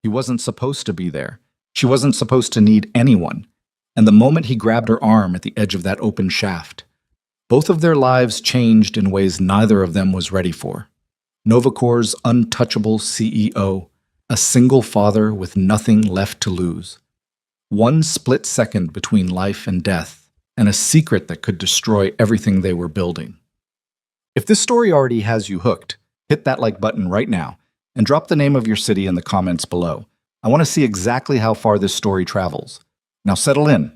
He wasn't supposed to be there. She wasn't supposed to need anyone. And the moment he grabbed her arm at the edge of that open shaft, both of their lives changed in ways neither of them was ready for. Novacor's untouchable CEO, a single father with nothing left to lose. One split second between life and death, and a secret that could destroy everything they were building. If this story already has you hooked, hit that like button right now and drop the name of your city in the comments below. I want to see exactly how far this story travels. Now settle in,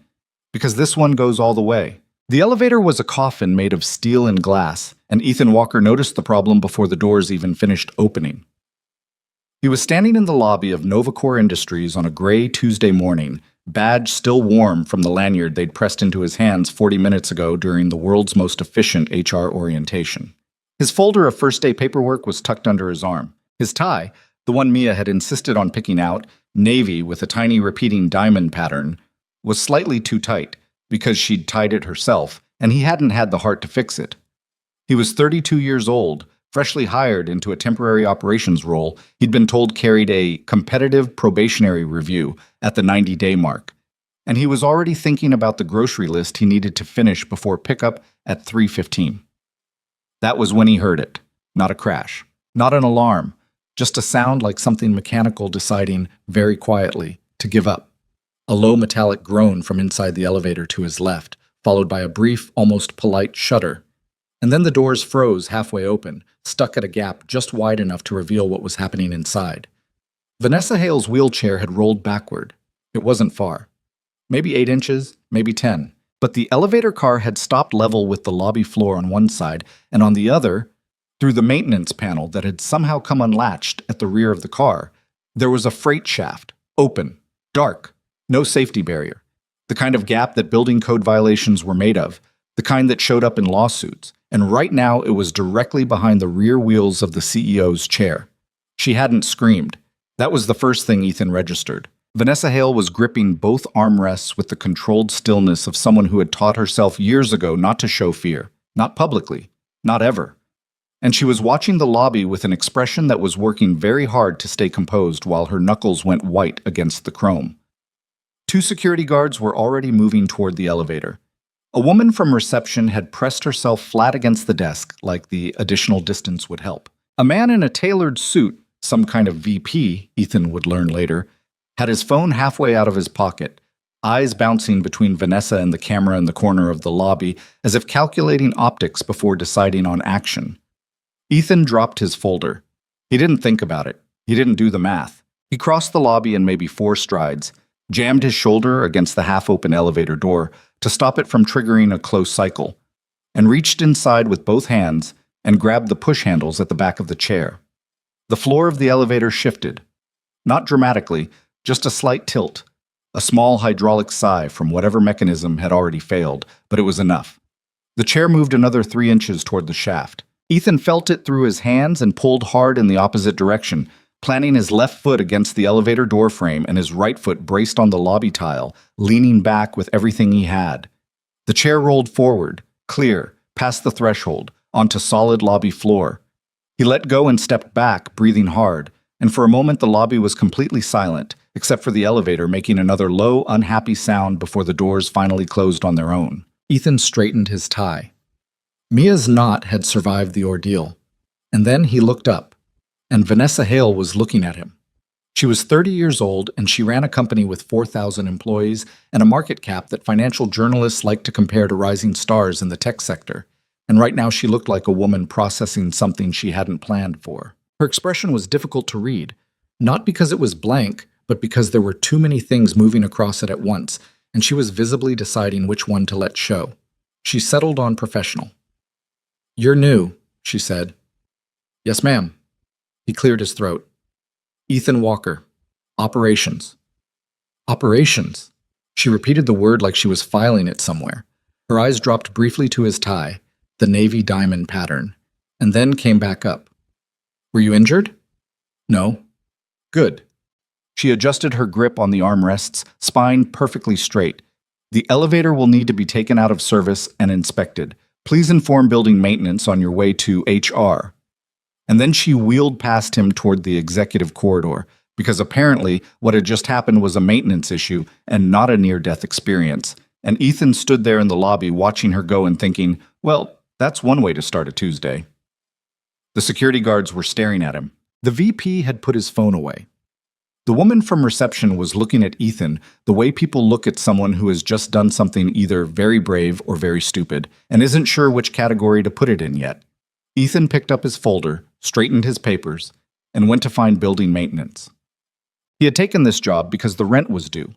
because this one goes all the way. The elevator was a coffin made of steel and glass, and Ethan Walker noticed the problem before the doors even finished opening. He was standing in the lobby of Novacor Industries on a gray Tuesday morning, badge still warm from the lanyard they'd pressed into his hands 40 minutes ago during the world's most efficient HR orientation. His folder of first-day paperwork was tucked under his arm. His tie, the one Mia had insisted on picking out, navy with a tiny repeating diamond pattern, was slightly too tight because she'd tied it herself, and he hadn't had the heart to fix it. He was 32 years old, freshly hired into a temporary operations role he'd been told carried a competitive probationary review at the 90-day mark, and he was already thinking about the grocery list he needed to finish before pickup at 3:15. That was when he heard it. Not a crash, not an alarm, just a sound like something mechanical deciding, very quietly, to give up. A low metallic groan from inside the elevator to his left, followed by a brief, almost polite shudder. And then the doors froze halfway open, stuck at a gap just wide enough to reveal what was happening inside. Vanessa Hale's wheelchair had rolled backward. It wasn't far. Maybe 8 inches, maybe 10. But the elevator car had stopped level with the lobby floor on one side, and on the other, through the maintenance panel that had somehow come unlatched at the rear of the car, there was a freight shaft, open, dark, no safety barrier. The kind of gap that building code violations were made of, the kind that showed up in lawsuits, and right now it was directly behind the rear wheels of the CEO's chair. She hadn't screamed. That was the first thing Ethan registered. Vanessa Hale was gripping both armrests with the controlled stillness of someone who had taught herself years ago not to show fear, not publicly, not ever. And she was watching the lobby with an expression that was working very hard to stay composed while her knuckles went white against the chrome. 2 security guards were already moving toward the elevator. A woman from reception had pressed herself flat against the desk, like the additional distance would help. A man in a tailored suit, some kind of VP, Ethan would learn later, had his phone halfway out of his pocket, eyes bouncing between Vanessa and the camera in the corner of the lobby, as if calculating optics before deciding on action. Ethan dropped his folder. He didn't think about it. He didn't do the math. He crossed the lobby in maybe 4 strides, jammed his shoulder against the half-open elevator door to stop it from triggering a close cycle, and reached inside with both hands and grabbed the push handles at the back of the chair. The floor of the elevator shifted. Not dramatically, just a slight tilt, a small hydraulic sigh from whatever mechanism had already failed, but it was enough. The chair moved another 3 inches toward the shaft. Ethan felt it through his hands and pulled hard in the opposite direction, planting his left foot against the elevator door frame and his right foot braced on the lobby tile, leaning back with everything he had. The chair rolled forward, clear, past the threshold, onto solid lobby floor. He let go and stepped back, breathing hard, and for a moment the lobby was completely silent, except for the elevator making another low, unhappy sound before the doors finally closed on their own. Ethan straightened his tie. Mia's knot had survived the ordeal, and then he looked up. And Vanessa Hale was looking at him. She was 30 years old, and she ran a company with 4,000 employees and a market cap that financial journalists like to compare to rising stars in the tech sector. And right now she looked like a woman processing something she hadn't planned for. Her expression was difficult to read, not because it was blank, but because there were too many things moving across it at once, and she was visibly deciding which one to let show. She settled on professional. "You're new," she said. "Yes, ma'am." He cleared his throat. "Ethan Walker. Operations." "Operations?" She repeated the word like she was filing it somewhere. Her eyes dropped briefly to his tie, the navy diamond pattern, and then came back up. "Were you injured?" "No." "Good." She adjusted her grip on the armrests, spine perfectly straight. "The elevator will need to be taken out of service and inspected. Please inform building maintenance on your way to HR." And then she wheeled past him toward the executive corridor, because apparently what had just happened was a maintenance issue and not a near-death experience. And Ethan stood there in the lobby watching her go and thinking, well, that's one way to start a Tuesday. The security guards were staring at him. The VP had put his phone away. The woman from reception was looking at Ethan the way people look at someone who has just done something either very brave or very stupid and isn't sure which category to put it in yet. Ethan picked up his folder, straightened his papers, and went to find building maintenance. He had taken this job because the rent was due,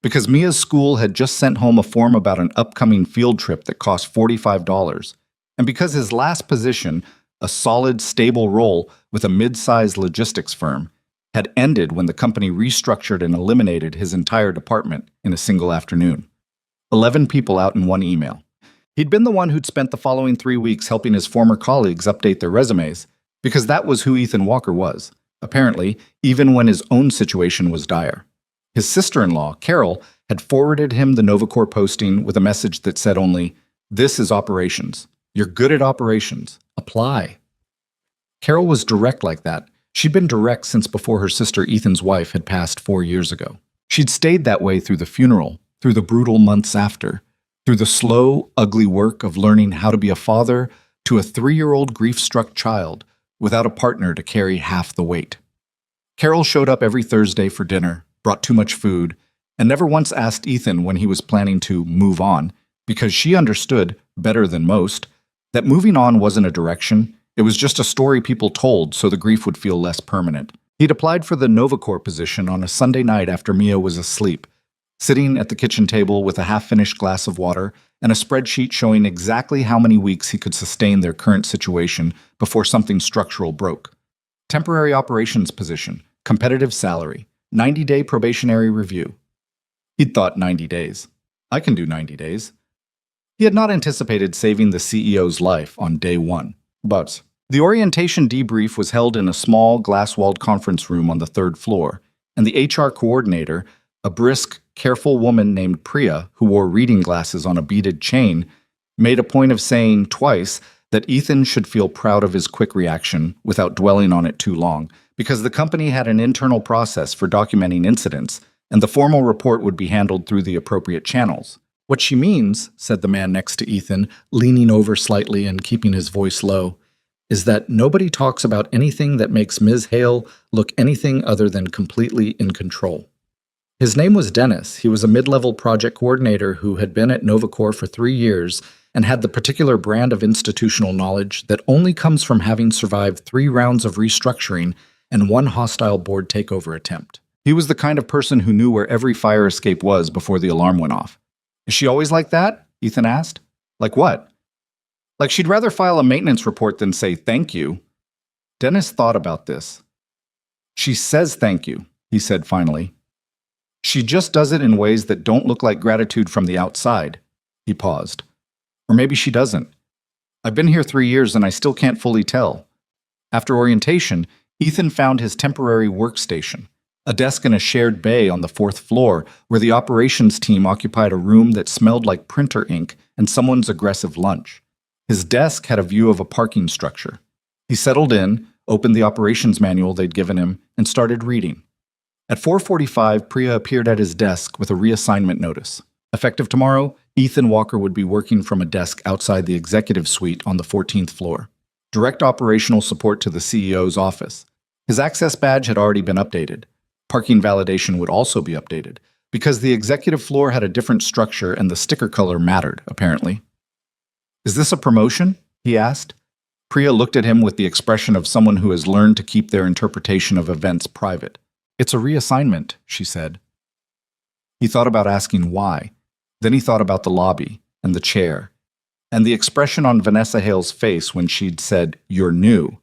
because Mia's school had just sent home a form about an upcoming field trip that cost $45, and because his last position, a solid, stable role with a mid-sized logistics firm, had ended when the company restructured and eliminated his entire department in a single afternoon. 11 people out in one email. He'd been the one who'd spent the following 3 weeks helping his former colleagues update their resumes, because that was who Ethan Walker was, apparently, even when his own situation was dire. His sister-in-law, Carol, had forwarded him the Novacor posting with a message that said only, "This is operations. You're good at operations. Apply." Carol was direct like that. She'd been direct since before her sister Ethan's wife had passed 4 years ago. She'd stayed that way through the funeral, through the brutal months after, through the slow, ugly work of learning how to be a father to a 3-year-old grief-struck child without a partner to carry half the weight. Carol showed up every Thursday for dinner, brought too much food, and never once asked Ethan when he was planning to move on, because she understood, better than most, that moving on wasn't a direction. It was just a story people told so the grief would feel less permanent. He'd applied for the Novacor position on a Sunday night after Mia was asleep, sitting at the kitchen table with a half-finished glass of water and a spreadsheet showing exactly how many weeks he could sustain their current situation before something structural broke. Temporary operations position, competitive salary, 90-day probationary review. He'd thought 90 days. I can do 90 days. He had not anticipated saving the CEO's life on day one. But the orientation debrief was held in a small, glass-walled conference room on the 3rd floor, and the HR coordinator, a brisk, careful woman named Priya, who wore reading glasses on a beaded chain, made a point of saying twice that Ethan should feel proud of his quick reaction without dwelling on it too long, because the company had an internal process for documenting incidents, and the formal report would be handled through the appropriate channels. "What she means," said the man next to Ethan, leaning over slightly and keeping his voice low, "is that nobody talks about anything that makes Ms. Hale look anything other than completely in control." His name was Dennis. He was a mid-level project coordinator who had been at Novacor for 3 years and had the particular brand of institutional knowledge that only comes from having survived 3 rounds of restructuring and 1 hostile board takeover attempt. He was the kind of person who knew where every fire escape was before the alarm went off. "Is she always like that?" Ethan asked. "Like what?" "Like she'd rather file a maintenance report than say thank you." Dennis thought about this. "She says thank you," he said finally. "She just does it in ways that don't look like gratitude from the outside." He paused. "Or maybe she doesn't. I've been here 3 years and I still can't fully tell." After orientation, Ethan found his temporary workstation, a desk in a shared bay on the 4th floor where the operations team occupied a room that smelled like printer ink and someone's aggressive lunch. His desk had a view of a parking structure. He settled in, opened the operations manual they'd given him, and started reading. At 4:45, Priya appeared at his desk with a reassignment notice. Effective tomorrow, Ethan Walker would be working from a desk outside the executive suite on the 14th floor. Direct operational support to the CEO's office. His access badge had already been updated. Parking validation would also be updated, because the executive floor had a different structure and the sticker color mattered, apparently. "Is this a promotion?" he asked. Priya looked at him with the expression of someone who has learned to keep their interpretation of events private. "It's a reassignment," she said. He thought about asking why. Then he thought about the lobby and the chair, and the expression on Vanessa Hale's face when she'd said, "You're new."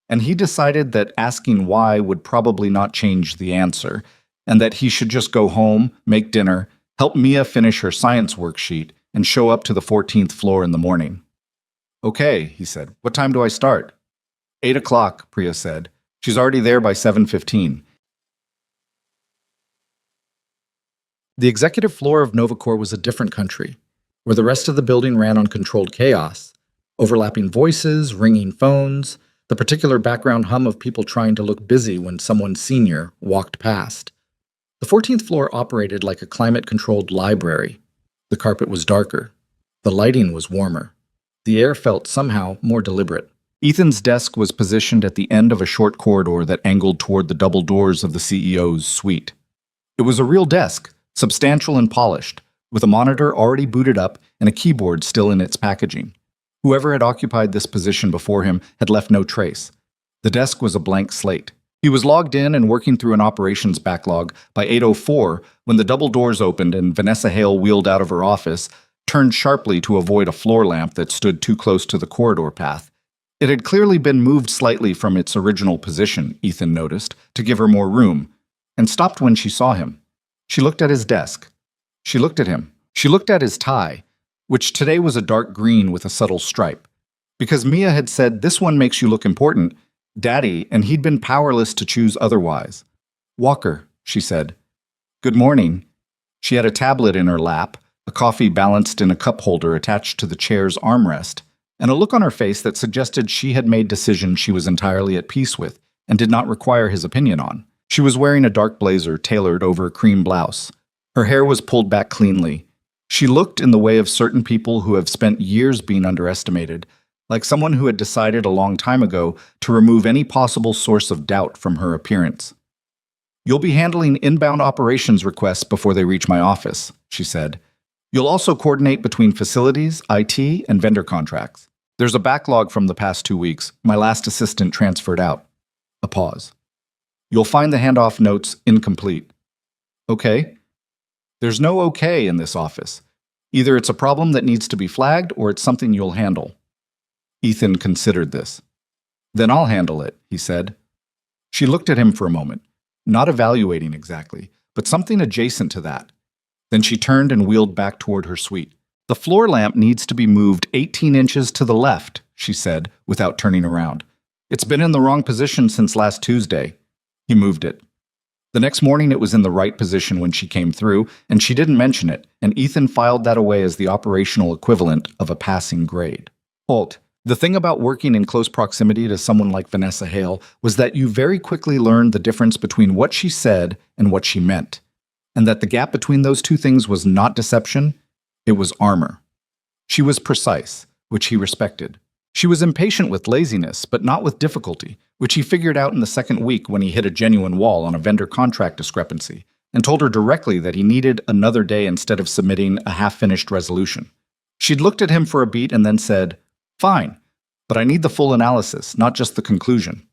And he decided that asking why would probably not change the answer, and that he should just go home, make dinner, help Mia finish her science worksheet, and show up to the 14th floor in the morning. "Okay," he said. "What time do I start?" 8 o'clock, Priya said. "She's already there by 7:15. The executive floor of Novacor was a different country, where the rest of the building ran on controlled chaos, overlapping voices, ringing phones, the particular background hum of people trying to look busy when someone senior walked past. The 14th floor operated like a climate-controlled library. The carpet was darker. The lighting was warmer. The air felt somehow more deliberate. Ethan's desk was positioned at the end of a short corridor that angled toward the double doors of the CEO's suite. It was a real desk, substantial and polished, with a monitor already booted up and a keyboard still in its packaging. Whoever had occupied this position before him had left no trace. The desk was a blank slate. He was logged in and working through an operations backlog by 8:04 when the double doors opened and Vanessa Hale wheeled out of her office, turned sharply to avoid a floor lamp that stood too close to the corridor path. It had clearly been moved slightly from its original position, Ethan noticed, to give her more room, and stopped when she saw him. She looked at his desk. She looked at him. She looked at his tie, which today was a dark green with a subtle stripe. Because Mia had said, "This one makes you look important, Daddy," and he'd been powerless to choose otherwise. "Walker," she said. "Good morning." She had a tablet in her lap, a coffee balanced in a cup holder attached to the chair's armrest, and a look on her face that suggested she had made decisions she was entirely at peace with and did not require his opinion on. She was wearing a dark blazer tailored over a cream blouse. Her hair was pulled back cleanly. She looked in the way of certain people who have spent years being underestimated, like someone who had decided a long time ago to remove any possible source of doubt from her appearance. "You'll be handling inbound operations requests before they reach my office," she said. "You'll also coordinate between facilities, IT, and vendor contracts. There's a backlog from the past 2 weeks. My last assistant transferred out." A pause. "You'll find the handoff notes incomplete." "Okay." "There's no okay in this office. Either it's a problem that needs to be flagged or it's something you'll handle." Ethan considered this. "Then I'll handle it," he said. She looked at him for a moment, not evaluating exactly, but something adjacent to that. Then she turned and wheeled back toward her suite. "The floor lamp needs to be moved 18 inches to the left," she said, without turning around. "It's been in the wrong position since last Tuesday." He moved it. The next morning it was in the right position when she came through, and she didn't mention it, and Ethan filed that away as the operational equivalent of a passing grade. Halt. The thing about working in close proximity to someone like Vanessa Hale was that you very quickly learned the difference between what she said and what she meant, and that the gap between those two things was not deception, it was armor. She was precise, which he respected. She was impatient with laziness, but not with difficulty, which he figured out in the second week when he hit a genuine wall on a vendor contract discrepancy, and told her directly that he needed another day instead of submitting a half-finished resolution. She'd looked at him for a beat and then said, "Fine, but I need the full analysis, not just the conclusion."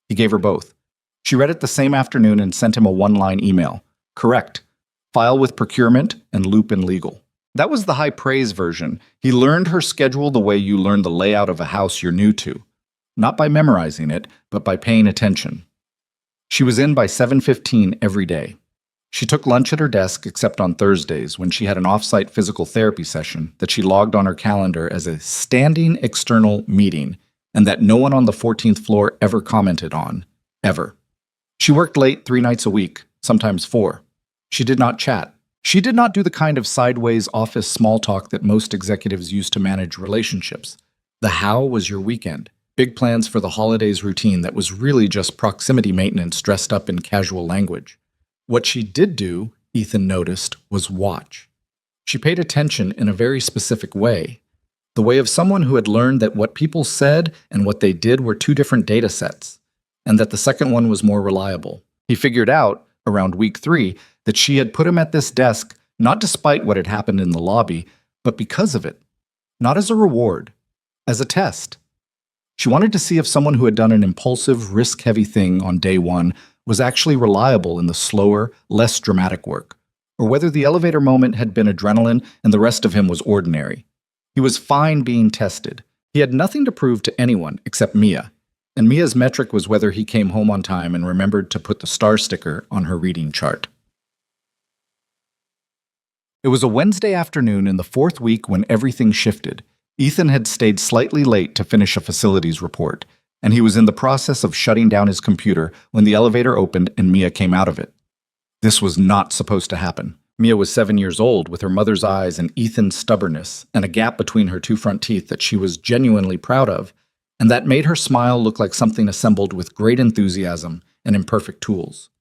He gave her both. She read it the same afternoon and sent him a one-line email. Correct. File with procurement and loop in legal. That was the high praise version. He learned her schedule the way you learn the layout of a house you're new to. Not by memorizing it, but by paying attention. She was in by 7:15 every day. She took lunch at her desk except on Thursdays when she had an off-site physical therapy session that she logged on her calendar as a standing external meeting and that no one on the 14th floor ever commented on, ever. She worked late 3 nights a week, sometimes 4. She did not chat. She did not do the kind of sideways office small talk that most executives use to manage relationships. The how was your weekend? Big plans for the holidays routine that was really just proximity maintenance dressed up in casual language. What she did do, Ethan noticed, was watch. She paid attention in a very specific way, the way of someone who had learned that what people said and what they did were 2 different data sets, and that the second one was more reliable. He figured out, around week 3, that she had put him at this desk not despite what had happened in the lobby, but because of it. Not as a reward, as a test. She wanted to see if someone who had done an impulsive, risk-heavy thing on day 1 was actually reliable in the slower, less dramatic work, or whether the elevator moment had been adrenaline and the rest of him was ordinary. He was fine being tested. He had nothing to prove to anyone except Mia, and Mia's metric was whether he came home on time and remembered to put the star sticker on her reading chart. It was a Wednesday afternoon in the 4th week when everything shifted. Ethan had stayed slightly late to finish a facilities report, and he was in the process of shutting down his computer when the elevator opened and Mia came out of it. This was not supposed to happen. Mia was 7 years old with her mother's eyes and Ethan's stubbornness and a gap between her 2 front teeth that she was genuinely proud of, and that made her smile look like something assembled with great enthusiasm and imperfect tools.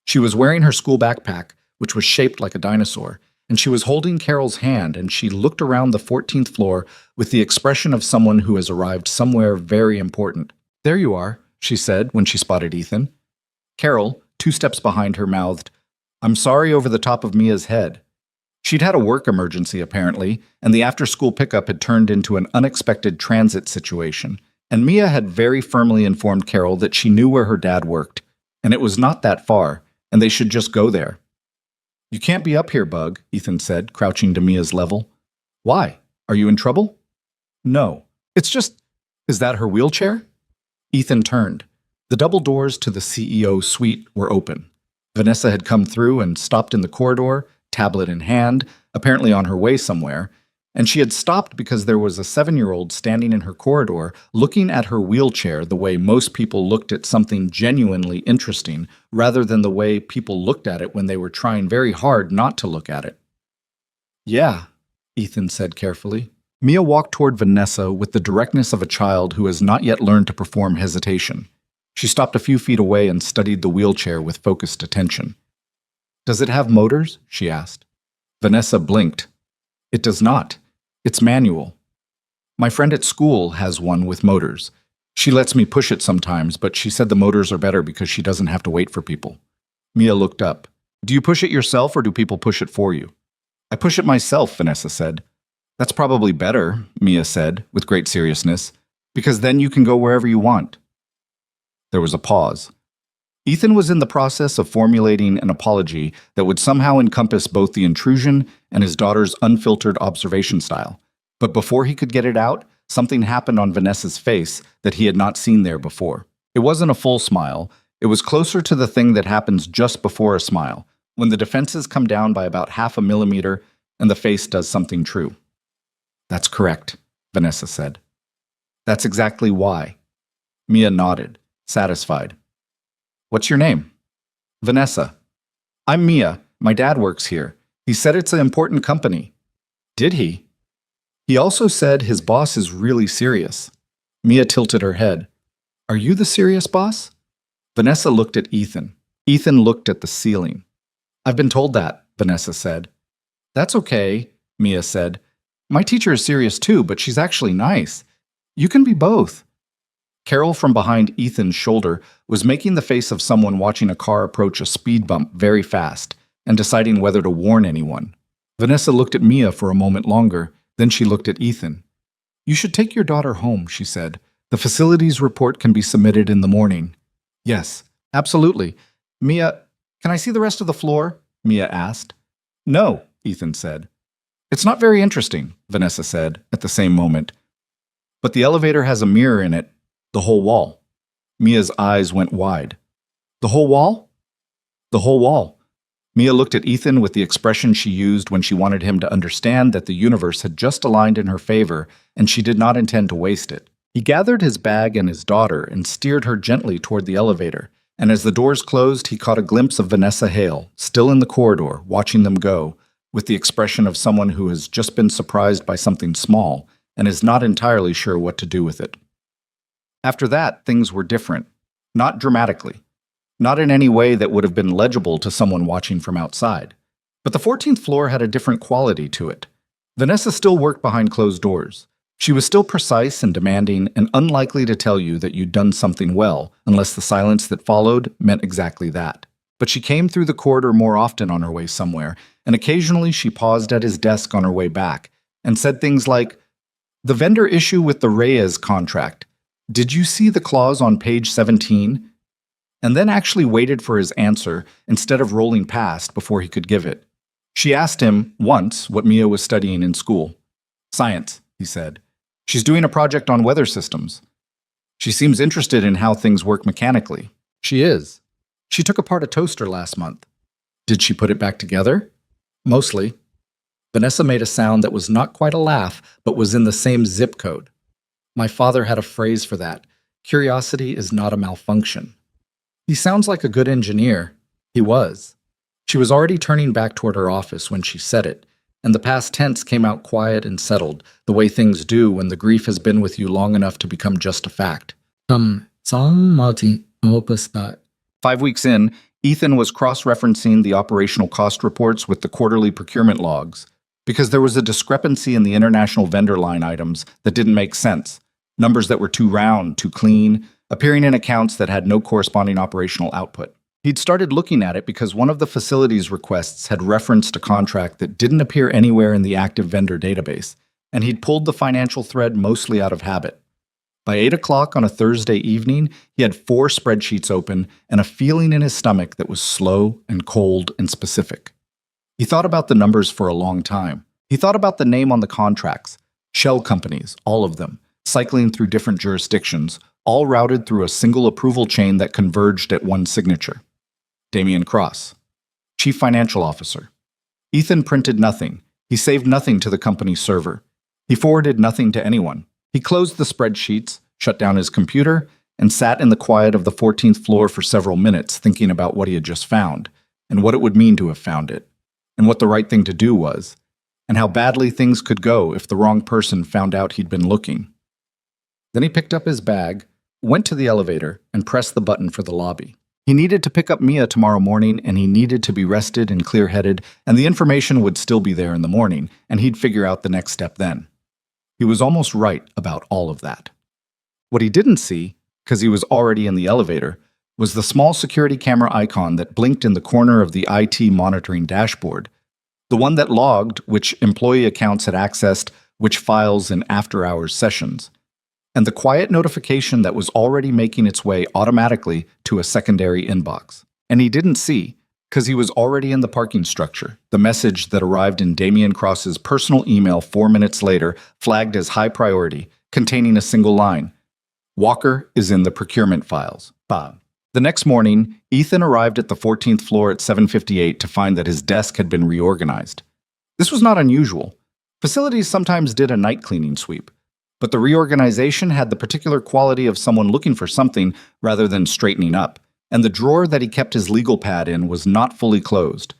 She was wearing her school backpack, which was shaped like a dinosaur, and she was holding Carol's hand, and she looked around the 14th floor with the expression of someone who has arrived somewhere very important. "There you are," she said when she spotted Ethan. Carol, 2 steps behind her, mouthed, "I'm sorry," over the top of Mia's head. She'd had a work emergency, apparently, and the after-school pickup had turned into an unexpected transit situation, and Mia had very firmly informed Carol that she knew where her dad worked, and it was not that far, and they should just go there. "You can't be up here, Bug," Ethan said, crouching to Mia's level. "Why? Are you in trouble?" "No. It's just... Is that her wheelchair?" Ethan turned. The double doors to the CEO suite were open. Vanessa had come through and stopped in the corridor, tablet in hand, apparently on her way somewhere, and she had stopped because there was a 7-year-old standing in her corridor looking at her wheelchair the way most people looked at something genuinely interesting, rather than the way people looked at it when they were trying very hard not to look at it. "Yeah," Ethan said carefully. Mia walked toward Vanessa with the directness of a child who has not yet learned to perform hesitation. She stopped a few feet away and studied the wheelchair with focused attention. "Does it have motors?" she asked. Vanessa blinked. "It does not. It's manual. My friend at school has one with motors. She lets me push it sometimes, but she said the motors are better because she doesn't have to wait for people." Mia looked up. "Do you push it yourself or do people push it for you?" "I push it myself," Vanessa said. "That's probably better," Mia said, with great seriousness, "because then you can go wherever you want." There was a pause. Ethan was in the process of formulating an apology that would somehow encompass both the intrusion and his daughter's unfiltered observation style. But before he could get it out, something happened on Vanessa's face that he had not seen there before. It wasn't a full smile. It was closer to the thing that happens just before a smile, when the defenses come down by about 0.5 millimeter and the face does something true. "That's correct," Vanessa said. "That's exactly why." Mia nodded, satisfied. "What's your name?" "Vanessa." "I'm Mia. My dad works here. He said it's an important company." "Did he?" "He also said his boss is really serious." Mia tilted her head. "Are you the serious boss?" Vanessa looked at Ethan. Ethan looked at the ceiling. "I've been told that," Vanessa said. "That's okay," Mia said. "My teacher is serious too, but she's actually nice. You can be both." Carol from behind Ethan's shoulder was making the face of someone watching a car approach a speed bump very fast and deciding whether to warn anyone. Vanessa looked at Mia for a moment longer, then she looked at Ethan. "You should take your daughter home," she said. "The facilities report can be submitted in the morning." "Yes, absolutely. Mia, can I see the rest of the floor?" Mia asked. "No," Ethan said. "It's not very interesting," Vanessa said at the same moment. "But the elevator has a mirror in it. The whole wall." Mia's eyes went wide. "The whole wall?" "The whole wall." Mia looked at Ethan with the expression she used when she wanted him to understand that the universe had just aligned in her favor and she did not intend to waste it. He gathered his bag and his daughter and steered her gently toward the elevator, and as the doors closed, he caught a glimpse of Vanessa Hale, still in the corridor, watching them go, with the expression of someone who has just been surprised by something small and is not entirely sure what to do with it. After that, things were different. Not dramatically. Not in any way that would have been legible to someone watching from outside. But the 14th floor had a different quality to it. Vanessa still worked behind closed doors. She was still precise and demanding and unlikely to tell you that you'd done something well unless the silence that followed meant exactly that. But she came through the corridor more often on her way somewhere, and occasionally she paused at his desk on her way back and said things like, "The vendor issue with the Reyes contract. Did you see the clause on page 17? And then actually waited for his answer instead of rolling past before he could give it. She asked him, once, what Mia was studying in school. "Science," he said. "She's doing a project on weather systems. She seems interested in how things work mechanically." "She is. She took apart a toaster last month." "Did she put it back together?" "Mostly." Vanessa made a sound that was not quite a laugh, but was in the same zip code. My father had a phrase for that. Curiosity is not a malfunction. He sounds like a good engineer. He was. She was already turning back toward her office when she said it, and the past tense came out quiet and settled, the way things do when the grief has been with you long enough to become just a fact. 5 weeks in, Ethan was cross-referencing the operational cost reports with the quarterly procurement logs, because there was a discrepancy in the international vendor line items that didn't make sense, numbers that were too round, too clean, appearing in accounts that had no corresponding operational output. He'd started looking at it because one of the facilities requests had referenced a contract that didn't appear anywhere in the active vendor database, and he'd pulled the financial thread mostly out of habit. By 8 o'clock on a Thursday evening, he had 4 spreadsheets open and a feeling in his stomach that was slow and cold and specific. He thought about the numbers for a long time. He thought about the name on the contracts, shell companies, all of them, cycling through different jurisdictions, all routed through a single approval chain that converged at one signature. Damian Cross, Chief Financial Officer. Ethan printed nothing. He saved nothing to the company's server. He forwarded nothing to anyone. He closed the spreadsheets, shut down his computer, and sat in the quiet of the 14th floor for several minutes thinking about what he had just found, and what it would mean to have found it, and what the right thing to do was, and how badly things could go if the wrong person found out he'd been looking. Then he picked up his bag, went to the elevator, and pressed the button for the lobby. He needed to pick up Mia tomorrow morning, and he needed to be rested and clear-headed, and the information would still be there in the morning, and he'd figure out the next step then. He was almost right about all of that. What he didn't see, because he was already in the elevator, was the small security camera icon that blinked in the corner of the IT monitoring dashboard, the one that logged which employee accounts had accessed which files in after-hours sessions, and the quiet notification that was already making its way automatically to a secondary inbox. And he didn't see, because he was already in the parking structure, the message that arrived in Damian Cross's personal email 4 minutes later, flagged as high priority, containing a single line. Walker is in the procurement files. Bob. The next morning, Ethan arrived at the 14th floor at 7:58 to find that his desk had been reorganized. This was not unusual. Facilities sometimes did a night cleaning sweep, but the reorganization had the particular quality of someone looking for something rather than straightening up, and the drawer that he kept his legal pad in was not fully closed.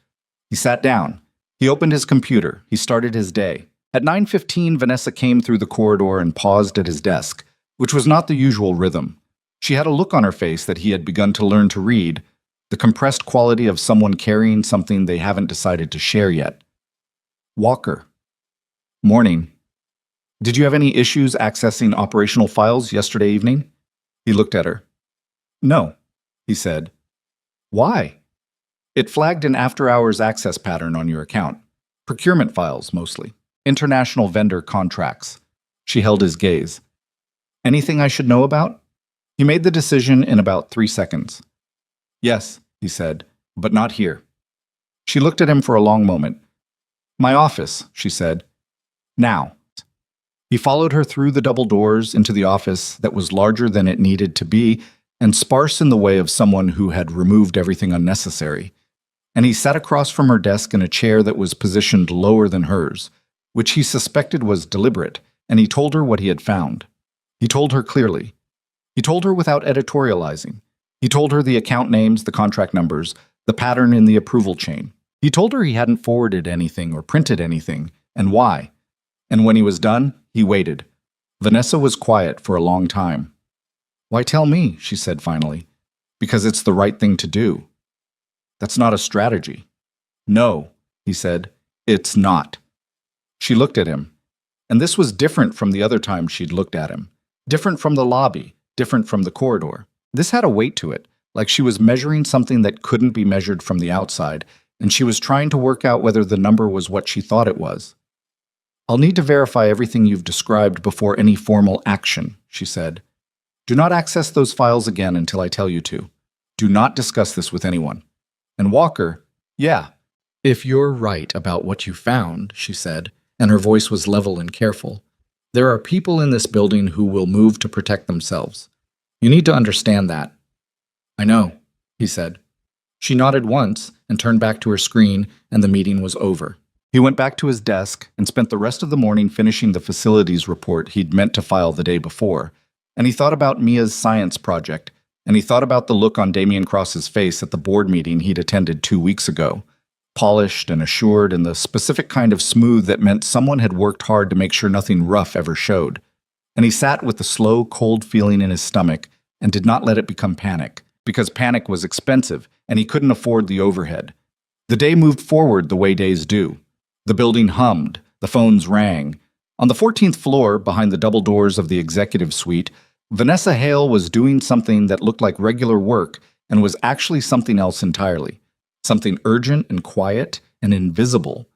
He sat down. He opened his computer. He started his day. At 9:15, Vanessa came through the corridor and paused at his desk, which was not the usual rhythm. She had a look on her face that he had begun to learn to read, the compressed quality of someone carrying something they haven't decided to share yet. Walker. Morning. Did you have any issues accessing operational files yesterday evening? He looked at her. No, he said. Why? It flagged an after-hours access pattern on your account. Procurement files, mostly. International vendor contracts. She held his gaze. Anything I should know about? He made the decision in about 3 seconds. Yes, he said, but not here. She looked at him for a long moment. My office, she said. Now. He followed her through the double doors into the office that was larger than it needed to be and sparse in the way of someone who had removed everything unnecessary. And he sat across from her desk in a chair that was positioned lower than hers, which he suspected was deliberate, and he told her what he had found. He told her clearly. He told her without editorializing. He told her the account names, the contract numbers, the pattern in the approval chain. He told her he hadn't forwarded anything or printed anything, and why. And when he was done, he waited. Vanessa was quiet for a long time. Why tell me, she said finally. Because it's the right thing to do. That's not a strategy. No, he said, it's not. She looked at him. And this was different from the other time she'd looked at him. Different from the lobby, different from the corridor. This had a weight to it, like she was measuring something that couldn't be measured from the outside, and she was trying to work out whether the number was what she thought it was. I'll need to verify everything you've described before any formal action, she said. Do not access those files again until I tell you to. Do not discuss this with anyone. And Walker, yeah, if you're right about what you found, she said, and her voice was level and careful, there are people in this building who will move to protect themselves. You need to understand that. I know, he said. She nodded once and turned back to her screen, and the meeting was over. He went back to his desk and spent the rest of the morning finishing the facilities report he'd meant to file the day before, and he thought about Mia's science project, and he thought about the look on Damian Cross's face at the board meeting he'd attended 2 weeks ago, polished and assured, and the specific kind of smooth that meant someone had worked hard to make sure nothing rough ever showed. And he sat with the slow, cold feeling in his stomach and did not let it become panic, because panic was expensive and he couldn't afford the overhead. The day moved forward the way days do. The building hummed, the phones rang. On the 14th floor, behind the double doors of the executive suite, Vanessa Hale was doing something that looked like regular work and was actually something else entirely. Something urgent and quiet and invisible.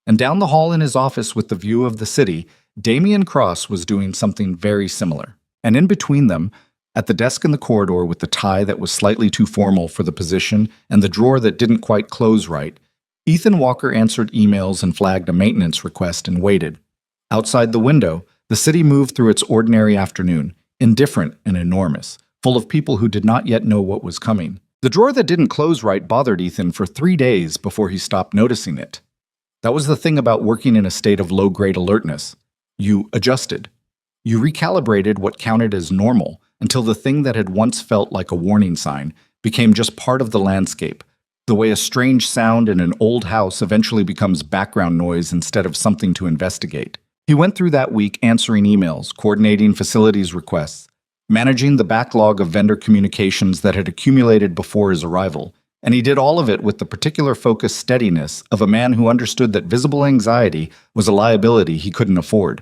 And down the hall in his office with the view of the city, Damian Cross was doing something very similar. And in between them, at the desk in the corridor with the tie that was slightly too formal for the position and the drawer that didn't quite close right, Ethan Walker answered emails and flagged a maintenance request and waited. Outside the window, the city moved through its ordinary afternoon, indifferent and enormous, full of people who did not yet know what was coming. The drawer that didn't close right bothered Ethan for 3 days before he stopped noticing it. That was the thing about working in a state of low-grade alertness. You adjusted. You recalibrated what counted as normal until the thing that had once felt like a warning sign became just part of the landscape, the way a strange sound in an old house eventually becomes background noise instead of something to investigate. He went through that week answering emails, coordinating facilities requests, managing the backlog of vendor communications that had accumulated before his arrival, and he did all of it with the particular focused steadiness of a man who understood that visible anxiety was a liability he couldn't afford.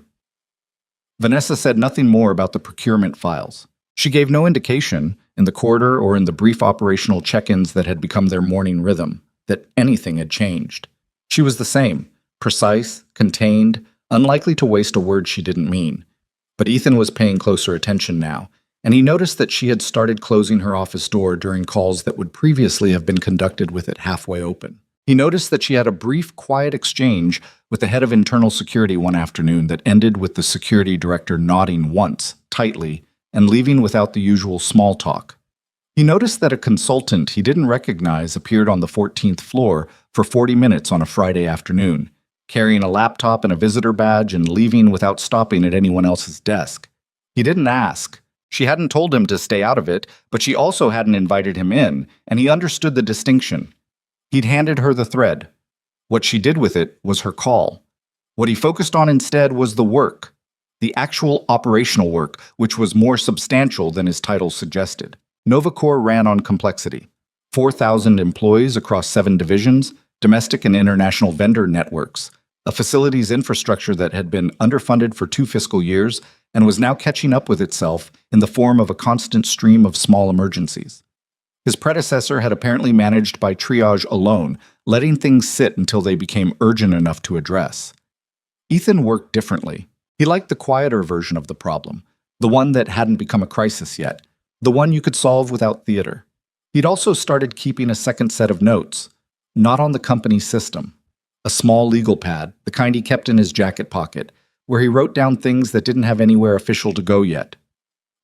Vanessa said nothing more about the procurement files. She gave no indication, in the corridor or in the brief operational check-ins that had become their morning rhythm, that anything had changed. She was the same, precise, contained, unlikely to waste a word she didn't mean. But Ethan was paying closer attention now, and he noticed that she had started closing her office door during calls that would previously have been conducted with it halfway open. He noticed that she had a brief, quiet exchange with the head of internal security one afternoon that ended with the security director nodding once, tightly, and leaving without the usual small talk. He noticed that a consultant he didn't recognize appeared on the 14th floor for 40 minutes on a Friday afternoon, carrying a laptop and a visitor badge and leaving without stopping at anyone else's desk. He didn't ask. She hadn't told him to stay out of it, but she also hadn't invited him in, and he understood the distinction. He'd handed her the thread. What she did with it was her call. What he focused on instead was the work, the actual operational work, which was more substantial than his title suggested. NovaCore ran on complexity. 4,000 employees across 7 divisions, domestic and international vendor networks, a facilities infrastructure that had been underfunded for 2 fiscal years and was now catching up with itself in the form of a constant stream of small emergencies. His predecessor had apparently managed by triage alone, letting things sit until they became urgent enough to address. Ethan worked differently. He liked the quieter version of the problem, the one that hadn't become a crisis yet, the one you could solve without theater. He'd also started keeping a second set of notes, not on the company system. A small legal pad, the kind he kept in his jacket pocket, where he wrote down things that didn't have anywhere official to go yet.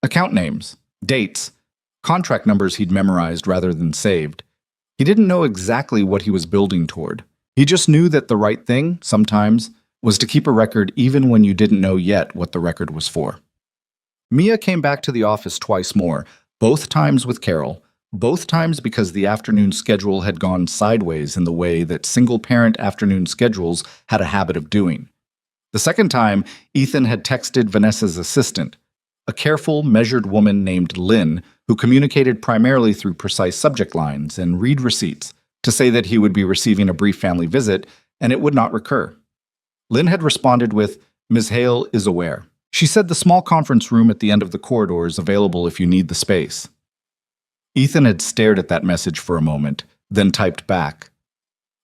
Account names, dates, contract numbers he'd memorized rather than saved. He didn't know exactly what he was building toward. He just knew that the right thing, sometimes, was to keep a record even when you didn't know yet what the record was for. Mia came back to the office twice more, both times with Carol, both times because the afternoon schedule had gone sideways in the way that single-parent afternoon schedules had a habit of doing. The second time, Ethan had texted Vanessa's assistant, a careful, measured woman named Lynn, who communicated primarily through precise subject lines and read receipts, to say that he would be receiving a brief family visit and it would not recur. Lynn had responded with, "Ms. Hale is aware. She said the small conference room at the end of the corridor is available if you need the space." Ethan had stared at that message for a moment, then typed back,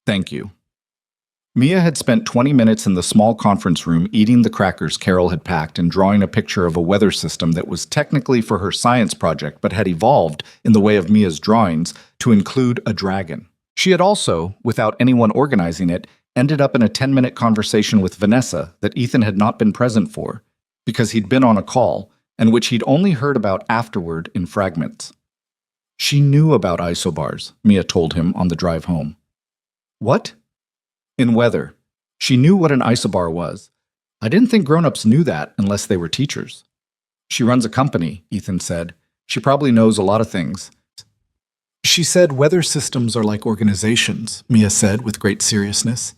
"Thank you." Mia had spent 20 minutes in the small conference room eating the crackers Carol had packed and drawing a picture of a weather system that was technically for her science project but had evolved, in the way of Mia's drawings, to include a dragon. She had also, without anyone organizing it, ended up in a 10-minute conversation with Vanessa that Ethan had not been present for, because he'd been on a call, and which he'd only heard about afterward in fragments. She knew about isobars, Mia told him on the drive home. What? In weather. She knew what an isobar was. I didn't think grown-ups knew that unless they were teachers. She runs a company, Ethan said. She probably knows a lot of things. She said weather systems are like organizations, Mia said with great seriousness.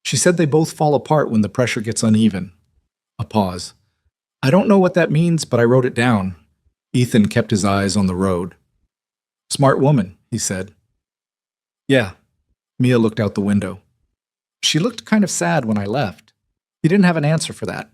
She said they both fall apart when the pressure gets uneven. A pause. I don't know what that means, but I wrote it down. Ethan kept his eyes on the road. Smart woman, he said. Yeah. Mia looked out the window. She looked kind of sad when I left. He didn't have an answer for that.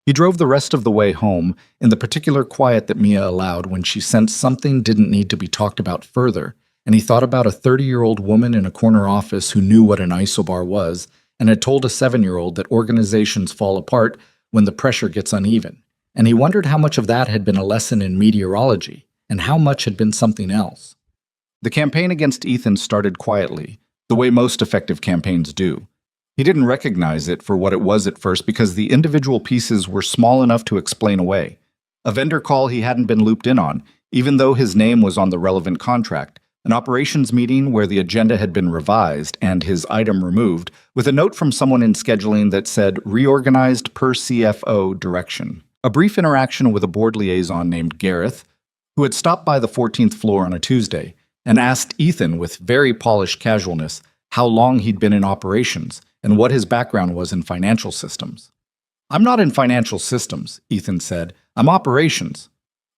He drove the rest of the way home in the particular quiet that Mia allowed when she sensed something didn't need to be talked about further, and he thought about a 30-year-old woman in a corner office who knew what an isobar was and had told a 7-year-old that organizations fall apart when the pressure gets uneven. And he wondered how much of that had been a lesson in meteorology and how much had been something else. The campaign against Ethan started quietly, the way most effective campaigns do. He didn't recognize it for what it was at first because the individual pieces were small enough to explain away. A vendor call he hadn't been looped in on, even though his name was on the relevant contract, an operations meeting where the agenda had been revised and his item removed, with a note from someone in scheduling that said reorganized per CFO direction. A brief interaction with a board liaison named Gareth, who had stopped by the 14th floor on a Tuesday and asked Ethan with very polished casualness how long he'd been in operations and what his background was in financial systems. I'm not in financial systems, Ethan said. I'm operations.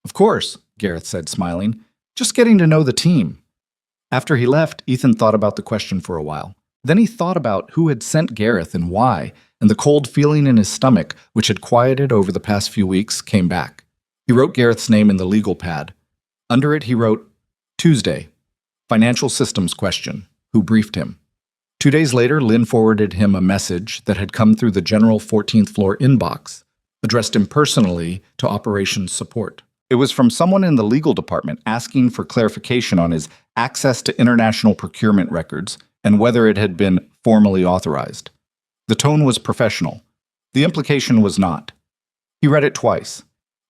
Of course, Gareth said, smiling. Just getting to know the team. After he left, Ethan thought about the question for a while. Then he thought about who had sent Gareth and why, and the cold feeling in his stomach, which had quieted over the past few weeks, came back. He wrote Gareth's name in the legal pad. Under it, he wrote, Tuesday, financial systems question, who briefed him. 2 days later, Lynn forwarded him a message that had come through the general 14th floor inbox, addressed him personally to operations support. It was from someone in the legal department asking for clarification on his access to international procurement records and whether it had been formally authorized. The tone was professional. The implication was not. He read it twice.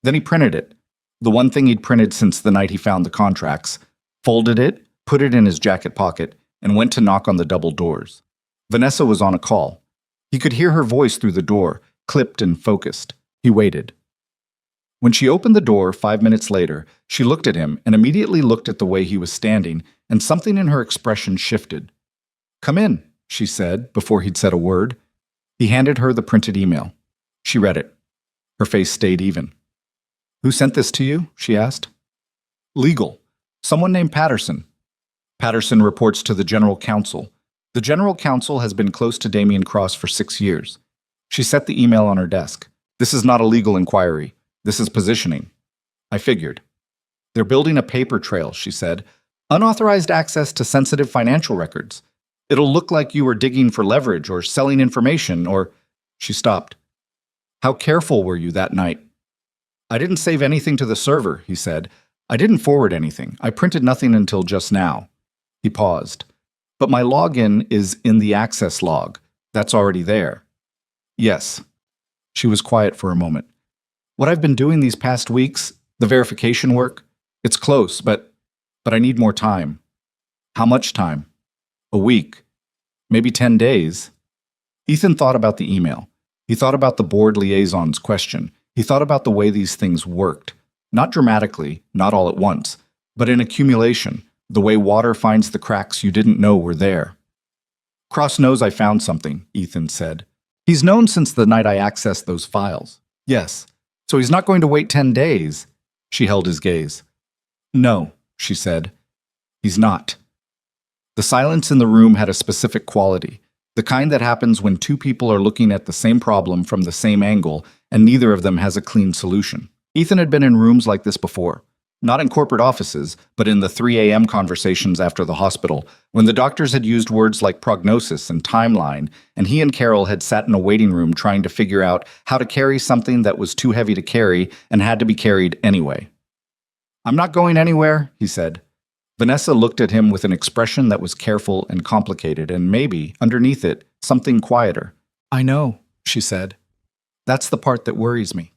Then he printed it, the one thing he'd printed since the night he found the contracts, folded it, put it in his jacket pocket, and went to knock on the double doors. Vanessa was on a call. He could hear her voice through the door, clipped and focused. He waited. When she opened the door 5 minutes later, she looked at him and immediately looked at the way he was standing, and something in her expression shifted. Come in, she said, before he'd said a word. He handed her the printed email. She read it. Her face stayed even. Who sent this to you? She asked. Legal. Someone named Patterson. Patterson reports to the General Counsel. The General Counsel has been close to Damien Cross for 6 years. She set the email on her desk. This is not a legal inquiry. This is positioning. I figured. They're building a paper trail, she said. Unauthorized access to sensitive financial records. It'll look like you were digging for leverage or selling information or... She stopped. How careful were you that night? I didn't save anything to the server, he said. I didn't forward anything. I printed nothing until just now. He paused. But my login is in the access log. That's already there. Yes. She was quiet for a moment. What I've been doing these past weeks, the verification work, it's close, but I need more time. How much time? A week. Maybe 10 days. Ethan thought about the email. He thought about the board liaison's question. He thought about the way these things worked. Not dramatically, not all at once, but in accumulation. The way water finds the cracks you didn't know were there. Cross knows I found something, Ethan said. He's known since the night I accessed those files. Yes. So he's not going to wait 10 days. She held his gaze. No, she said. He's not. The silence in the room had a specific quality, the kind that happens when two people are looking at the same problem from the same angle and neither of them has a clean solution. Ethan had been in rooms like this before. Not in corporate offices, but in the 3 a.m. conversations after the hospital, when the doctors had used words like prognosis and timeline, and he and Carol had sat in a waiting room trying to figure out how to carry something that was too heavy to carry and had to be carried anyway. I'm not going anywhere, he said. Vanessa looked at him with an expression that was careful and complicated, and maybe, underneath it, something quieter. I know, she said. That's the part that worries me.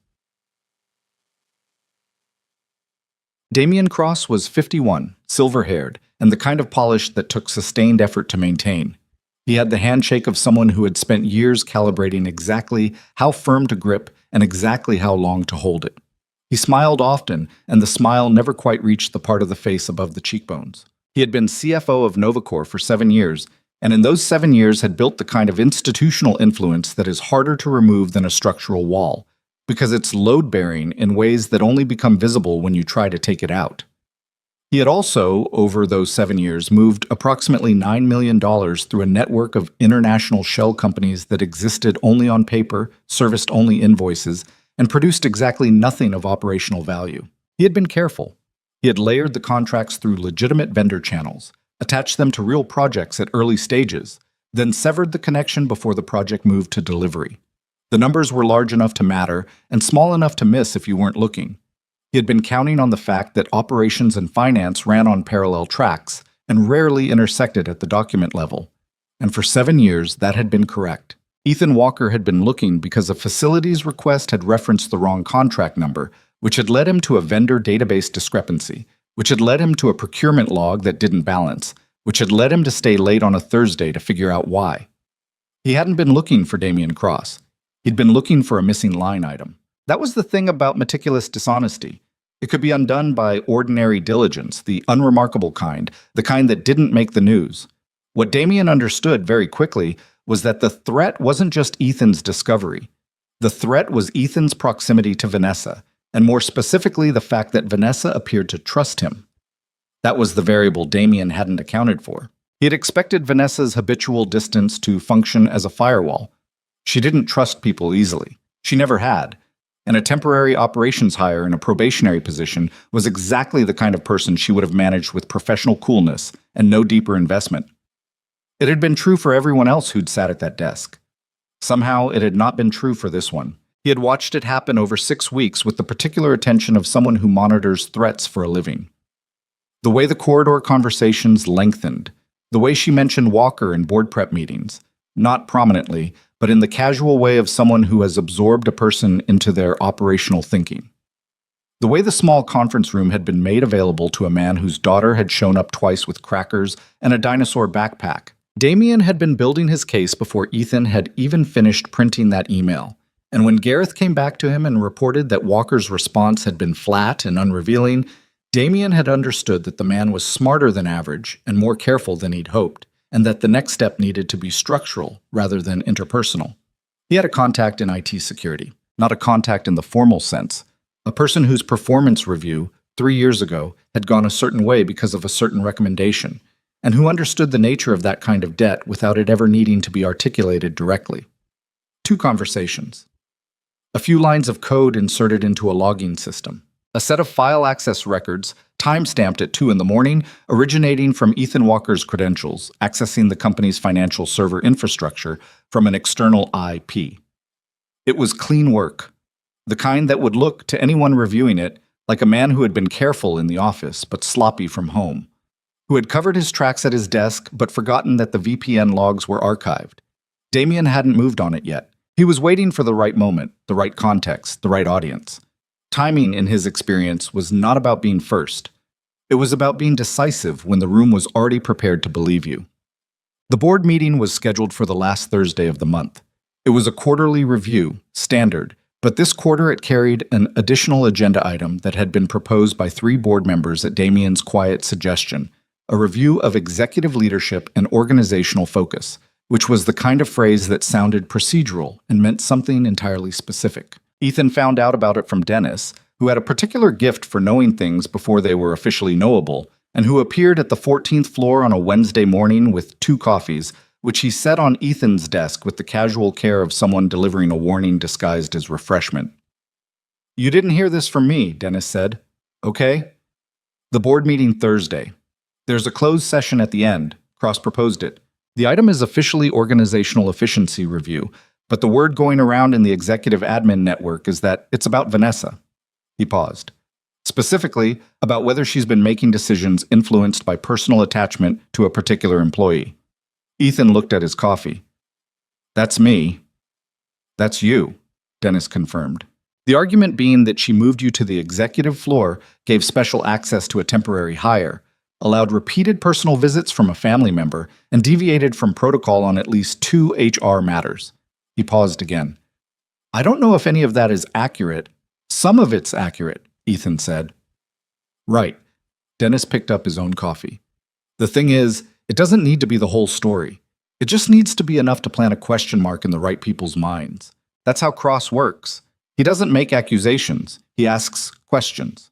Damien Cross was 51, silver-haired, and the kind of polish that took sustained effort to maintain. He had the handshake of someone who had spent years calibrating exactly how firm to grip and exactly how long to hold it. He smiled often, and the smile never quite reached the part of the face above the cheekbones. He had been CFO of Novacor for 7 years, and in those 7 years had built the kind of institutional influence that is harder to remove than a structural wall, because it's load-bearing in ways that only become visible when you try to take it out. He had also, over those 7 years, moved approximately $9 million through a network of international shell companies that existed only on paper, serviced only invoices, and produced exactly nothing of operational value. He had been careful. He had layered the contracts through legitimate vendor channels, attached them to real projects at early stages, then severed the connection before the project moved to delivery. The numbers were large enough to matter and small enough to miss if you weren't looking. He had been counting on the fact that operations and finance ran on parallel tracks and rarely intersected at the document level. And for 7 years, that had been correct. Ethan Walker had been looking because a facilities request had referenced the wrong contract number, which had led him to a vendor database discrepancy, which had led him to a procurement log that didn't balance, which had led him to stay late on a Thursday to figure out why. He hadn't been looking for Damian Cross. He'd been looking for a missing line item. That was the thing about meticulous dishonesty. It could be undone by ordinary diligence, the unremarkable kind, the kind that didn't make the news. What Damian understood very quickly was that the threat wasn't just Ethan's discovery. The threat was Ethan's proximity to Vanessa, and more specifically the fact that Vanessa appeared to trust him. That was the variable Damian hadn't accounted for. He had expected Vanessa's habitual distance to function as a firewall. She didn't trust people easily. She never had. And a temporary operations hire in a probationary position was exactly the kind of person she would have managed with professional coolness and no deeper investment. It had been true for everyone else who'd sat at that desk. Somehow, it had not been true for this one. He had watched it happen over 6 weeks with the particular attention of someone who monitors threats for a living. The way the corridor conversations lengthened, the way she mentioned Walker in board prep meetings, not prominently, but in the casual way of someone who has absorbed a person into their operational thinking. The way the small conference room had been made available to a man whose daughter had shown up twice with crackers and a dinosaur backpack. Damian had been building his case before Ethan had even finished printing that email, and when Gareth came back to him and reported that Walker's response had been flat and unrevealing, Damian had understood that the man was smarter than average and more careful than he'd hoped, and that the next step needed to be structural rather than interpersonal. He had a contact in IT security, not a contact in the formal sense, a person whose performance review 3 years ago had gone a certain way because of a certain recommendation, and who understood the nature of that kind of debt without it ever needing to be articulated directly. 2 conversations. A few lines of code inserted into a logging system. A set of file access records, time-stamped at 2 in the morning, originating from Ethan Walker's credentials, accessing the company's financial server infrastructure from an external IP. It was clean work, the kind that would look to anyone reviewing it like a man who had been careful in the office but sloppy from home, who had covered his tracks at his desk but forgotten that the VPN logs were archived. Damian hadn't moved on it yet. He was waiting for the right moment, the right context, the right audience. Timing, in his experience, was not about being first. It was about being decisive when the room was already prepared to believe you. The board meeting was scheduled for the last Thursday of the month. It was a quarterly review, standard, but this quarter it carried an additional agenda item that had been proposed by 3 board members at Damian's quiet suggestion, a review of executive leadership and organizational focus, which was the kind of phrase that sounded procedural and meant something entirely specific. Ethan found out about it from Dennis, who had a particular gift for knowing things before they were officially knowable, and who appeared at the 14th floor on a Wednesday morning with 2 coffees, which he set on Ethan's desk with the casual care of someone delivering a warning disguised as refreshment. "You didn't hear this from me," Dennis said. "Okay?" The board meeting Thursday. There's a closed session at the end. Cross proposed it. The item is officially organizational efficiency review, but the word going around in the executive admin network is that it's about Vanessa. He paused. Specifically, about whether she's been making decisions influenced by personal attachment to a particular employee. Ethan looked at his coffee. "That's me." "That's you," Dennis confirmed. The argument being that she moved you to the executive floor, gave special access to a temporary hire, allowed repeated personal visits from a family member, and deviated from protocol on at least 2 HR matters. He paused again. "I don't know if any of that is accurate. Some of it's accurate," Ethan said. "Right." Dennis picked up his own coffee. The thing is, it doesn't need to be the whole story. It just needs to be enough to plant a question mark in the right people's minds. That's how Cross works. He doesn't make accusations, he asks questions.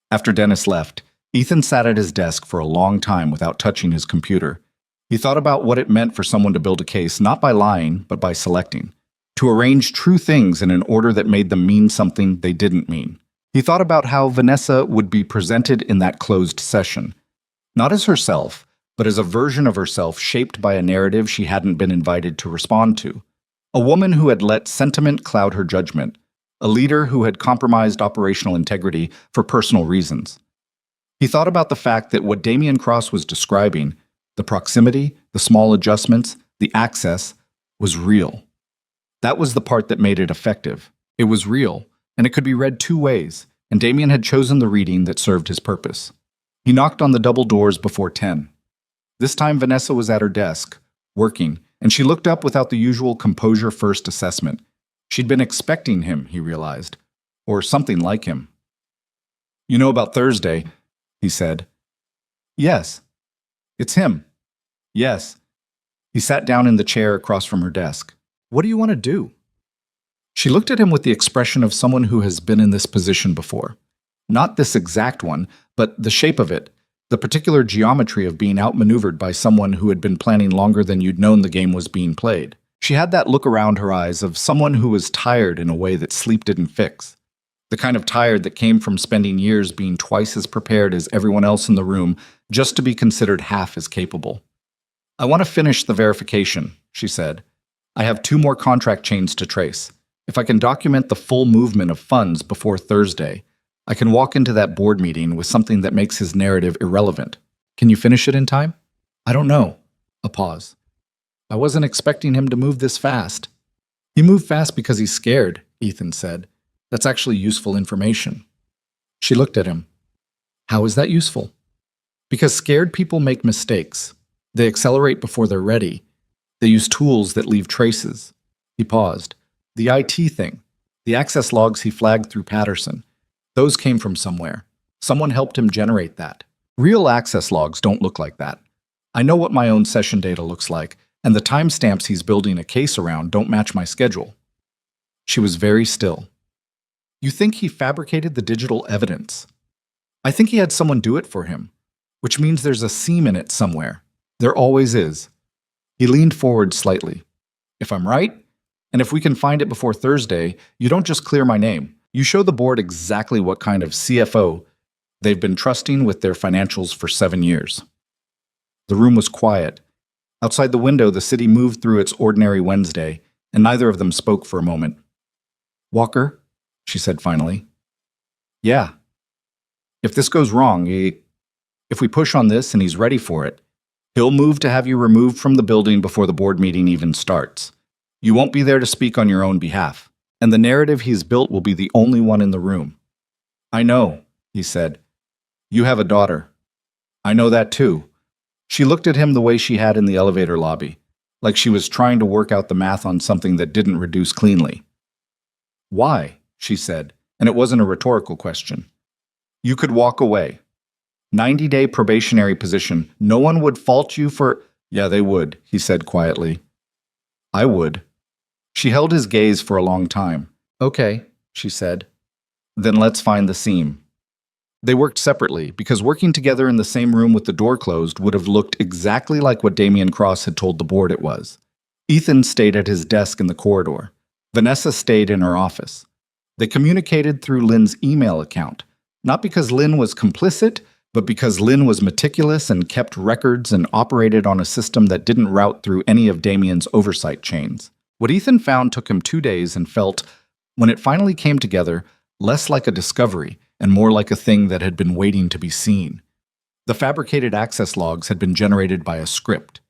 After Dennis left, Ethan sat at his desk for a long time without touching his computer. He thought about what it meant for someone to build a case not by lying, but by selecting. To arrange true things in an order that made them mean something they didn't mean. He thought about how Vanessa would be presented in that closed session. Not as herself, but as a version of herself shaped by a narrative she hadn't been invited to respond to. A woman who had let sentiment cloud her judgment. A leader who had compromised operational integrity for personal reasons. He thought about the fact that what Damian Cross was describing, the proximity, the small adjustments, the access, was real. That was the part that made it effective. It was real, and it could be read two ways, and Damian had chosen the reading that served his purpose. He knocked on the double doors before 10. This time Vanessa was at her desk, working, and she looked up without the usual composure-first assessment. She'd been expecting him, he realized, or something like him. "You know about Thursday," he said. "Yes." "It's him." "Yes." He sat down in the chair across from her desk. "What do you want to do?" She looked at him with the expression of someone who has been in this position before. Not this exact one, but the shape of it, the particular geometry of being outmaneuvered by someone who had been planning longer than you'd known the game was being played. She had that look around her eyes of someone who was tired in a way that sleep didn't fix. The kind of tired that came from spending years being twice as prepared as everyone else in the room just to be considered half as capable. "I want to finish the verification," she said. "I have 2 more contract chains to trace. If I can document the full movement of funds before Thursday, I can walk into that board meeting with something that makes his narrative irrelevant. Can you finish it in time?" "I don't know." A pause. "I wasn't expecting him to move this fast." "He moved fast because he's scared," Ethan said. "That's actually useful information." She looked at him. "How is that useful?" "Because scared people make mistakes. They accelerate before they're ready. They use tools that leave traces." He paused. "The IT thing. The access logs he flagged through Patterson. Those came from somewhere. Someone helped him generate that. Real access logs don't look like that. I know what my own session data looks like, and the timestamps he's building a case around don't match my schedule." She was very still. "You think he fabricated the digital evidence?" "I think he had someone do it for him, which means there's a seam in it somewhere. There always is." He leaned forward slightly. "If I'm right, and if we can find it before Thursday, you don't just clear my name. You show the board exactly what kind of CFO they've been trusting with their financials for 7 years." The room was quiet. Outside the window, the city moved through its ordinary Wednesday, and neither of them spoke for a moment. "Walker," she said finally. "Yeah. If this goes wrong, if we push on this and he's ready for it, he'll move to have you removed from the building before the board meeting even starts. You won't be there to speak on your own behalf, and the narrative he's built will be the only one in the room." "I know," he said. "You have a daughter." "I know that too." She looked at him the way she had in the elevator lobby, like she was trying to work out the math on something that didn't reduce cleanly. "Why?" she said, and it wasn't a rhetorical question. "You could walk away. 90-day probationary position. No one would fault you for—" "Yeah, they would," he said quietly. "I would." She held his gaze for a long time. "Okay," she said. "Then let's find the seam." They worked separately, because working together in the same room with the door closed would have looked exactly like what Damian Cross had told the board it was. Ethan stayed at his desk in the corridor. Vanessa stayed in her office. They communicated through Lynn's email account, not because Lynn was complicit, but because Lynn was meticulous and kept records and operated on a system that didn't route through any of Damian's oversight chains. What Ethan found took him 2 days and felt, when it finally came together, less like a discovery and more like a thing that had been waiting to be seen. The fabricated access logs had been generated by a script.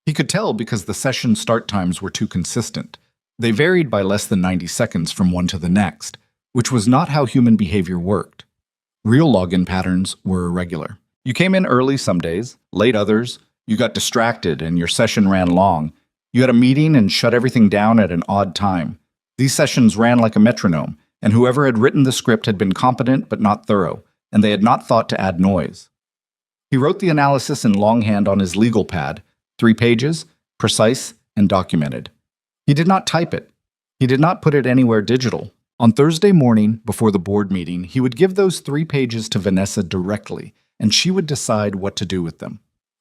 He could tell because the session start times were too consistent. They varied by less than 90 seconds from one to the next, which was not how human behavior worked. Real login patterns were irregular. You came in early some days, late others, you got distracted and your session ran long. You had a meeting and shut everything down at an odd time. These sessions ran like a metronome, and whoever had written the script had been competent but not thorough, and they had not thought to add noise. He wrote the analysis in longhand on his legal pad, 3 pages, precise and documented. He did not type it. He did not put it anywhere digital. On Thursday morning, before the board meeting, he would give those 3 pages to Vanessa directly, and she would decide what to do with them.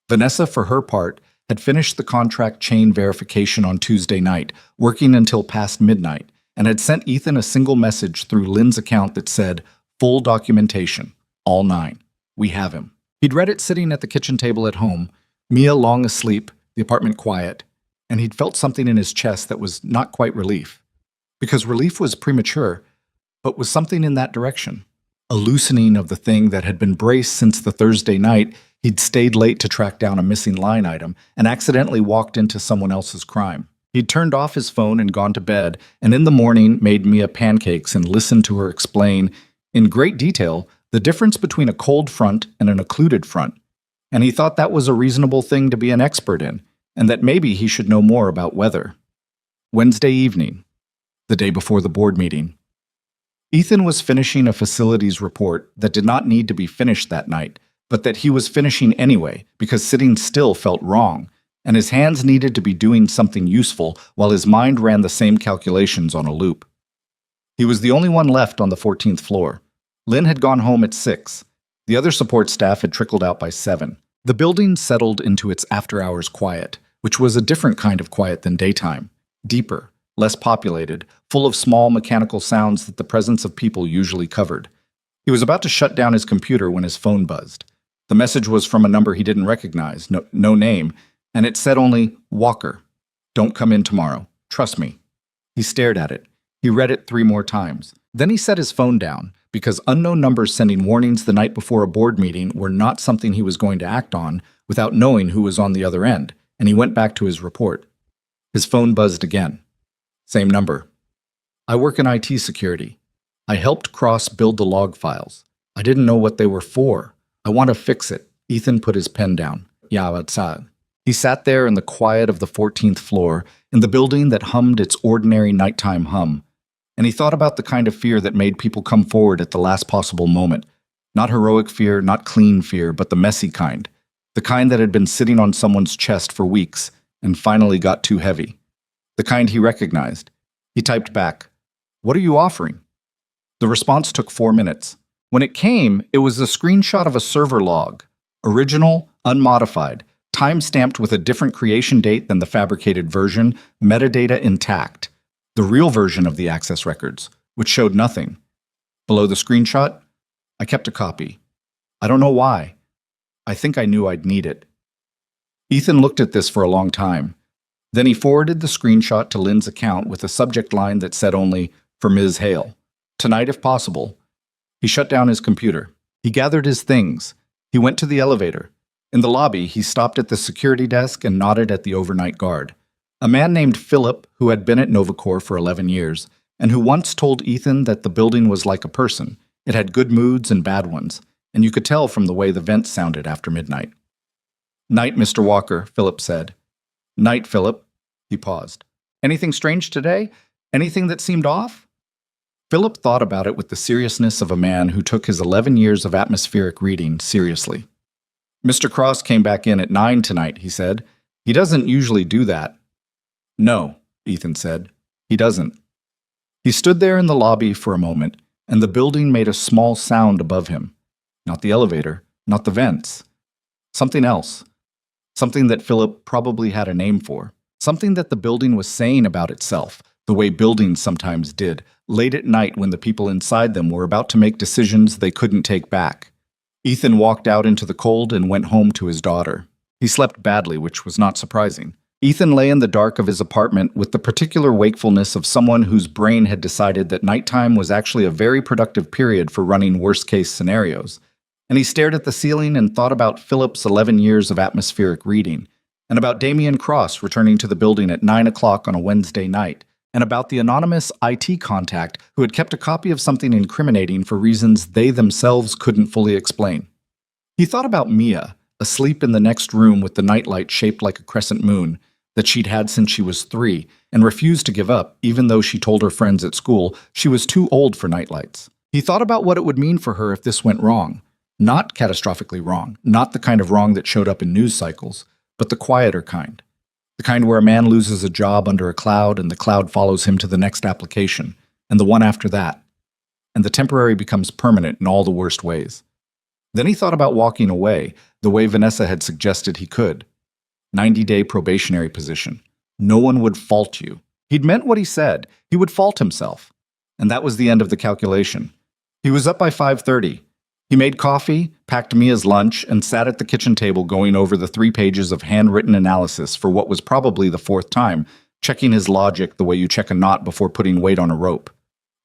Vanessa, for her part, had finished the contract chain verification on Tuesday night, working until past midnight, and had sent Ethan a single message through Lynn's account that said, "Full documentation, all 9. We have him." He'd read it sitting at the kitchen table at home, Mia long asleep, the apartment quiet, and he'd felt something in his chest that was not quite relief. Because relief was premature, but was something in that direction. A loosening of the thing that had been braced since the Thursday night he'd stayed late to track down a missing line item and accidentally walked into someone else's crime. He'd turned off his phone and gone to bed, and in the morning made Mia pancakes and listened to her explain, in great detail, the difference between a cold front and an occluded front. And he thought that was a reasonable thing to be an expert in, and that maybe he should know more about weather. Wednesday evening, the day before the board meeting. Ethan was finishing a facilities report that did not need to be finished that night, but that he was finishing anyway because sitting still felt wrong, and his hands needed to be doing something useful while his mind ran the same calculations on a loop. He was the only one left on the 14th floor. Lynn had gone home at 6. The other support staff had trickled out by 7. The building settled into its after-hours quiet, which was a different kind of quiet than daytime, deeper, less populated, full of small mechanical sounds that the presence of people usually covered. He was about to shut down his computer when his phone buzzed. The message was from a number he didn't recognize, no name, and it said only, "Walker. Don't come in tomorrow. Trust me." He stared at it. He read it 3 more times. Then he set his phone down, because unknown numbers sending warnings the night before a board meeting were not something he was going to act on without knowing who was on the other end, and he went back to his report. His phone buzzed again. Same number. "I work in IT security. I helped Cross build the log files. I didn't know what they were for. I want to fix it." Ethan put his pen down. "Yeah, outside." He sat there in the quiet of the 14th floor, in the building that hummed its ordinary nighttime hum, and he thought about the kind of fear that made people come forward at the last possible moment. Not heroic fear, not clean fear, but the messy kind. The kind that had been sitting on someone's chest for weeks and finally got too heavy. The kind he recognized. He typed back, "What are you offering?" The response took 4 minutes. When it came, it was a screenshot of a server log. Original, unmodified, time-stamped with a different creation date than the fabricated version, metadata intact. The real version of the access records, which showed nothing. Below the screenshot, "I kept a copy. I don't know why. I think I knew I'd need it." Ethan looked at this for a long time. Then he forwarded the screenshot to Lynn's account with a subject line that said only, "For Ms. Hale. Tonight if possible." He shut down his computer. He gathered his things. He went to the elevator. In the lobby, he stopped at the security desk and nodded at the overnight guard. A man named Philip, who had been at Novacor for 11 years, and who once told Ethan that the building was like a person. It had good moods and bad ones, and you could tell from the way the vents sounded after midnight. "Night, Mr. Walker," Philip said. "Night, Philip." He paused. "Anything strange today? Anything that seemed off?" Philip thought about it with the seriousness of a man who took his 11 years of atmospheric reading seriously. "Mr. Cross came back in at 9 tonight," he said. "He doesn't usually do that." "No," Ethan said. "He doesn't." He stood there in the lobby for a moment, and the building made a small sound above him. Not the elevator, not the vents. Something else. Something that Philip probably had a name for. Something that the building was saying about itself, the way buildings sometimes did, late at night when the people inside them were about to make decisions they couldn't take back. Ethan walked out into the cold and went home to his daughter. He slept badly, which was not surprising. Ethan lay in the dark of his apartment with the particular wakefulness of someone whose brain had decided that nighttime was actually a very productive period for running worst-case scenarios. And he stared at the ceiling and thought about Philip's 11 years of atmospheric reading, and about Damian Cross returning to the building at 9 o'clock on a Wednesday night, and about the anonymous IT contact who had kept a copy of something incriminating for reasons they themselves couldn't fully explain. He thought about Mia, asleep in the next room with the nightlight shaped like a crescent moon, that she'd had since she was 3, and refused to give up, even though she told her friends at school she was too old for nightlights. He thought about what it would mean for her if this went wrong. Not catastrophically wrong, not the kind of wrong that showed up in news cycles, but the quieter kind. The kind where a man loses a job under a cloud and the cloud follows him to the next application, and the one after that. And the temporary becomes permanent in all the worst ways. Then he thought about walking away, the way Vanessa had suggested he could. 90-day probationary position. No one would fault you. He'd meant what he said. He would fault himself. And that was the end of the calculation. He was up by 5:30. He made coffee, packed Mia's lunch, and sat at the kitchen table going over the 3 pages of handwritten analysis for what was probably the 4th time, checking his logic the way you check a knot before putting weight on a rope.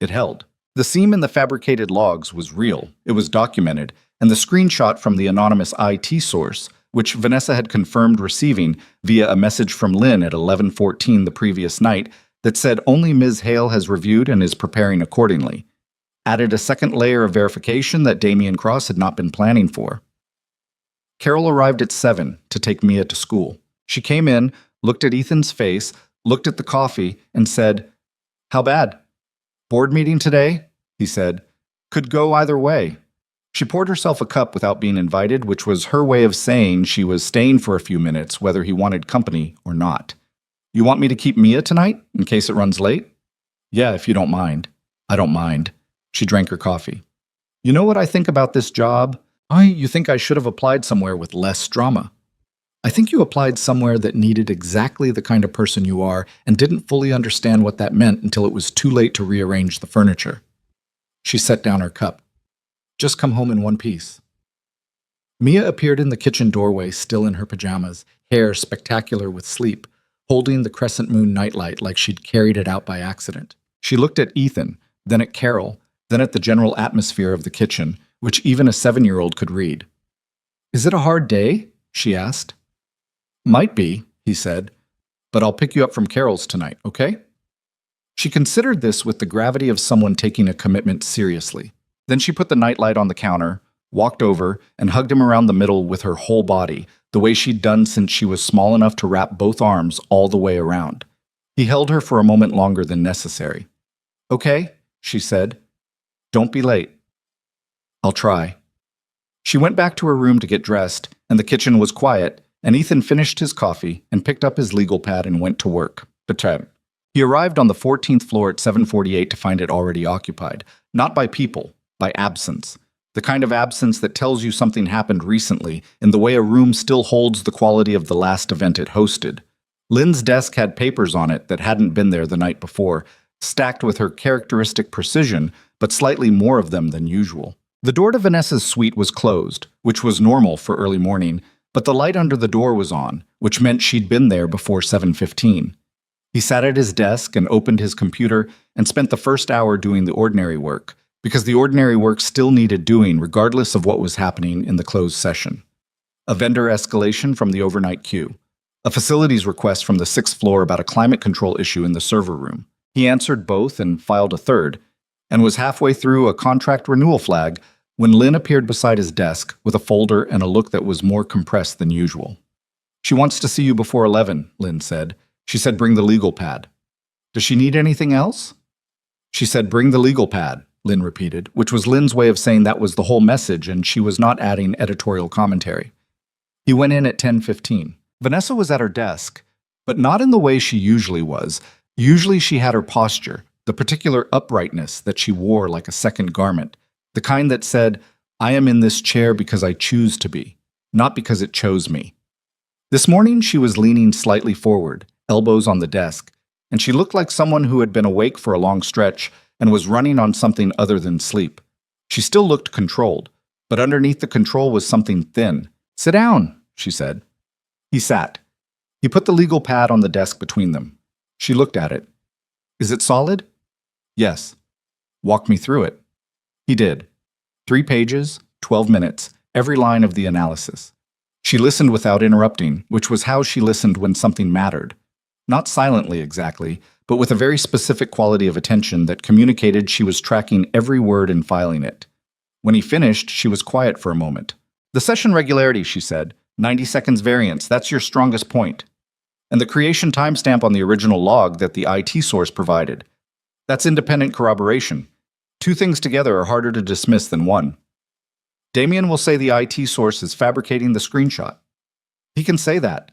It held. The seam in the fabricated logs was real. It was documented, and the screenshot from the anonymous IT source, which Vanessa had confirmed receiving via a message from Lynn at 11:14 the previous night that said only Ms. Hale has reviewed and is preparing accordingly, added a second layer of verification that Damian Cross had not been planning for. Carol arrived at 7 to take Mia to school. She came in, looked at Ethan's face, looked at the coffee, and said, "How bad?" "Board meeting today?" he said. "Could go either way." She poured herself a cup without being invited, which was her way of saying she was staying for a few minutes, whether he wanted company or not. "You want me to keep Mia tonight, in case it runs late?" "Yeah, if you don't mind." "I don't mind." She drank her coffee. "You know what I think about this job? You think I should have applied somewhere with less drama. I think you applied somewhere that needed exactly the kind of person you are and didn't fully understand what that meant until it was too late to rearrange the furniture." She set down her cup. "Just come home in one piece." Mia appeared in the kitchen doorway, still in her pajamas, hair spectacular with sleep, holding the crescent moon nightlight like she'd carried it out by accident. She looked at Ethan, then at Carol, then at the general atmosphere of the kitchen, which even a 7-year-old could read. "Is it a hard day?" she asked. "Might be," he said, "but I'll pick you up from Carol's tonight, okay?" She considered this with the gravity of someone taking a commitment seriously. Then she put the nightlight on the counter, walked over, and hugged him around the middle with her whole body, the way she'd done since she was small enough to wrap both arms all the way around. He held her for a moment longer than necessary. "Okay," she said. "Don't be late." "I'll try." She went back to her room to get dressed, and the kitchen was quiet, and Ethan finished his coffee and picked up his legal pad and went to work. He arrived on the 14th floor at 7:48 to find it already occupied, not by people, by absence. The kind of absence that tells you something happened recently in the way a room still holds the quality of the last event it hosted. Lynn's desk had papers on it that hadn't been there the night before, stacked with her characteristic precision, but slightly more of them than usual. The door to Vanessa's suite was closed, which was normal for early morning, but the light under the door was on, which meant she'd been there before 7:15. He sat at his desk and opened his computer and spent the first hour doing the ordinary work, because the ordinary work still needed doing regardless of what was happening in the closed session. A vendor escalation from the overnight queue. A facilities request from the 6th floor about a climate control issue in the server room. He answered both and filed a third, and was halfway through a contract renewal flag when Lynn appeared beside his desk with a folder and a look that was more compressed than usual. "She wants to see you before 11, Lynn said. She said bring the legal pad." "Does she need anything else?" "She said bring the legal pad," Lynn repeated, which was Lynn's way of saying that was the whole message and she was not adding editorial commentary. He went in at 10:15. Vanessa was at her desk, but not in the way she usually was. Usually she had her posture, the particular uprightness that she wore like a second garment, the kind that said, "I am in this chair because I choose to be, not because it chose me." This morning she was leaning slightly forward, elbows on the desk, and she looked like someone who had been awake for a long stretch and was running on something other than sleep. She still looked controlled, but underneath the control was something thin. "Sit down," she said. He sat. He put the legal pad on the desk between them. She looked at it. "Is it solid?" "Yes." "Walk me through it." He did. 3 pages, 12 minutes, every line of the analysis. She listened without interrupting, which was how she listened when something mattered. Not silently exactly, but with a very specific quality of attention that communicated she was tracking every word and filing it. When he finished, she was quiet for a moment. "The session regularity," she said. 90 seconds variance, that's your strongest point. And the creation timestamp on the original log that the IT source provided. That's independent corroboration. 2 things together are harder to dismiss than one." Damien will say the IT source is fabricating the screenshot. He can say that,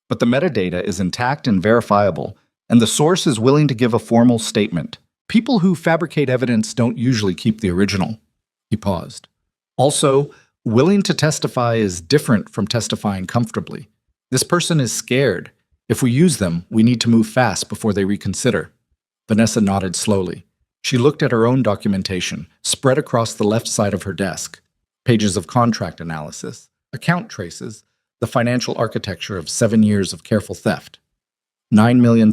but the metadata is intact and verifiable, and the source is willing to give a formal statement. People who fabricate evidence don't usually keep the original. He paused. Also, willing to testify is different from testifying comfortably. This person is scared. If we use them, we need to move fast before they reconsider. Vanessa nodded slowly. She looked at her own documentation, spread across the left side of her desk. Pages of contract analysis, account traces, the financial architecture of 7 years of careful theft. $9 million.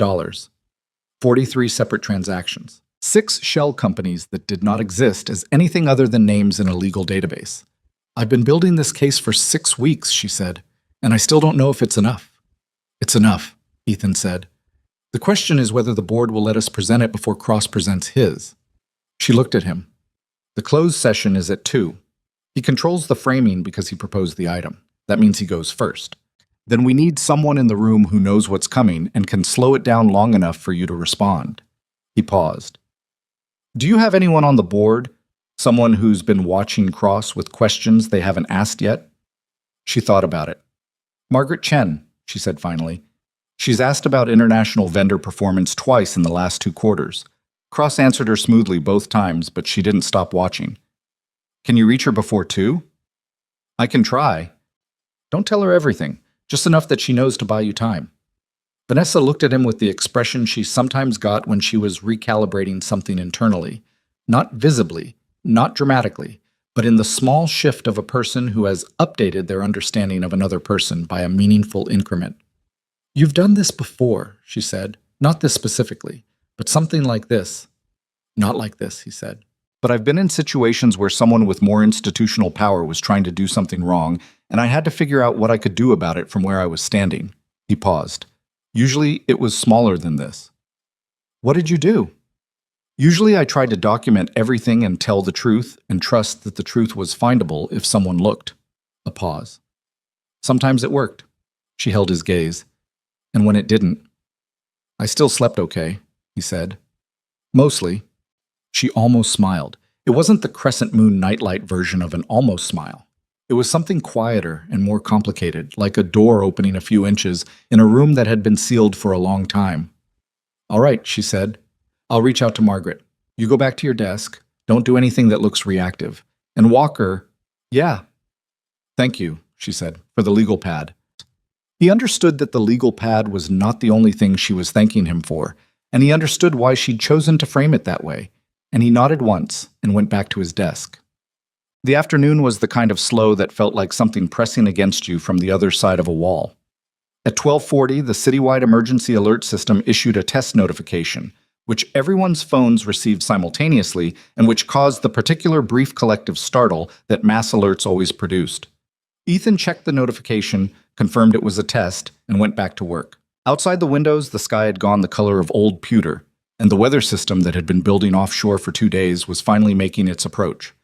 43 separate transactions. 6 shell companies that did not exist as anything other than names in a legal database. I've been building this case for 6 weeks, she said, and I still don't know if it's enough. It's enough, Ethan said. The question is whether the board will let us present it before Cross presents his. She looked at him. The closed session is at 2. He controls the framing because he proposed the item. That means he goes first. Then we need someone in the room who knows what's coming and can slow it down long enough for you to respond. He paused. Do you have anyone on the board? Someone who's been watching Cross with questions they haven't asked yet? She thought about it. Margaret Chen, she said finally. She's asked about international vendor performance twice in the last 2 quarters. Cross answered her smoothly both times, but she didn't stop watching. Can you reach her before 2? I can try. Don't tell her everything, just enough that she knows to buy you time. Vanessa looked at him with the expression she sometimes got when she was recalibrating something internally. Not visibly, not dramatically, but in the small shift of a person who has updated their understanding of another person by a meaningful increment. You've done this before, she said. Not this specifically, but something like this. Not like this, he said. But I've been in situations where someone with more institutional power was trying to do something wrong, and I had to figure out what I could do about it from where I was standing. He paused. Usually, it was smaller than this. What did you do? Usually, I tried to document everything and tell the truth and trust that the truth was findable if someone looked. A pause. Sometimes it worked. She held his gaze. And when it didn't, I still slept okay, he said. Mostly. She almost smiled. It wasn't the crescent moon nightlight version of an almost smile. It was something quieter and more complicated, like a door opening a few inches in a room that had been sealed for a long time. All right, she said. I'll reach out to Margaret. You go back to your desk. Don't do anything that looks reactive. And Walker, yeah. Thank you, she said, for the legal pad. He understood that the legal pad was not the only thing she was thanking him for, and he understood why she'd chosen to frame it that way, and he nodded once and went back to his desk. The afternoon was the kind of slow that felt like something pressing against you from the other side of a wall. At 12:40, the citywide emergency alert system issued a test notification, which everyone's phones received simultaneously and which caused the particular brief collective startle that mass alerts always produced. Ethan checked the notification, confirmed it was a test, and went back to work. Outside the windows, the sky had gone the color of old pewter, and the weather system that had been building offshore for 2 days was finally making its approach.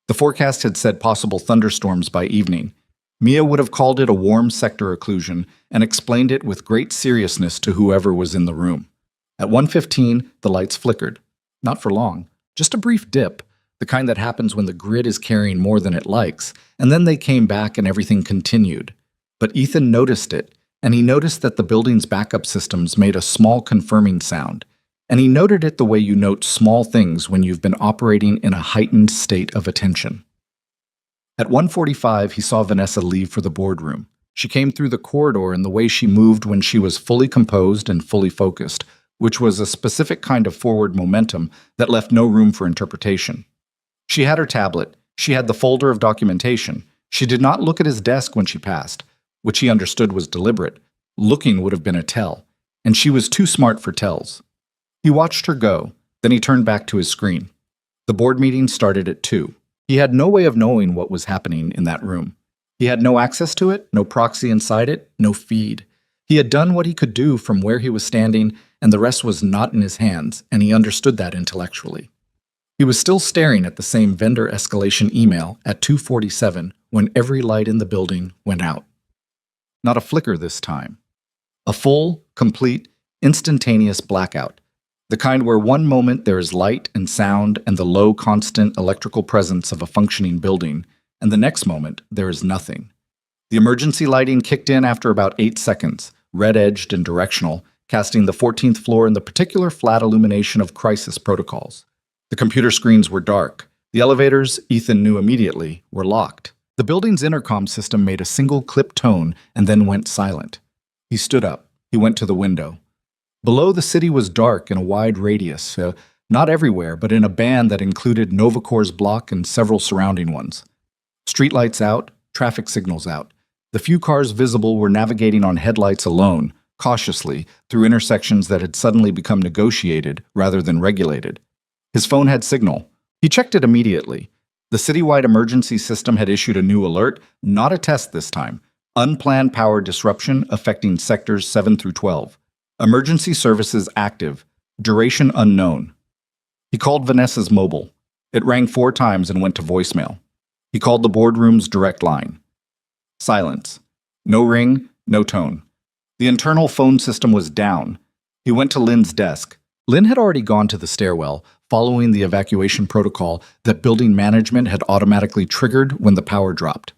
The forecast had said possible thunderstorms by evening. Mia would have called it a warm sector occlusion and explained it with great seriousness to whoever was in the room. At 1:15, the lights flickered. Not for long, just a brief dip, the kind that happens when the grid is carrying more than it likes, and then they came back and everything continued. But Ethan noticed it, and he noticed that the building's backup systems made a small confirming sound. And he noted it the way you note small things when you've been operating in a heightened state of attention. At 1:45, he saw Vanessa leave for the boardroom. She came through the corridor in the way she moved when she was fully composed and fully focused, which was a specific kind of forward momentum that left no room for interpretation. She had her tablet. She had the folder of documentation. She did not look at his desk when she passed, which he understood was deliberate. Looking would have been a tell, and she was too smart for tells. He watched her go, then he turned back to his screen. The board meeting started at 2. He had no way of knowing what was happening in that room. He had no access to it, no proxy inside it, no feed. He had done what he could do from where he was standing, and the rest was not in his hands, and he understood that intellectually. He was still staring at the same vendor escalation email at 2:47 when every light in the building went out. Not a flicker this time. A full, complete, instantaneous blackout. The kind where one moment there is light and sound and the low, constant electrical presence of a functioning building, and the next moment, there is nothing. The emergency lighting kicked in after about 8 seconds, red-edged and directional, casting the 14th floor in the particular flat illumination of crisis protocols. The computer screens were dark. The elevators, Ethan knew immediately, were locked. The building's intercom system made a single clipped tone and then went silent. He stood up. He went to the window. Below, the city was dark in a wide radius, not everywhere, but in a band that included Novacor's block and several surrounding ones. Streetlights out, traffic signals out. The few cars visible were navigating on headlights alone, cautiously, through intersections that had suddenly become negotiated rather than regulated. His phone had signal. He checked it immediately. The citywide emergency system had issued a new alert, not a test this time. Unplanned power disruption affecting sectors 7 through 12. Emergency services active. Duration unknown. He called Vanessa's mobile. It rang 4 times and went to voicemail. He called the boardroom's direct line. Silence. No ring, no tone. The internal phone system was down. He went to Lynn's desk. Lynn had already gone to the stairwell, following the evacuation protocol that building management had automatically triggered when the power dropped.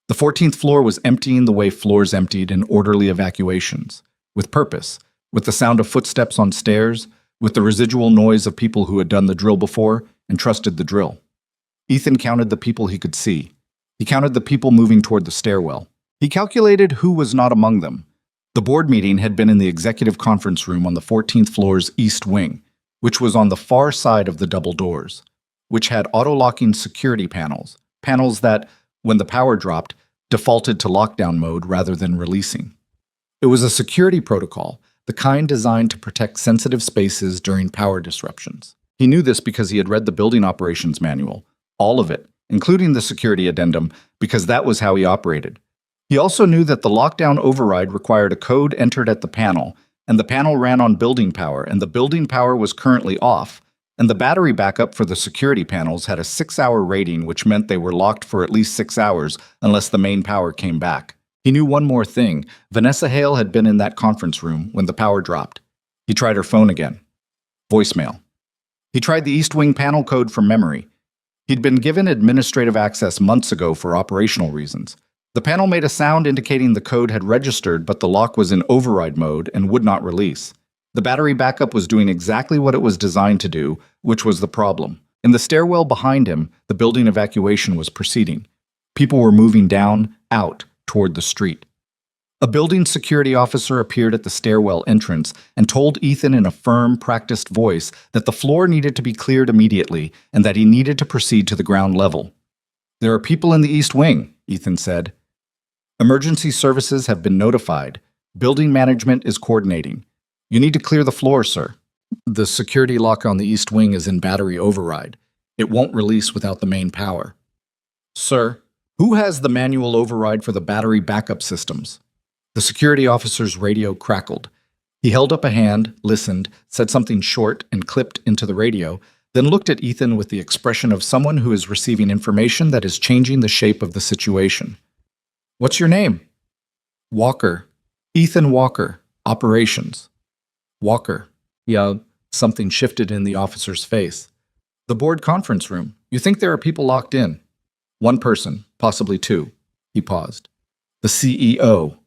The 14th floor was emptying the way floors emptied in orderly evacuations, with purpose, with the sound of footsteps on stairs, with the residual noise of people who had done the drill before and trusted the drill. Ethan counted the people he could see. He counted the people moving toward the stairwell. He calculated who was not among them. The board meeting had been in the executive conference room on the 14th floor's east wing, which was on the far side of the double doors, which had auto-locking security panels that, when the power dropped, defaulted to lockdown mode rather than releasing. It was a security protocol, the kind designed to protect sensitive spaces during power disruptions. He knew this because he had read the building operations manual, all of it, including the security addendum, because that was how he operated. He also knew that the lockdown override required a code entered at the panel, and the panel ran on building power, and the building power was currently off, and the battery backup for the security panels had a 6-hour rating, which meant they were locked for at least 6 hours unless the main power came back. He knew one more thing. Vanessa Hale had been in that conference room when the power dropped. He tried her phone again. Voicemail. He tried the East Wing panel code from memory. He'd been given administrative access months ago for operational reasons. The panel made a sound indicating the code had registered, but the lock was in override mode and would not release. The battery backup was doing exactly what it was designed to do, which was the problem. In the stairwell behind him, the building evacuation was proceeding. People were moving down, out, toward the street. A building security officer appeared at the stairwell entrance and told Ethan in a firm, practiced voice that the floor needed to be cleared immediately and that he needed to proceed to the ground level. "There are people in the East Wing," Ethan said. "Emergency services have been notified. Building management is coordinating. You need to clear the floor, sir. The security lock on the East Wing is in battery override. It won't release without the main power." "Sir, who has the manual override for the battery backup systems?" The security officer's radio crackled. He held up a hand, listened, said something short, and clipped into the radio, then looked at Ethan with the expression of someone who is receiving information that is changing the shape of the situation. "What's your name?" "Walker. Ethan Walker. Operations." "Walker." Yeah, something shifted in the officer's face. "The board conference room. You think there are people locked in?" "One person, possibly 2. He paused. "The CEO."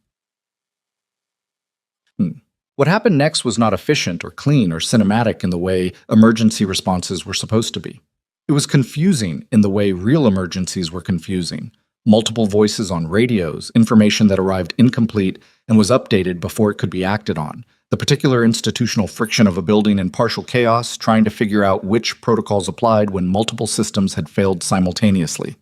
What happened next was not efficient or clean or cinematic in the way emergency responses were supposed to be. It was confusing in the way real emergencies were confusing. Multiple voices on radios, information that arrived incomplete and was updated before it could be acted on. The particular institutional friction of a building in partial chaos, trying to figure out which protocols applied when multiple systems had failed simultaneously.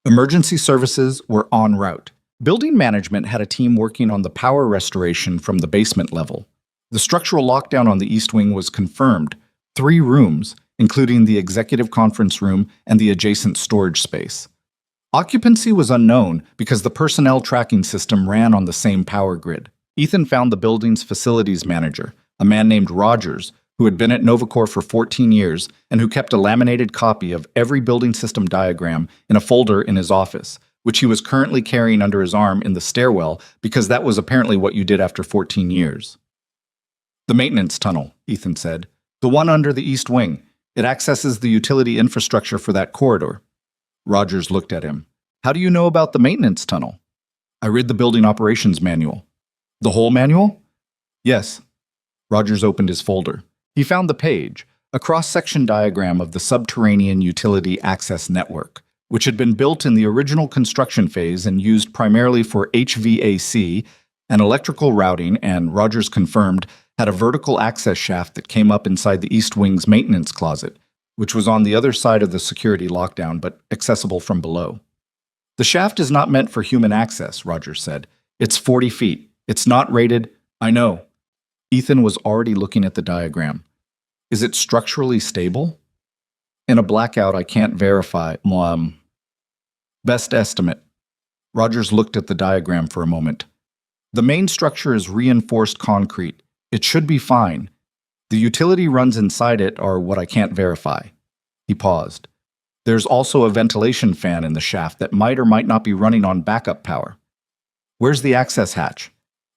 Emergency services were en route. Building management had a team working on the power restoration from the basement level. The structural lockdown on the East Wing was confirmed. 3 rooms, including the executive conference room and the adjacent storage space. Occupancy was unknown because the personnel tracking system ran on the same power grid. Ethan found the building's facilities manager, a man named Rogers, who had been at Novacor for 14 years and who kept a laminated copy of every building system diagram in a folder in his office, which he was currently carrying under his arm in the stairwell because that was apparently what you did after 14 years. "The maintenance tunnel," Ethan said. "The one under the East Wing. It accesses the utility infrastructure for that corridor." Rogers looked at him. How do you know about the maintenance tunnel? I read the building operations manual. The whole manual? Yes. Rogers opened his folder. He found the page, a cross-section diagram of the subterranean utility access network, which had been built in the original construction phase and used primarily for HVAC and electrical routing, and, Rogers confirmed, had a vertical access shaft that came up inside the East Wing's maintenance closet, which was on the other side of the security lockdown but accessible from below. The shaft is not meant for human access, Rogers said. It's 40 feet. It's not rated. I know. Ethan was already looking at the diagram. Is it structurally stable? In a blackout, I can't verify. Best estimate. Rogers looked at the diagram for a moment. The main structure is reinforced concrete. It should be fine. The utility runs inside it are what I can't verify. He paused. There's also a ventilation fan in the shaft that might or might not be running on backup power. Where's the access hatch?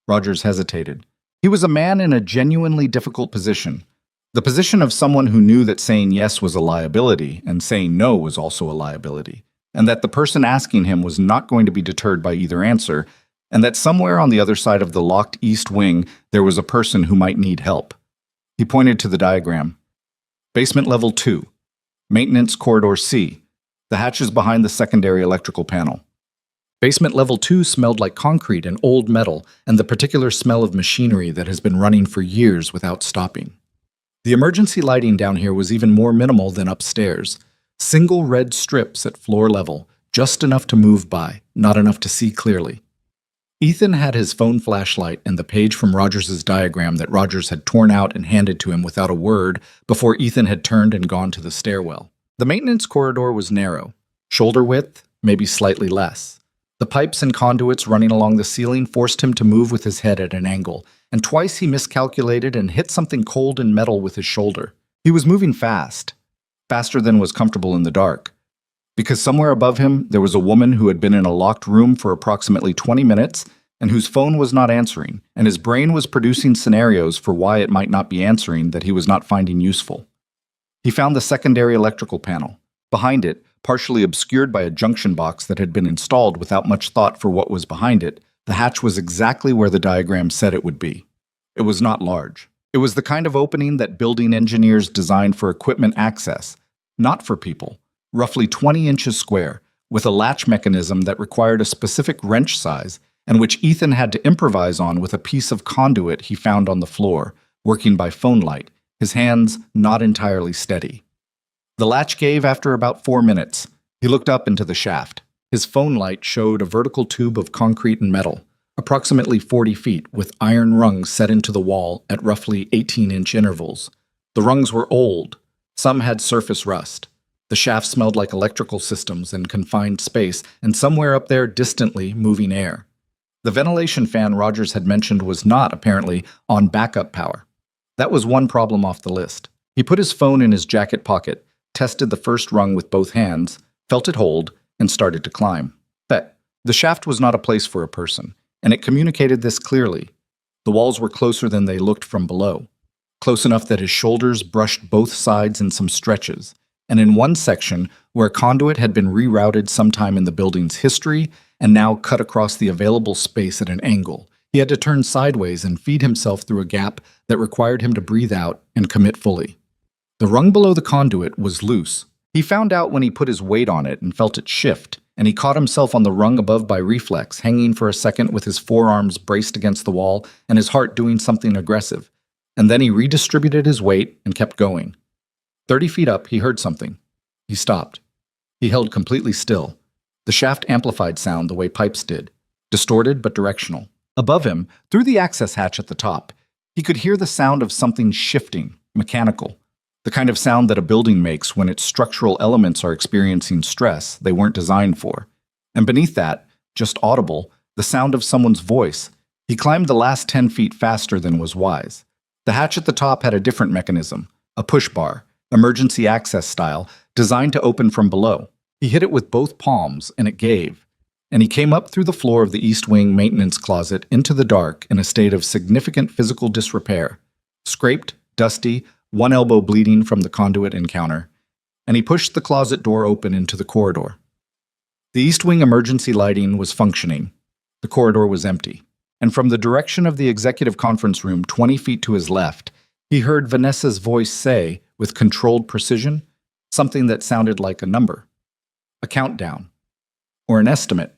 Rogers hesitated. He was a man in a genuinely difficult position. The position of someone who knew that saying yes was a liability and saying no was also a liability, and that the person asking him was not going to be deterred by either answer, and that somewhere on the other side of the locked east wing there was a person who might need help. He pointed to the diagram. Basement level 2. Maintenance corridor C. The hatch is behind the secondary electrical panel. Basement level 2 smelled like concrete and old metal and the particular smell of machinery that has been running for years without stopping. The emergency lighting down here was even more minimal than upstairs. Single red strips at floor level, just enough to move by, not enough to see clearly. Ethan had his phone flashlight and the page from Rogers's diagram that Rogers had torn out and handed to him without a word before Ethan had turned and gone to the stairwell. The maintenance corridor was narrow, shoulder width, maybe slightly less. The pipes and conduits running along the ceiling forced him to move with his head at an angle, and twice he miscalculated and hit something cold and metal with his shoulder. He was moving fast, faster than was comfortable in the dark, because somewhere above him there was a woman who had been in a locked room for approximately 20 minutes and whose phone was not answering, and his brain was producing scenarios for why it might not be answering that he was not finding useful. He found the secondary electrical panel. Behind it, partially obscured by a junction box that had been installed without much thought for what was behind it, the hatch was exactly where the diagram said it would be. It was not large. It was the kind of opening that building engineers designed for equipment access, not for people, roughly 20 inches square, with a latch mechanism that required a specific wrench size and which Ethan had to improvise on with a piece of conduit he found on the floor, working by phone light, his hands not entirely steady. The latch gave after about 4 minutes. He looked up into the shaft. His phone light showed a vertical tube of concrete and metal, approximately 40 feet, with iron rungs set into the wall at roughly 18-inch intervals. The rungs were old. Some had surface rust. The shaft smelled like electrical systems and confined space, and somewhere up there, distantly, moving air. The ventilation fan Rogers had mentioned was not, apparently, on backup power. That was one problem off the list. He put his phone in his jacket pocket, tested the first rung with both hands, felt it hold, and started to climb. But the shaft was not a place for a person, and it communicated this clearly. The walls were closer than they looked from below, close enough that his shoulders brushed both sides in some stretches, and in one section, where a conduit had been rerouted sometime in the building's history and now cut across the available space at an angle, he had to turn sideways and feed himself through a gap that required him to breathe out and commit fully. The rung below the conduit was loose. He found out when he put his weight on it and felt it shift, and he caught himself on the rung above by reflex, hanging for a second with his forearms braced against the wall and his heart doing something aggressive. And then he redistributed his weight and kept going. 30 feet up, he heard something. He stopped. He held completely still. The shaft amplified sound the way pipes did, distorted but directional. Above him, through the access hatch at the top, he could hear the sound of something shifting, mechanical. The kind of sound that a building makes when its structural elements are experiencing stress they weren't designed for. And beneath that, just audible, the sound of someone's voice. He climbed the last 10 feet faster than was wise. The hatch at the top had a different mechanism, a push bar, emergency access style, designed to open from below. He hit it with both palms, and it gave. And he came up through the floor of the East Wing maintenance closet into the dark in a state of significant physical disrepair. Scraped, dusty, one elbow bleeding from the conduit encounter, and he pushed the closet door open into the corridor. The East Wing emergency lighting was functioning. The corridor was empty. And from the direction of the executive conference room 20 feet to his left, he heard Vanessa's voice say, with controlled precision, something that sounded like a number, a countdown, or an estimate.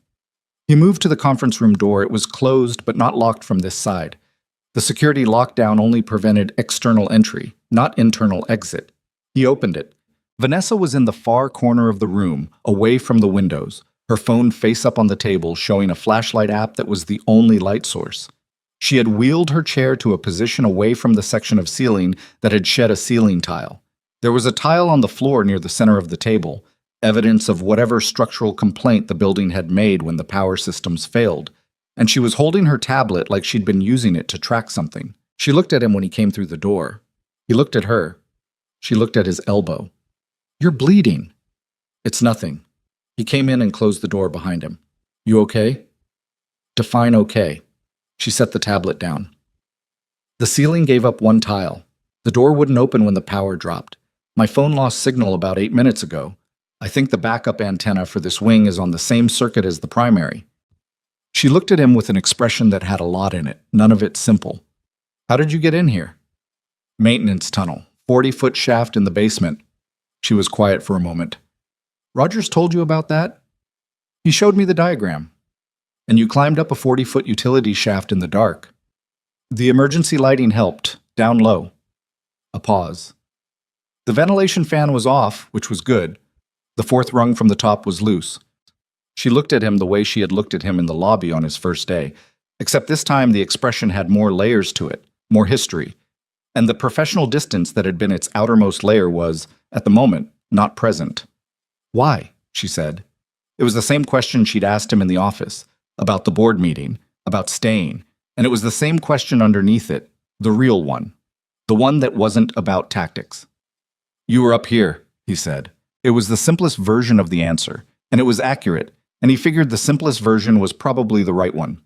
He moved to the conference room door. It was closed but not locked from this side. The security lockdown only prevented external entry, not internal exit. He opened it. Vanessa was in the far corner of the room, away from the windows, her phone face up on the table showing a flashlight app that was the only light source. She had wheeled her chair to a position away from the section of ceiling that had shed a ceiling tile. There was a tile on the floor near the center of the table, evidence of whatever structural complaint the building had made when the power systems failed, and she was holding her tablet like she'd been using it to track something. She looked at him when he came through the door. He looked at her. She looked at his elbow. "You're bleeding." "It's nothing." He came in and closed the door behind him. "You okay?" "Define okay." She set the tablet down. The ceiling gave up one tile. The door wouldn't open when the power dropped. My phone lost signal about 8 minutes ago. I think the backup antenna for this wing is on the same circuit as the primary. She looked at him with an expression that had a lot in it, none of it simple. "How did you get in here?" "Maintenance tunnel, 40-foot shaft in the basement." She was quiet for a moment. "Rogers told you about that?" "He showed me the diagram." "And you climbed up a 40-foot utility shaft in the dark." "The emergency lighting helped, down low." A pause. "The ventilation fan was off, which was good. The fourth rung from the top was loose." She looked at him the way she had looked at him in the lobby on his first day, except this time the expression had more layers to it, more history, and the professional distance that had been its outermost layer was, at the moment, not present. "Why?" she said. It was the same question she'd asked him in the office, about the board meeting, about staying, and it was the same question underneath it, the real one, the one that wasn't about tactics. "You were up here," he said. It was the simplest version of the answer, and it was accurate, and he figured the simplest version was probably the right one.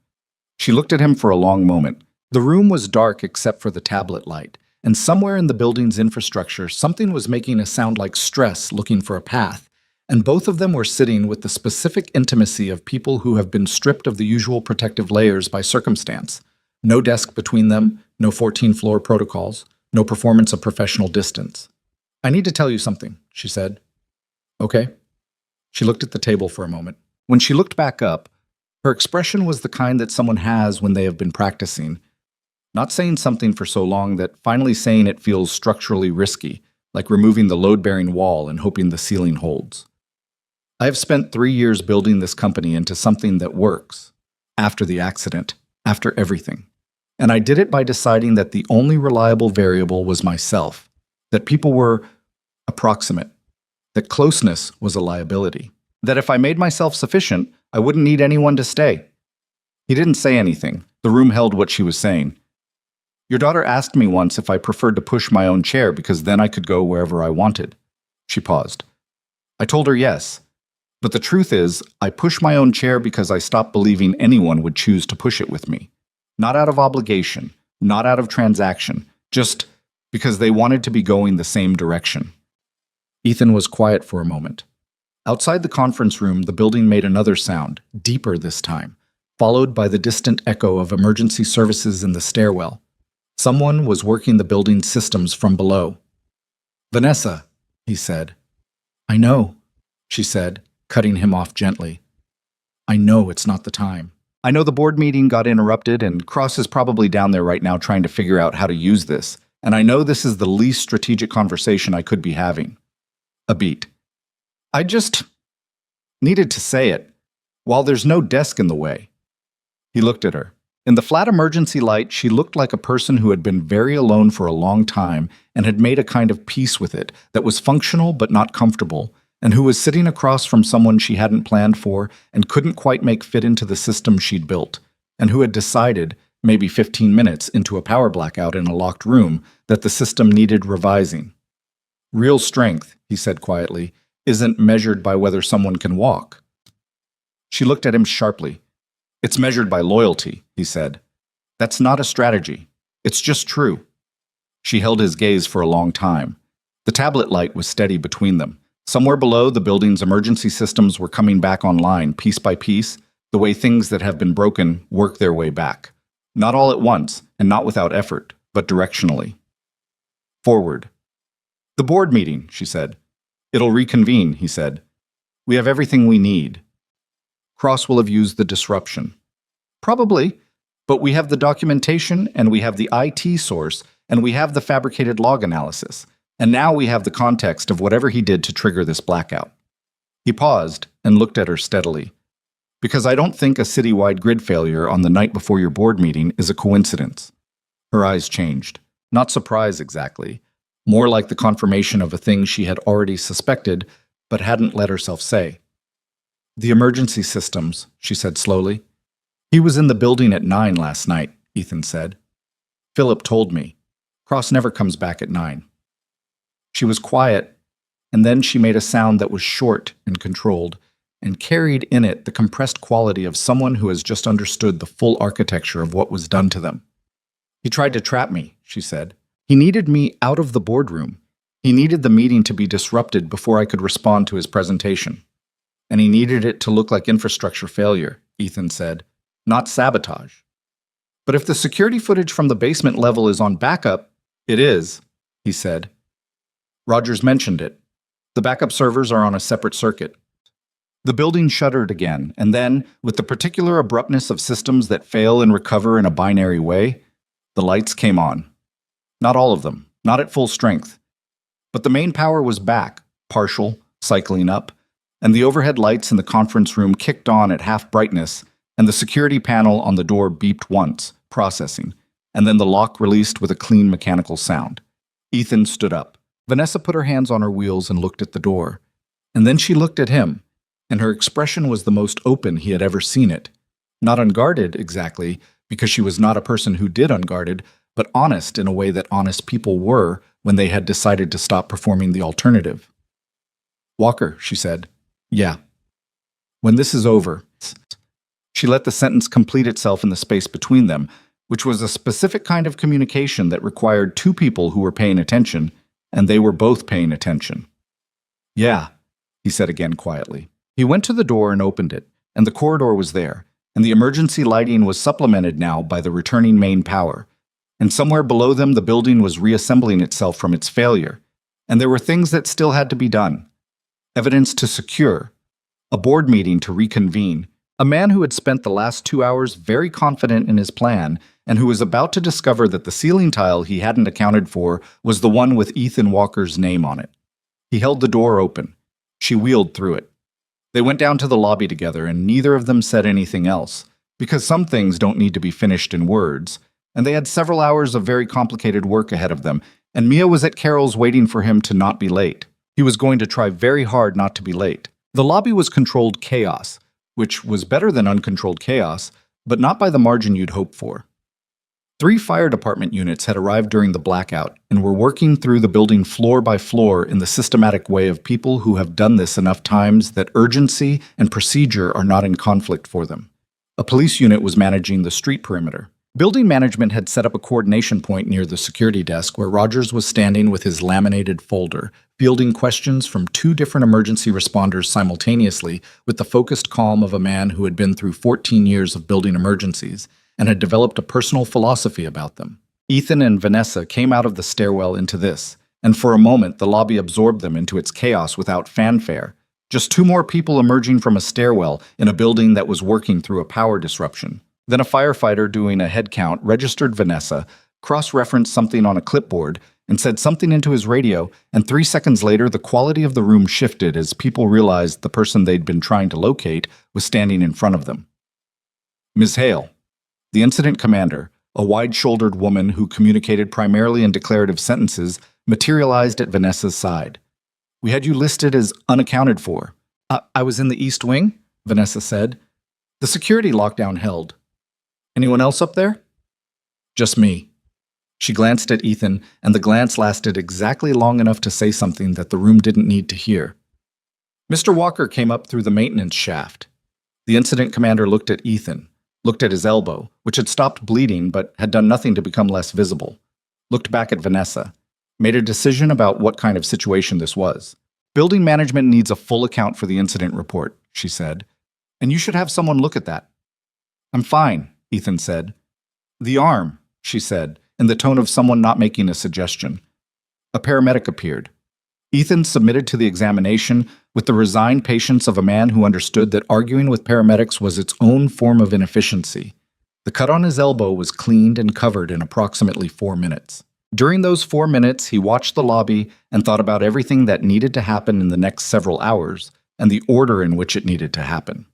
She looked at him for a long moment. The room was dark except for the tablet light, and somewhere in the building's infrastructure, something was making a sound like stress looking for a path, and both of them were sitting with the specific intimacy of people who have been stripped of the usual protective layers by circumstance. No desk between them, no 14-floor protocols, no performance of professional distance. "I need to tell you something," she said. "Okay." She looked at the table for a moment. When she looked back up, her expression was the kind that someone has when they have been practicing. Not saying something for so long that finally saying it feels structurally risky, like removing the load-bearing wall and hoping the ceiling holds. "I have spent 3 years building this company into something that works. After the accident, after everything. And I did it by deciding that the only reliable variable was myself, that people were approximate, that closeness was a liability, that if I made myself sufficient, I wouldn't need anyone to stay." He didn't say anything. The room held what she was saying. "Your daughter asked me once if I preferred to push my own chair because then I could go wherever I wanted." She paused. "I told her yes. But the truth is, I push my own chair because I stopped believing anyone would choose to push it with me. Not out of obligation, not out of transaction, just because they wanted to be going the same direction." Ethan was quiet for a moment. Outside the conference room, the building made another sound, deeper this time, followed by the distant echo of emergency services in the stairwell. Someone was working the building's systems from below. "Vanessa," he said. "I know," she said, cutting him off gently. "I know it's not the time. I know the board meeting got interrupted and Cross is probably down there right now trying to figure out how to use this, and I know this is the least strategic conversation I could be having." A beat. "I just needed to say it, while there's no desk in the way." He looked at her. In the flat emergency light, she looked like a person who had been very alone for a long time and had made a kind of peace with it that was functional but not comfortable, and who was sitting across from someone she hadn't planned for and couldn't quite make fit into the system she'd built, and who had decided, maybe 15 minutes into a power blackout in a locked room, that the system needed revising. "Real strength," he said quietly, "isn't measured by whether someone can walk." She looked at him sharply. "It's measured by loyalty," he said. "That's not a strategy. It's just true." She held his gaze for a long time. The tablet light was steady between them. Somewhere below, the building's emergency systems were coming back online, piece by piece, the way things that have been broken work their way back. Not all at once, and not without effort, but directionally. Forward. The board meeting, she said. It'll reconvene, he said. We have everything we need. Cross will have used the disruption. Probably, but we have the documentation, and we have the IT source, and we have the fabricated log analysis. And now we have the context of whatever he did to trigger this blackout. He paused and looked at her steadily. Because I don't think a citywide grid failure on the night before your board meeting is a coincidence. Her eyes changed. Not surprise exactly. More like the confirmation of a thing she had already suspected, but hadn't let herself say. The emergency systems, she said slowly. He was in the building at 9 last night, Ethan said. Philip told me. Cross never comes back at 9. She was quiet, and then she made a sound that was short and controlled, and carried in it the compressed quality of someone who has just understood the full architecture of what was done to them. He tried to trap me, she said. He needed me out of the boardroom. He needed the meeting to be disrupted before I could respond to his presentation. And he needed it to look like infrastructure failure, Ethan said, not sabotage. But if the security footage from the basement level is on backup, it is, he said. Rogers mentioned it. The backup servers are on a separate circuit. The building shuddered again, and then, with the particular abruptness of systems that fail and recover in a binary way, the lights came on. Not all of them, not at full strength. But the main power was back, partial, cycling up, and the overhead lights in the conference room kicked on at half brightness, and the security panel on the door beeped once, processing, and then the lock released with a clean mechanical sound. Ethan stood up. Vanessa put her hands on her wheels and looked at the door. And then she looked at him, and her expression was the most open he had ever seen it. Not unguarded, exactly, because she was not a person who did unguarded, but honest in a way that honest people were when they had decided to stop performing the alternative. Walker, she said. Yeah. When this is over. She let the sentence complete itself in the space between them, which was a specific kind of communication that required two people who were paying attention, and they were both paying attention. Yeah, he said again quietly. He went to the door and opened it, and the corridor was there, and the emergency lighting was supplemented now by the returning main power. And somewhere below them the building was reassembling itself from its failure, and there were things that still had to be done. Evidence to secure, a board meeting to reconvene, a man who had spent the last 2 hours very confident in his plan, and who was about to discover that the ceiling tile he hadn't accounted for was the one with Ethan Walker's name on it. He held the door open. She wheeled through it. They went down to the lobby together, and neither of them said anything else, because some things don't need to be finished in words, and they had several hours of very complicated work ahead of them, and Mia was at Carol's waiting for him to not be late. He was going to try very hard not to be late. The lobby was controlled chaos, which was better than uncontrolled chaos, but not by the margin you'd hope for. 3 fire department units had arrived during the blackout and were working through the building floor by floor in the systematic way of people who have done this enough times that urgency and procedure are not in conflict for them. A police unit was managing the street perimeter. Building management had set up a coordination point near the security desk where Rogers was standing with his laminated folder, fielding questions from 2 different emergency responders simultaneously with the focused calm of a man who had been through 14 years of building emergencies and had developed a personal philosophy about them. Ethan and Vanessa came out of the stairwell into this, and for a moment the lobby absorbed them into its chaos without fanfare. Just 2 more people emerging from a stairwell in a building that was working through a power disruption. Then a firefighter doing a head count registered Vanessa, cross-referenced something on a clipboard, and said something into his radio, and 3 seconds later the quality of the room shifted as people realized the person they'd been trying to locate was standing in front of them. Ms. Hale, the incident commander, a wide-shouldered woman who communicated primarily in declarative sentences, materialized at Vanessa's side. We had you listed as unaccounted for. I was in the East Wing, Vanessa said. The security lockdown held. Anyone else up there? Just me. She glanced at Ethan, and the glance lasted exactly long enough to say something that the room didn't need to hear. Mr. Walker came up through the maintenance shaft. The incident commander looked at Ethan, looked at his elbow, which had stopped bleeding but had done nothing to become less visible, looked back at Vanessa, made a decision about what kind of situation this was. Building management needs a full account for the incident report, she said, and you should have someone look at that. I'm fine, Ethan said. The arm, she said, in the tone of someone not making a suggestion. A paramedic appeared. Ethan submitted to the examination with the resigned patience of a man who understood that arguing with paramedics was its own form of inefficiency. The cut on his elbow was cleaned and covered in approximately 4 minutes. During those 4 minutes, he watched the lobby and thought about everything that needed to happen in the next several hours and the order in which it needed to happen.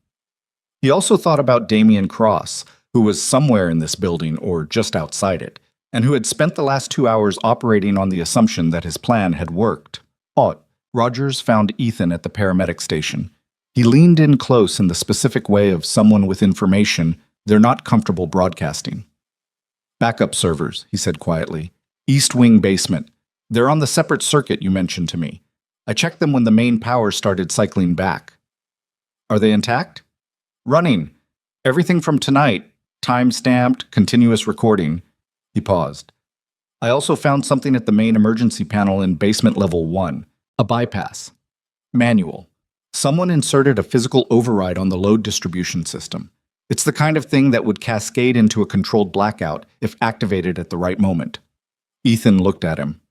He also thought about Damian Cross, who was somewhere in this building or just outside it, and who had spent the last 2 hours operating on the assumption that his plan had worked. Rogers found Ethan at the paramedic station. He leaned in close in the specific way of someone with information they're not comfortable broadcasting. Backup servers, he said quietly. East Wing basement. They're on the separate circuit you mentioned to me. I checked them when the main power started cycling back. Are they intact? Running. Everything from tonight. Time-stamped, continuous recording. He paused. I also found something at the main emergency panel in basement level 1. A bypass. Manual. Someone inserted a physical override on the load distribution system. It's the kind of thing that would cascade into a controlled blackout if activated at the right moment. Ethan looked at him.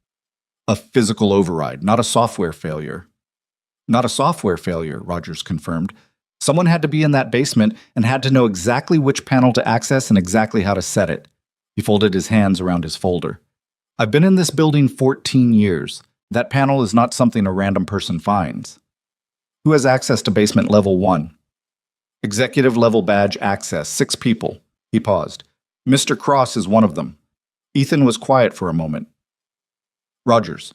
A physical override, not a software failure. Not a software failure, Rogers confirmed. Someone had to be in that basement and had to know exactly which panel to access and exactly how to set it. He folded his hands around his folder. I've been in this building 14 years. That panel is not something a random person finds. Who has access to basement level 1? Executive level badge access, 6 people. He paused. Mr. Cross is one of them. Ethan was quiet for a moment. Rogers,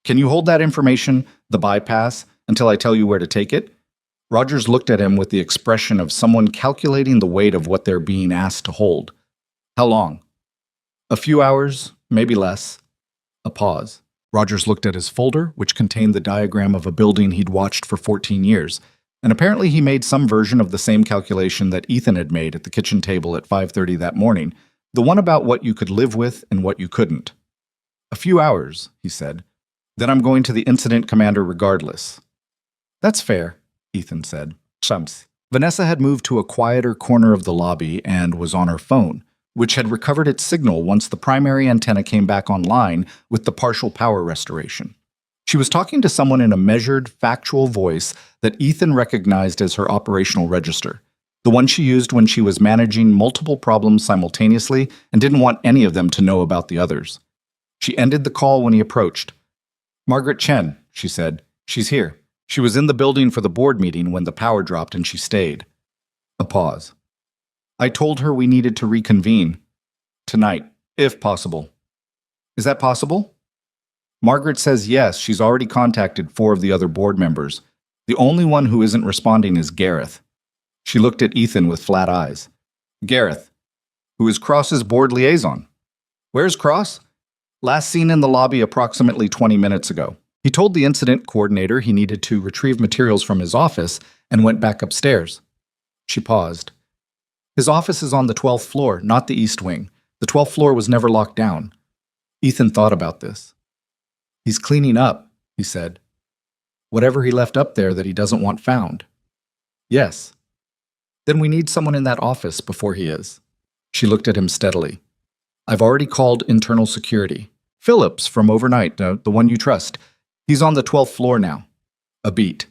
can you hold that information, the bypass, until I tell you where to take it? Rogers looked at him with the expression of someone calculating the weight of what they're being asked to hold. How long? A few hours, maybe less. A pause. Rogers looked at his folder, which contained the diagram of a building he'd watched for 14 years, and apparently he made some version of the same calculation that Ethan had made at the kitchen table at 5:30 that morning, the one about what you could live with and what you couldn't. A few hours, he said. Then I'm going to the incident commander regardless. That's fair, Ethan said. Shams. Vanessa had moved to a quieter corner of the lobby and was on her phone, which had recovered its signal once the primary antenna came back online with the partial power restoration. She was talking to someone in a measured, factual voice that Ethan recognized as her operational register, the one she used when she was managing multiple problems simultaneously and didn't want any of them to know about the others. She ended the call when he approached. Margaret Chen, she said. She's here. She was in the building for the board meeting when the power dropped and she stayed. A pause. I told her we needed to reconvene. Tonight, if possible. Is that possible? Margaret says yes, she's already contacted 4 of the other board members. The only one who isn't responding is Gareth. She looked at Ethan with flat eyes. Gareth, who is Cross's board liaison. Where's Cross? Last seen in the lobby approximately 20 minutes ago. He told the incident coordinator he needed to retrieve materials from his office and went back upstairs. She paused. His office is on the 12th floor, not the East Wing. The 12th floor was never locked down. Ethan thought about this. He's cleaning up, he said. Whatever he left up there that he doesn't want found. Yes. Then we need someone in that office before he is. She looked at him steadily. I've already called internal security. Phillips from overnight, the one you trust. He's on the 12th floor now. A beat.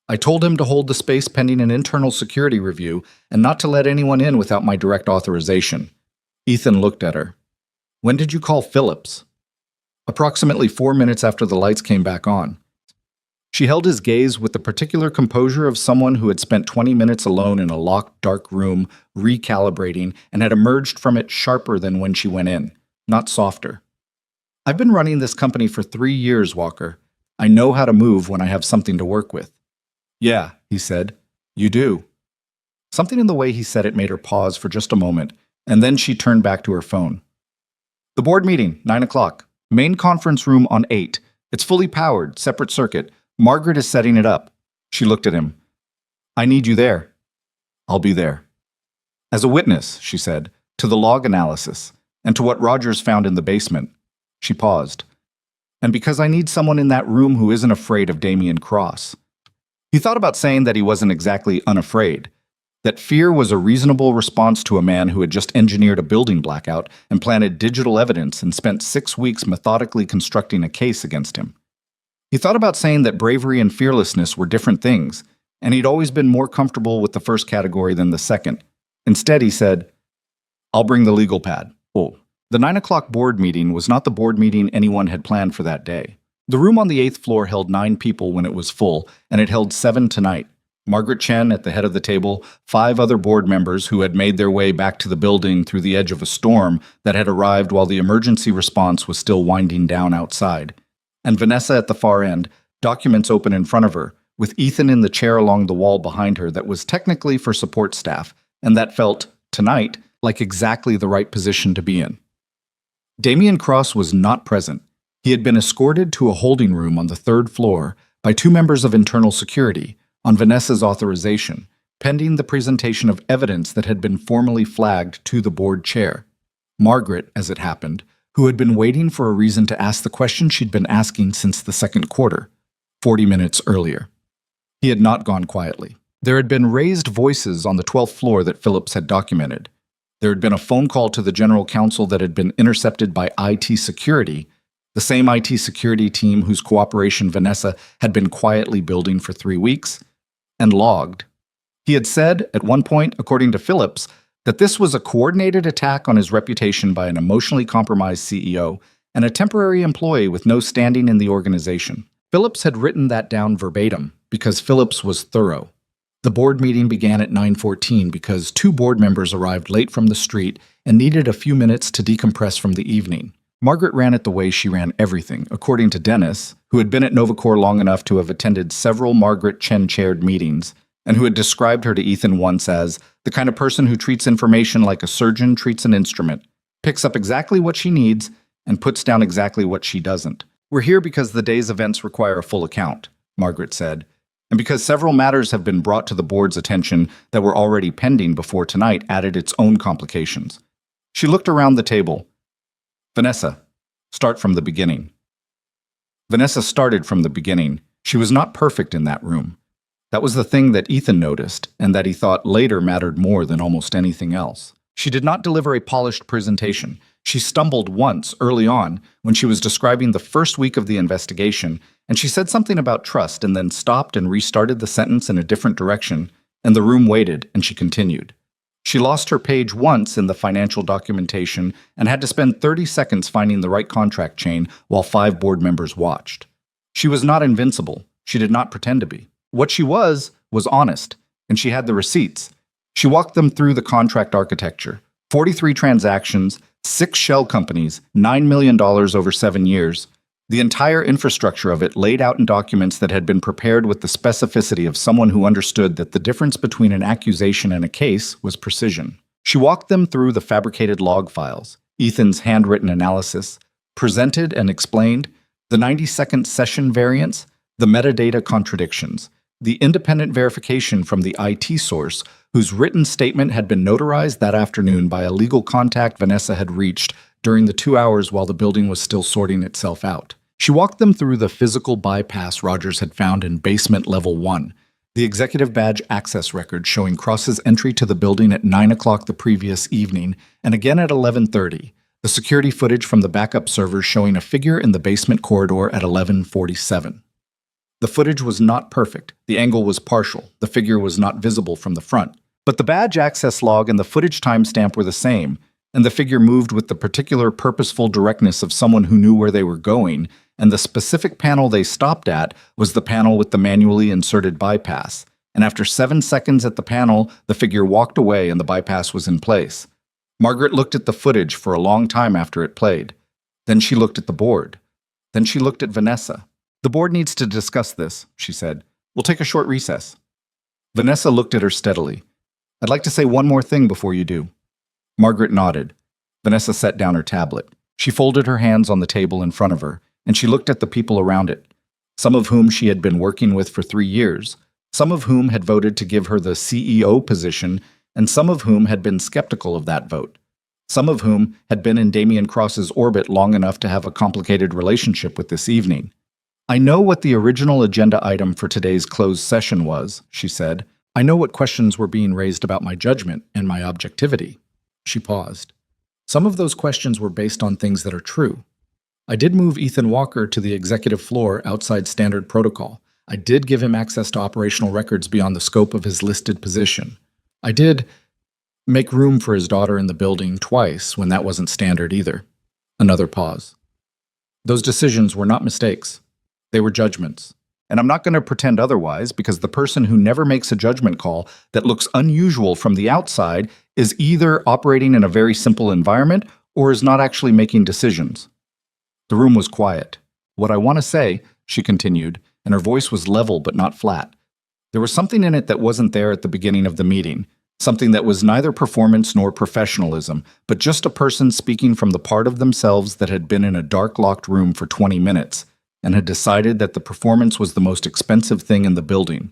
I told him to hold the space pending an internal security review and not to let anyone in without my direct authorization. Ethan looked at her. When did you call Phillips? Approximately 4 minutes after the lights came back on. She held his gaze with the particular composure of someone who had spent 20 minutes alone in a locked, dark room, recalibrating, and had emerged from it sharper than when she went in, not softer. I've been running this company for 3 years, Walker. I know how to move when I have something to work with. Yeah, he said. You do. Something in the way he said it made her pause for just a moment, and then she turned back to her phone. The board meeting, 9 o'clock. Main conference room on 8. It's fully powered, separate circuit. Margaret is setting it up. She looked at him. I need you there. I'll be there. As a witness, she said, to the log analysis, and to what Rogers found in the basement. She paused. And because I need someone in that room who isn't afraid of Damien Cross. He thought about saying that he wasn't exactly unafraid, that fear was a reasonable response to a man who had just engineered a building blackout and planted digital evidence and spent 6 weeks methodically constructing a case against him. He thought about saying that bravery and fearlessness were different things, and he'd always been more comfortable with the first category than the second. Instead, he said, "I'll bring the legal pad." Oh. The 9 o'clock board meeting was not the board meeting anyone had planned for that day. The room on the 8th floor held 9 people when it was full, and it held 7 tonight. Margaret Chen at the head of the table, 5 other board members who had made their way back to the building through the edge of a storm that had arrived while the emergency response was still winding down outside. And Vanessa at the far end, documents open in front of her, with Ethan in the chair along the wall behind her that was technically for support staff, and that felt, tonight, like exactly the right position to be in. Damien Cross was not present. He had been escorted to a holding room on the 3rd floor by 2 members of internal security, on Vanessa's authorization, pending the presentation of evidence that had been formally flagged to the board chair. Margaret, as it happened, who had been waiting for a reason to ask the question she'd been asking since the second quarter, 40 minutes earlier. He had not gone quietly. There had been raised voices on the 12th floor that Phillips had documented. There had been a phone call to the general counsel that had been intercepted by IT security, the same IT security team whose cooperation Vanessa had been quietly building for 3 weeks, and logged. He had said, at one point, according to Phillips, that this was a coordinated attack on his reputation by an emotionally compromised CEO and a temporary employee with no standing in the organization. Phillips had written that down verbatim because Phillips was thorough. The board meeting began at 9:14 because 2 board members arrived late from the street and needed a few minutes to decompress from the evening. Margaret ran it the way she ran everything, according to Dennis, who had been at Novacor long enough to have attended several Margaret Chen-chaired meetings, and who had described her to Ethan once as the kind of person who treats information like a surgeon treats an instrument, picks up exactly what she needs, and puts down exactly what she doesn't. "We're here because the day's events require a full account," Margaret said, "and because several matters have been brought to the board's attention that were already pending before tonight added its own complications." She looked around the table. "Vanessa, start from the beginning." Vanessa started from the beginning. She was not perfect in that room. That was the thing that Ethan noticed, and that he thought later mattered more than almost anything else. She did not deliver a polished presentation. She stumbled once early on when she was describing the first week of the investigation, and she said something about trust and then stopped and restarted the sentence in a different direction, and the room waited, and she continued. She lost her page once in the financial documentation and had to spend 30 seconds finding the right contract chain while 5 board members watched. She was not invincible. She did not pretend to be. What she was honest, and she had the receipts. She walked them through the contract architecture. 43 transactions, 6 shell companies, $9 million over 7 years. The entire infrastructure of it laid out in documents that had been prepared with the specificity of someone who understood that the difference between an accusation and a case was precision. She walked them through the fabricated log files, Ethan's handwritten analysis, presented and explained, the 90-second session variants, the metadata contradictions, the independent verification from the IT source, whose written statement had been notarized that afternoon by a legal contact Vanessa had reached during the 2 hours while the building was still sorting itself out. She walked them through the physical bypass Rogers had found in basement level 1, the executive badge access record showing Cross's entry to the building at 9 o'clock the previous evening, and again at 11:30, the security footage from the backup servers showing a figure in the basement corridor at 11:47. The footage was not perfect, the angle was partial, the figure was not visible from the front, but the badge access log and the footage timestamp were the same, and the figure moved with the particular purposeful directness of someone who knew where they were going, and the specific panel they stopped at was the panel with the manually inserted bypass, and after 7 seconds at the panel, the figure walked away and the bypass was in place. Margaret looked at the footage for a long time after it played. Then she looked at the board. Then she looked at Vanessa. "The board needs to discuss this," she said. "We'll take a short recess." Vanessa looked at her steadily. "I'd like to say one more thing before you do." Margaret nodded. Vanessa set down her tablet. She folded her hands on the table in front of her, and she looked at the people around it, some of whom she had been working with for 3 years, some of whom had voted to give her the CEO position, and some of whom had been skeptical of that vote. some of whom had been in Damian Cross's orbit long enough to have a complicated relationship with this evening. "I know what the original agenda item for today's closed session was," she said. "I know what questions were being raised about my judgment and my objectivity." She paused. "Some of those questions were based on things that are true. I did move Ethan Walker to the executive floor outside standard protocol. I did give him access to operational records beyond the scope of his listed position. I did make room for his daughter in the building twice when that wasn't standard either." Another pause. "Those decisions were not mistakes. They were judgments. And I'm not going to pretend otherwise, because the person who never makes a judgment call that looks unusual from the outside is either operating in a very simple environment or is not actually making decisions." The room was quiet. "What I want to say," she continued, and her voice was level but not flat. There was something in it that wasn't there at the beginning of the meeting, something that was neither performance nor professionalism, but just a person speaking from the part of themselves that had been in a dark, locked room for 20 minutes and had decided that the performance was the most expensive thing in the building.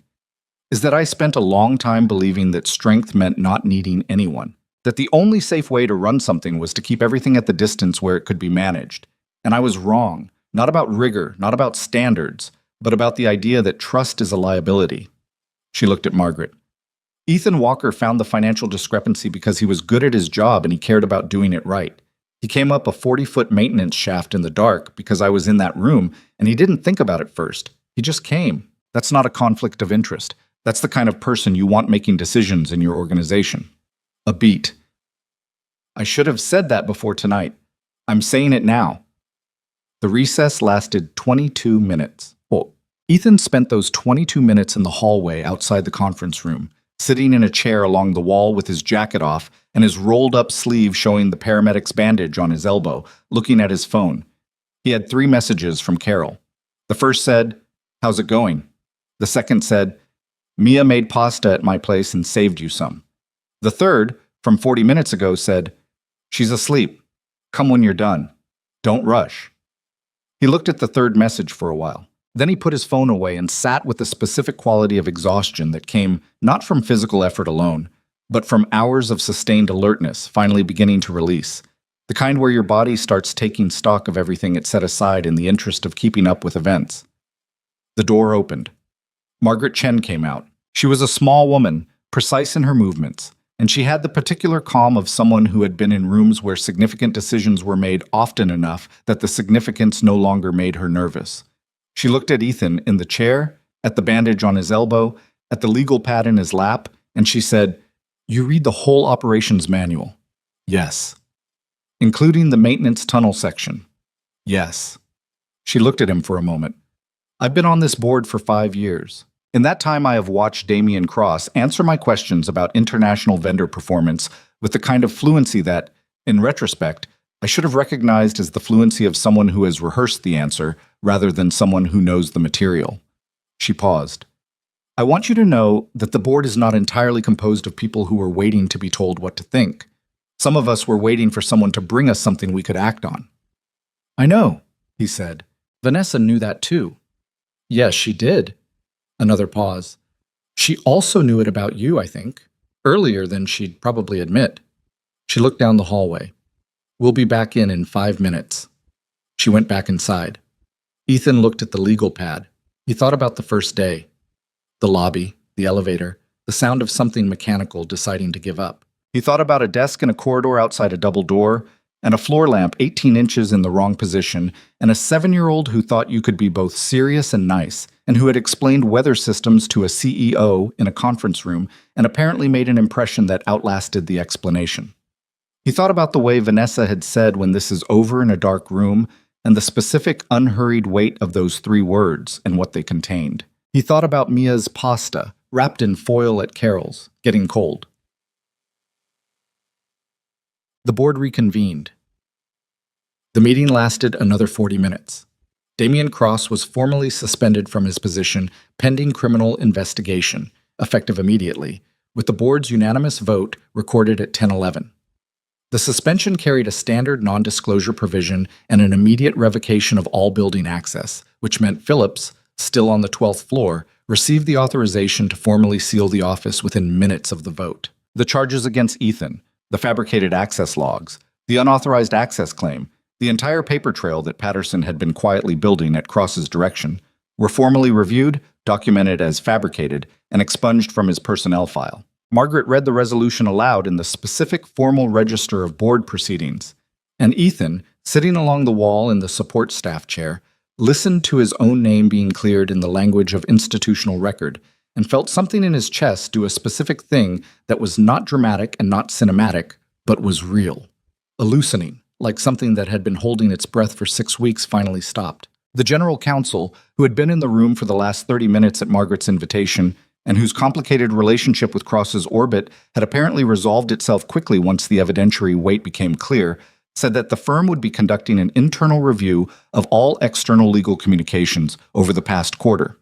"Is that I spent a long time believing that strength meant not needing anyone, that the only safe way to run something was to keep everything at the distance where it could be managed. And I was wrong, not about rigor, not about standards, but about the idea that trust is a liability." She looked at Margaret. "Ethan Walker found the financial discrepancy because he was good at his job and he cared about doing it right. He came up a 40-foot maintenance shaft in the dark because I was in that room, and he didn't think about it first. He just came. That's not a conflict of interest. That's the kind of person you want making decisions in your organization." A beat. "I should have said that before tonight. I'm saying it now." The recess lasted 22 minutes. Ethan spent those 22 minutes in the hallway outside the conference room, sitting in a chair along the wall with his jacket off and his rolled-up sleeve showing the paramedic's bandage on his elbow, looking at his phone. He had 3 messages from Carol. The first said, "How's it going?" The second said, "Mia made pasta at my place and saved you some." The third, from 40 minutes ago, said, "She's asleep. Come when you're done. Don't rush." He looked at the third message for a while. Then he put his phone away and sat with a specific quality of exhaustion that came not from physical effort alone, but from hours of sustained alertness finally beginning to release, the kind where your body starts taking stock of everything it set aside in the interest of keeping up with events. The door opened. Margaret Chen came out. She was a small woman, precise in her movements, and she had the particular calm of someone who had been in rooms where significant decisions were made often enough that the significance no longer made her nervous. She looked at Ethan in the chair, at the bandage on his elbow, at the legal pad in his lap, and she said, "You read the whole operations manual?" "Yes." "Including the maintenance tunnel section?" "Yes." She looked at him for a moment. "I've been on this board for 5 years. In that time, I have watched Damian Cross answer my questions about international vendor performance with the kind of fluency that, in retrospect, I should have recognized as the fluency of someone who has rehearsed the answer rather than someone who knows the material." She paused. "I want you to know that the board is not entirely composed of people who are waiting to be told what to think. Some of us were waiting for someone to bring us something we could act on." "I know," he said. "Vanessa knew that too." "Yes, she did." Another pause. "She also knew it about you, I think. Earlier than she'd probably admit." She looked down the hallway. "We'll be back in 5 minutes." She went back inside. Ethan looked at the legal pad. He thought about the first day. The lobby, the elevator, the sound of something mechanical deciding to give up. He thought about a desk in a corridor outside a double door, and a floor lamp 18 inches in the wrong position, and a 7-year-old who thought you could be both serious and nice, and who had explained weather systems to a CEO in a conference room and apparently made an impression that outlasted the explanation. He thought about the way Vanessa had said "when this is over" in a dark room, and the specific unhurried weight of those 3 words and what they contained. He thought about Mia's pasta, wrapped in foil at Carol's, getting cold. The board reconvened. The meeting lasted another 40 minutes. Damian Cross was formally suspended from his position pending criminal investigation, effective immediately, with the board's unanimous vote recorded at 10:11. The suspension carried a standard non-disclosure provision and an immediate revocation of all building access, which meant Phillips, still on the 12th floor, received the authorization to formally seal the office within minutes of the vote. The charges against Ethan, the fabricated access logs, The unauthorized access claim, the entire paper trail that Patterson had been quietly building at Cross's direction, were formally reviewed, documented as fabricated, and expunged from his personnel file. Margaret read the resolution aloud in the specific formal register of board proceedings, and Ethan, sitting along the wall in the support staff chair, listened to his own name being cleared in the language of institutional record, and felt something in his chest do a specific thing that was not dramatic and not cinematic, but was real. A loosening, like something that had been holding its breath for 6 weeks, finally stopped. The general counsel, who had been in the room for the last 30 minutes at Margaret's invitation, and whose complicated relationship with Cross's orbit had apparently resolved itself quickly once the evidentiary weight became clear, said that the firm would be conducting an internal review of all external legal communications over the past quarter.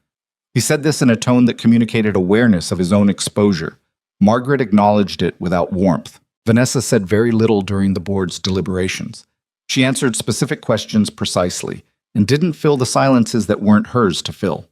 He said this in a tone that communicated awareness of his own exposure. Margaret acknowledged it without warmth. Vanessa said very little during the board's deliberations. She answered specific questions precisely, and didn't fill the silences that weren't hers to fill.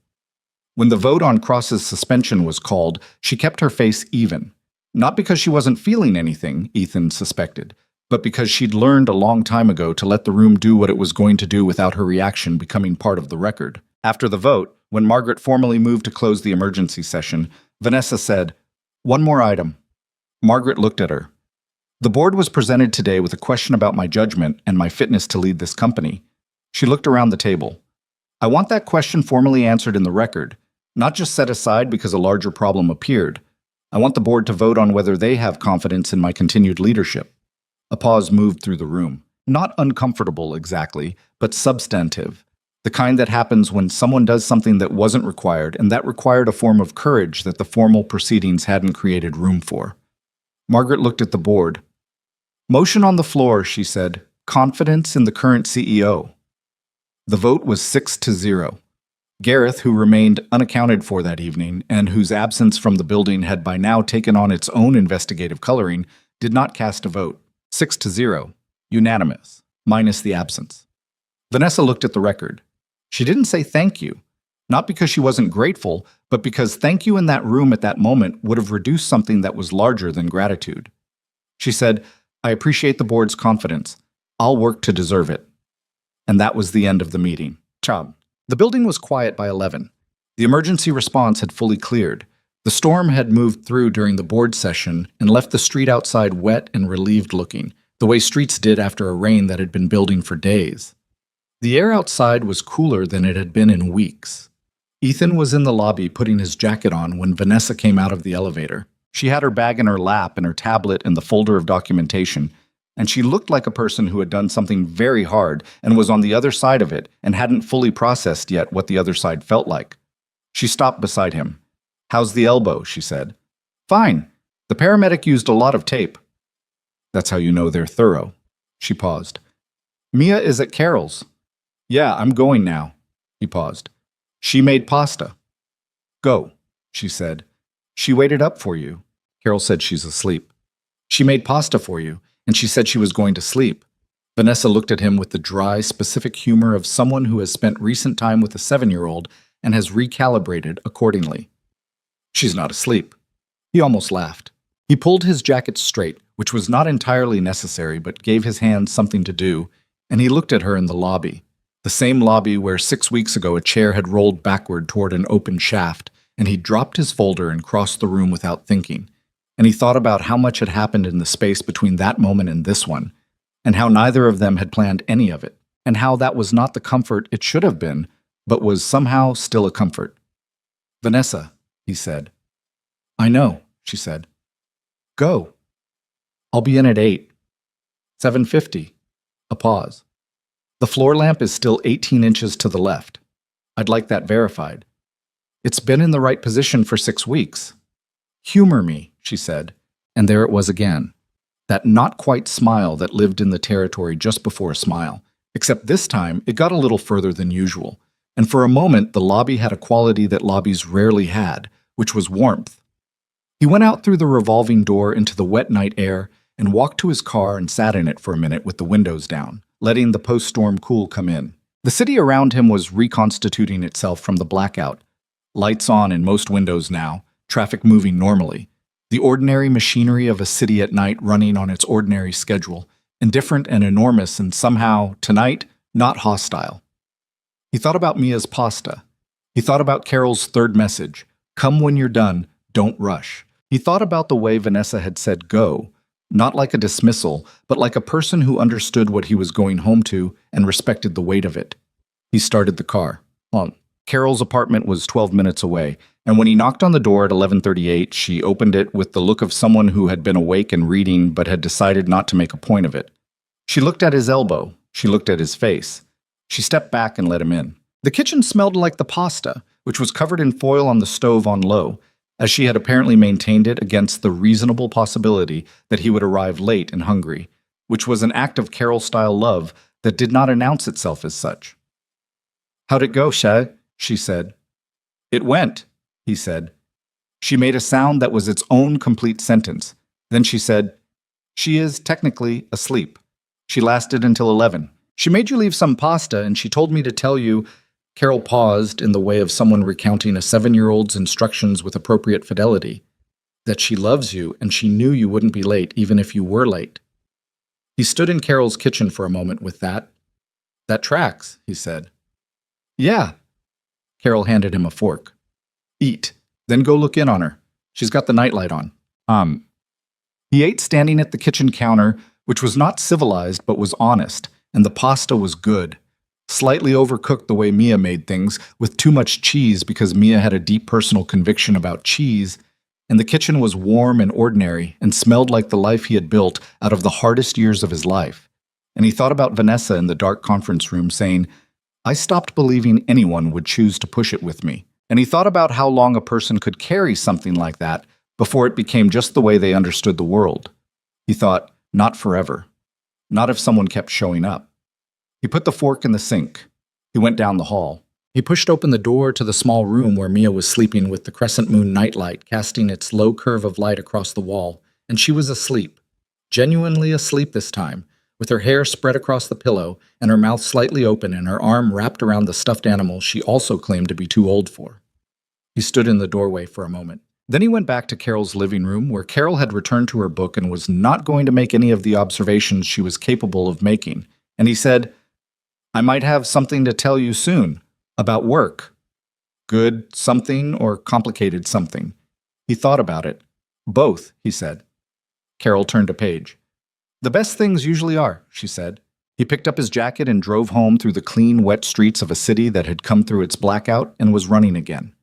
When the vote on Cross's suspension was called, she kept her face even. Not because she wasn't feeling anything, Ethan suspected, but because she'd learned a long time ago to let the room do what it was going to do without her reaction becoming part of the record. After the vote, when Margaret formally moved to close the emergency session, Vanessa said, "One more item." Margaret looked at her. "The board was presented today with a question about my judgment and my fitness to lead this company." She looked around the table. "I want that question formally answered in the record, not just set aside because a larger problem appeared. I want the board to vote on whether they have confidence in my continued leadership." A pause moved through the room. Not uncomfortable exactly, but substantive. The kind that happens when someone does something that wasn't required, and that required a form of courage that the formal proceedings hadn't created room for. Margaret looked at the board. "Motion on the floor," she said. "Confidence in the current CEO." The vote was 6-0. Gareth, who remained unaccounted for that evening, and whose absence from the building had by now taken on its own investigative coloring, did not cast a vote. 6-0. Unanimous, minus the absence. Vanessa looked at the record. She didn't say thank you, not because she wasn't grateful, but because thank you in that room at that moment would have reduced something that was larger than gratitude. She said, "I appreciate the board's confidence. I'll work to deserve it." And that was the end of the meeting. Chab. The building was quiet by 11. The emergency response had fully cleared. The storm had moved through during the board session and left the street outside wet and relieved looking, the way streets did after a rain that had been building for days. The air outside was cooler than it had been in weeks. Ethan was in the lobby putting his jacket on when Vanessa came out of the elevator. She had her bag in her lap and her tablet and the folder of documentation, and she looked like a person who had done something very hard and was on the other side of it and hadn't fully processed yet what the other side felt like. She stopped beside him. "How's the elbow?" she said. "Fine. The paramedic used a lot of tape." "That's how you know they're thorough." She paused. "Mia is at Carol's." "Yeah, I'm going now." He paused. "She made pasta." "Go," she said. "She waited up for you." Carol said she's asleep. "She made pasta for you, and she said she was going to sleep." Vanessa looked at him with the dry, specific humor of someone who has spent recent time with a 7-year-old and has recalibrated accordingly. "She's not asleep." He almost laughed. He pulled his jacket straight, which was not entirely necessary but gave his hands something to do, and he looked at her in the lobby. The same lobby where 6 weeks ago a chair had rolled backward toward an open shaft, and he dropped his folder and crossed the room without thinking. And he thought about how much had happened in the space between that moment and this one, and how neither of them had planned any of it, and how that was not the comfort it should have been, but was somehow still a comfort. "Vanessa," he said. "I know," she said. "Go." "I'll be in at 8. 7:50. A pause. "The floor lamp is still 18 inches to the left. I'd like that verified." "It's been in the right position for 6 weeks. "Humor me," she said, and there it was again. That not-quite smile that lived in the territory just before a smile, except this time it got a little further than usual, and for a moment the lobby had a quality that lobbies rarely had, which was warmth. He went out through the revolving door into the wet night air and walked to his car and sat in it for a minute with the windows down, letting the post-storm cool come in. The city around him was reconstituting itself from the blackout. Lights on in most windows now, traffic moving normally. The ordinary machinery of a city at night running on its ordinary schedule, indifferent and enormous, and somehow, tonight, not hostile. He thought about Mia's pasta. He thought about Carol's third message, come when you're done, don't rush. He thought about the way Vanessa had said go, not like a dismissal, but like a person who understood what he was going home to and respected the weight of it. He started the car. Carol's apartment was 12 minutes away, and when he knocked on the door at 11:38, she opened it with the look of someone who had been awake and reading but had decided not to make a point of it. She looked at his elbow. She looked at his face. She stepped back and let him in. The kitchen smelled like the pasta, which was covered in foil on the stove on low, as she had apparently maintained it against the reasonable possibility that he would arrive late and hungry, which was an act of Carol-style love that did not announce itself as such. "How'd it go, Shay?" she said. "It went," he said. She made a sound that was its own complete sentence. Then she said, "She is technically asleep. She lasted until 11. She made you leave some pasta, and she told me to tell you—" Carol paused in the way of someone recounting a 7-year-old's instructions with appropriate fidelity. "That she loves you, and she knew you wouldn't be late, even if you were late." He stood in Carol's kitchen for a moment with that. "That tracks," he said. "Yeah." Carol handed him a fork. "Eat, then go look in on her. She's got the nightlight on." He ate standing at the kitchen counter, which was not civilized but was honest, and the pasta was good. Slightly overcooked the way Mia made things, with too much cheese because Mia had a deep personal conviction about cheese, and the kitchen was warm and ordinary and smelled like the life he had built out of the hardest years of his life. And he thought about Vanessa in the dark conference room saying, "I stopped believing anyone would choose to push it with me." And he thought about how long a person could carry something like that before it became just the way they understood the world. He thought, not forever. Not if someone kept showing up. He put the fork in the sink. He went down the hall. He pushed open the door to the small room where Mia was sleeping with the crescent moon nightlight casting its low curve of light across the wall, and she was asleep. Genuinely asleep this time, with her hair spread across the pillow and her mouth slightly open and her arm wrapped around the stuffed animal she also claimed to be too old for. He stood in the doorway for a moment. Then he went back to Carol's living room, where Carol had returned to her book and was not going to make any of the observations she was capable of making, and he said, "I might have something to tell you soon. About work. Good something or complicated something." He thought about it. "Both," he said. Carol turned a page. "The best things usually are," she said. He picked up his jacket and drove home through the clean, wet streets of a city that had come through its blackout and was running again.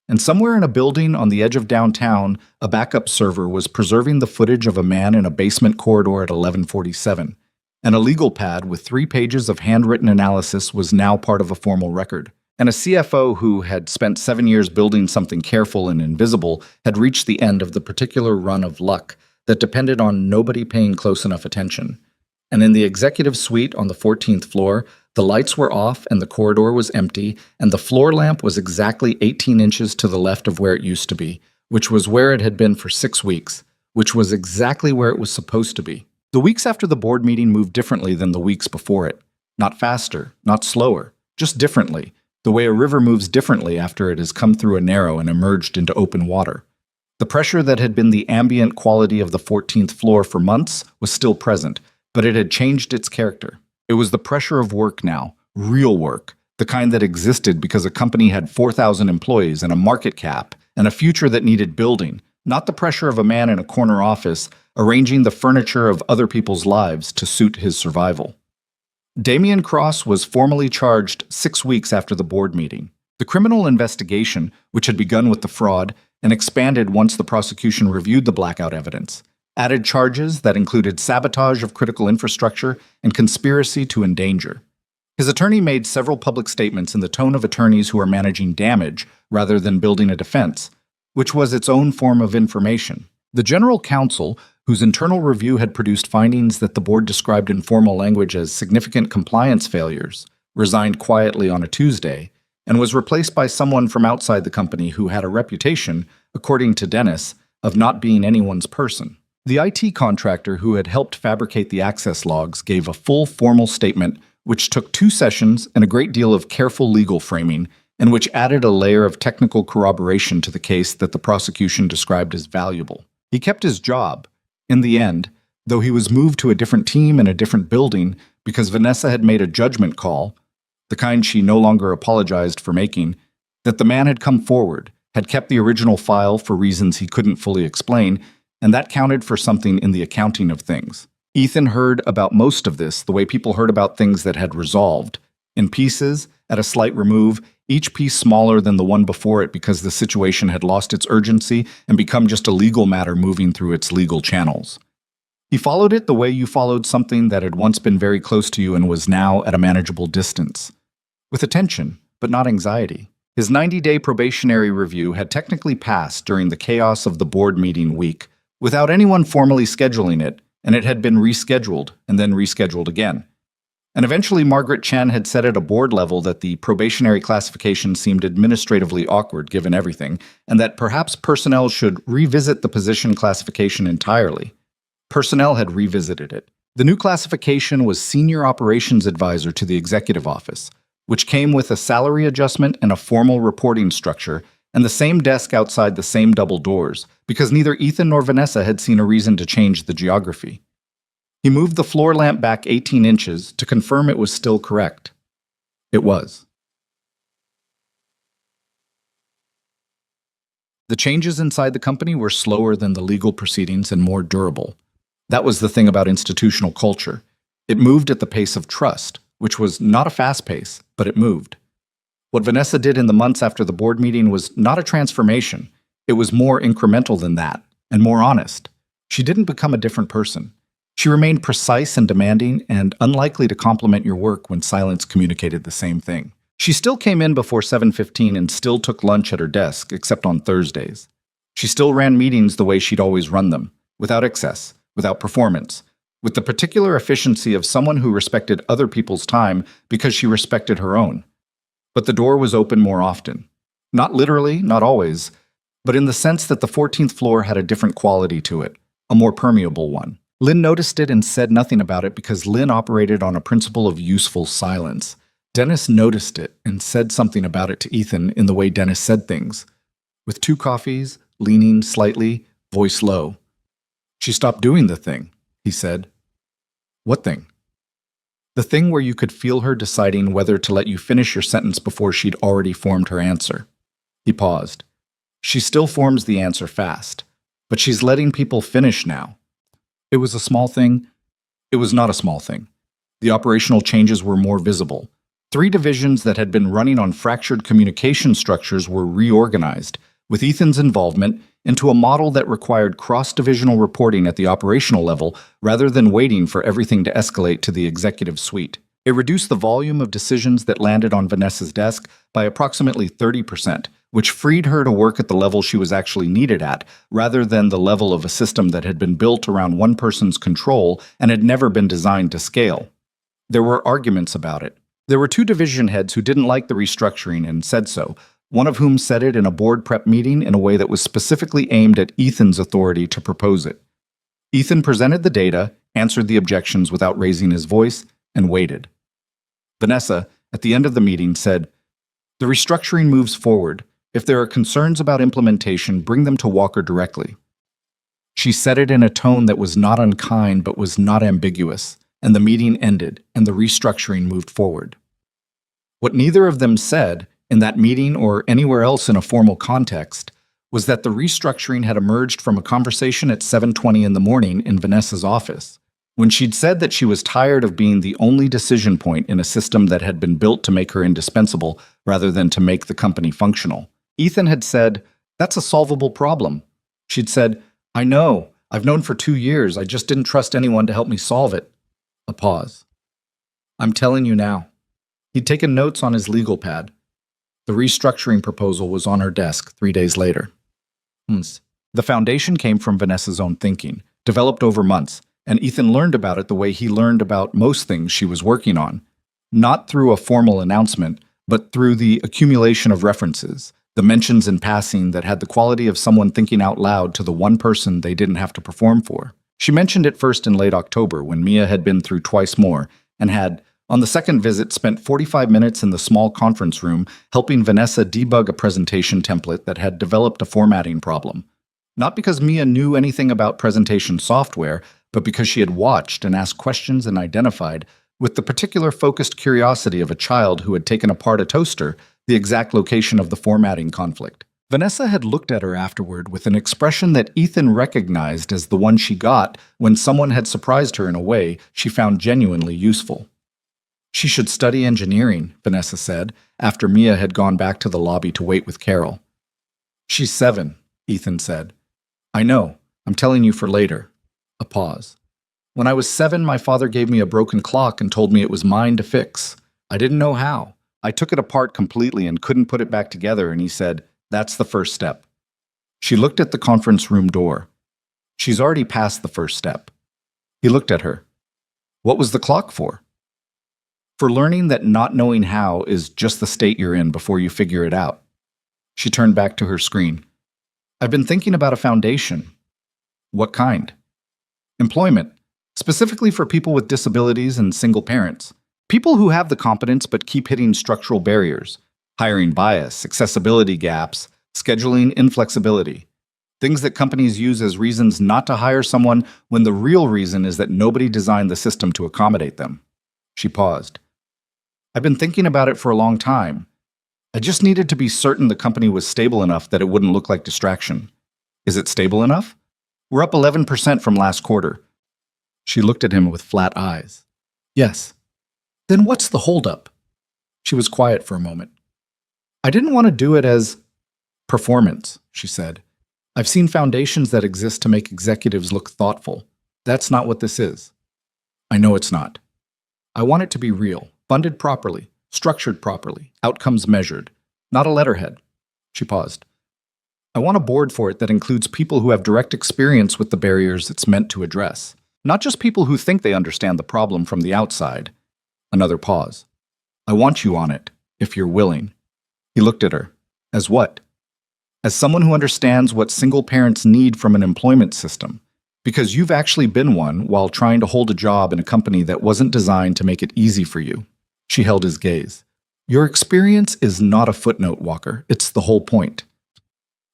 And somewhere in a building on the edge of downtown, a backup server was preserving the footage of a man in a basement corridor at 11:47. And a legal pad with 3 pages of handwritten analysis was now part of a formal record. And a CFO who had spent 7 years building something careful and invisible had reached the end of the particular run of luck that depended on nobody paying close enough attention. And in the executive suite on the 14th floor, the lights were off and the corridor was empty, and the floor lamp was exactly 18 inches to the left of where it used to be, which was where it had been for 6 weeks, which was exactly where it was supposed to be. The weeks after the board meeting moved differently than the weeks before it. Not faster, not slower, just differently, the way a river moves differently after it has come through a narrow and emerged into open water. The pressure that had been the ambient quality of the 14th floor for months was still present, but it had changed its character. It was the pressure of work now, real work, the kind that existed because a company had 4,000 employees and a market cap and a future that needed building, not the pressure of a man in a corner office arranging the furniture of other people's lives to suit his survival. Damian Cross was formally charged 6 weeks after the board meeting. The criminal investigation, which had begun with the fraud and expanded once the prosecution reviewed the blackout evidence, added charges that included sabotage of critical infrastructure and conspiracy to endanger. His attorney made several public statements in the tone of attorneys who are managing damage rather than building a defense, which was its own form of information. The general counsel, whose internal review had produced findings that the board described in formal language as significant compliance failures, resigned quietly on a Tuesday and was replaced by someone from outside the company who had a reputation, according to Dennis, of not being anyone's person. The IT contractor who had helped fabricate the access logs gave a full formal statement which took 2 sessions and a great deal of careful legal framing, and which added a layer of technical corroboration to the case that the prosecution described as valuable. He kept his job, in the end, though he was moved to a different team in a different building because Vanessa had made a judgment call, the kind she no longer apologized for making, that the man had come forward, had kept the original file for reasons he couldn't fully explain, and that counted for something in the accounting of things. Ethan heard about most of this the way people heard about things that had resolved, in pieces, at a slight remove, each piece smaller than the one before it because the situation had lost its urgency and become just a legal matter moving through its legal channels. He followed it the way you followed something that had once been very close to you and was now at a manageable distance. With attention, but not anxiety. His 90-day probationary review had technically passed during the chaos of the board meeting week, without anyone formally scheduling it, and it had been rescheduled and then rescheduled again. And eventually Margaret Chen had said at a board level that the probationary classification seemed administratively awkward given everything, and that perhaps personnel should revisit the position classification entirely. Personnel had revisited it. The new classification was Senior Operations Advisor to the Executive Office, which came with a salary adjustment and a formal reporting structure, and the same desk outside the same double doors, because neither Ethan nor Vanessa had seen a reason to change the geography. He moved the floor lamp back 18 inches to confirm it was still correct. It was. The changes inside the company were slower than the legal proceedings and more durable. That was the thing about institutional culture. It moved at the pace of trust, which was not a fast pace, but it moved. What Vanessa did in the months after the board meeting was not a transformation. It was more incremental than that, and more honest. She didn't become a different person. She remained precise and demanding and unlikely to compliment your work when silence communicated the same thing. She still came in before 7:15 and still took lunch at her desk, except on Thursdays. She still ran meetings the way she'd always run them, without excess, without performance, with the particular efficiency of someone who respected other people's time because she respected her own. But the door was open more often. Not literally, not always, but in the sense that the 14th floor had a different quality to it, a more permeable one. Lynn noticed it and said nothing about it because Lynn operated on a principle of useful silence. Dennis noticed it and said something about it to Ethan in the way Dennis said things. With 2 coffees, leaning slightly, voice low. She stopped doing the thing, he said. What thing? The thing where you could feel her deciding whether to let you finish your sentence before she'd already formed her answer. He paused. She still forms the answer fast, but she's letting people finish now. It was a small thing. It was not a small thing. The operational changes were more visible. 3 divisions that had been running on fractured communication structures were reorganized, with Ethan's involvement, into a model that required cross-divisional reporting at the operational level rather than waiting for everything to escalate to the executive suite. It reduced the volume of decisions that landed on Vanessa's desk by approximately 30%, which freed her to work at the level she was actually needed at, rather than the level of a system that had been built around one person's control and had never been designed to scale. There were arguments about it. There were 2 division heads who didn't like the restructuring and said so, one of whom said it in a board prep meeting in a way that was specifically aimed at Ethan's authority to propose it. Ethan presented the data, answered the objections without raising his voice, and waited. Vanessa, at the end of the meeting, said, "The restructuring moves forward. If there are concerns about implementation, bring them to Walker directly." She said it in a tone that was not unkind but was not ambiguous, and the meeting ended, and the restructuring moved forward. What neither of them said, in that meeting or anywhere else in a formal context, was that the restructuring had emerged from a conversation at 7:20 in the morning in Vanessa's office, when she'd said that she was tired of being the only decision point in a system that had been built to make her indispensable rather than to make the company functional. Ethan had said, "That's a solvable problem." She'd said, "I know. I've known for 2 years. I just didn't trust anyone to help me solve it." A pause. "I'm telling you now." He'd taken notes on his legal pad. The restructuring proposal was on her desk 3 days later. The foundation came from Vanessa's own thinking, developed over months, and Ethan learned about it the way he learned about most things she was working on, not through a formal announcement, but through the accumulation of references, the mentions in passing that had the quality of someone thinking out loud to the one person they didn't have to perform for. She mentioned it first in late October when Mia had been through twice more and had, on the second visit, spent 45 minutes in the small conference room helping Vanessa debug a presentation template that had developed a formatting problem. Not because Mia knew anything about presentation software, but because she had watched and asked questions and identified, with the particular focused curiosity of a child who had taken apart a toaster, the exact location of the formatting conflict. Vanessa had looked at her afterward with an expression that Ethan recognized as the one she got when someone had surprised her in a way she found genuinely useful. She should study engineering, Vanessa said, after Mia had gone back to the lobby to wait with Carol. She's 7, Ethan said. I know. I'm telling you for later. A pause. When I was 7, my father gave me a broken clock and told me it was mine to fix. I didn't know how. I took it apart completely and couldn't put it back together, and he said, "That's the first step." She looked at the conference room door. She's already passed the first step. He looked at her. What was the clock for? For learning that not knowing how is just the state you're in before you figure it out. She turned back to her screen. I've been thinking about a foundation. What kind? Employment, specifically for people with disabilities and single parents. People who have the competence but keep hitting structural barriers, hiring bias, accessibility gaps, scheduling inflexibility. Things that companies use as reasons not to hire someone when the real reason is that nobody designed the system to accommodate them. She paused. I've been thinking about it for a long time. I just needed to be certain the company was stable enough that it wouldn't look like distraction. Is it stable enough? We're up 11% from last quarter. She looked at him with flat eyes. Yes. Then what's the holdup? She was quiet for a moment. I didn't want to do it as performance, she said. I've seen foundations that exist to make executives look thoughtful. That's not what this is. I know it's not. I want it to be real, funded properly, structured properly, outcomes measured, not a letterhead. She paused. I want a board for it that includes people who have direct experience with the barriers it's meant to address, not just people who think they understand the problem from the outside. Another pause. I want you on it, if you're willing. He looked at her. As what? As someone who understands what single parents need from an employment system, because you've actually been one while trying to hold a job in a company that wasn't designed to make it easy for you. She held his gaze. Your experience is not a footnote, Walker. It's the whole point.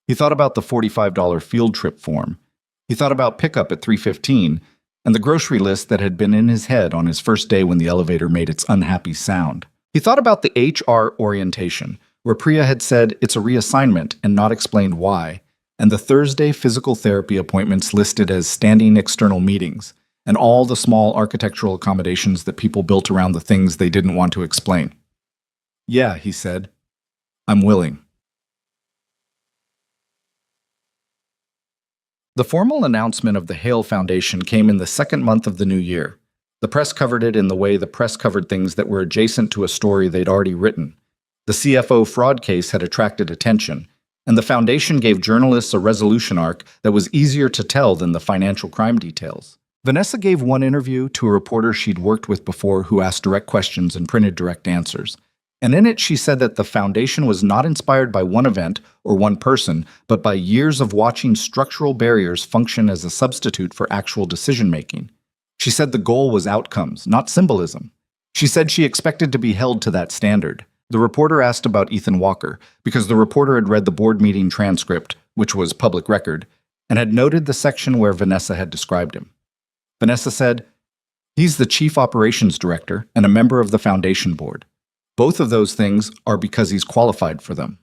He thought about the $45 field trip form. He thought about pickup at 3:15 and the grocery list that had been in his head on his first day when the elevator made its unhappy sound. He thought about the HR orientation, where Priya had said it's a reassignment and not explained why, and the Thursday physical therapy appointments listed as standing external meetings, and all the small architectural accommodations that people built around the things they didn't want to explain. Yeah, he said. I'm willing. The formal announcement of the Hale Foundation came in the second month of the new year. The press covered it in the way the press covered things that were adjacent to a story they'd already written. The CFO fraud case had attracted attention, and the foundation gave journalists a resolution arc that was easier to tell than the financial crime details. Vanessa gave one interview to a reporter she'd worked with before who asked direct questions and printed direct answers. And in it, she said that the foundation was not inspired by one event or one person, but by years of watching structural barriers function as a substitute for actual decision-making. She said the goal was outcomes, not symbolism. She said she expected to be held to that standard. The reporter asked about Ethan Walker, because the reporter had read the board meeting transcript, which was public record, and had noted the section where Vanessa had described him. Vanessa said, "He's the chief operations director and a member of the foundation board. Both of those things are because he's qualified for them."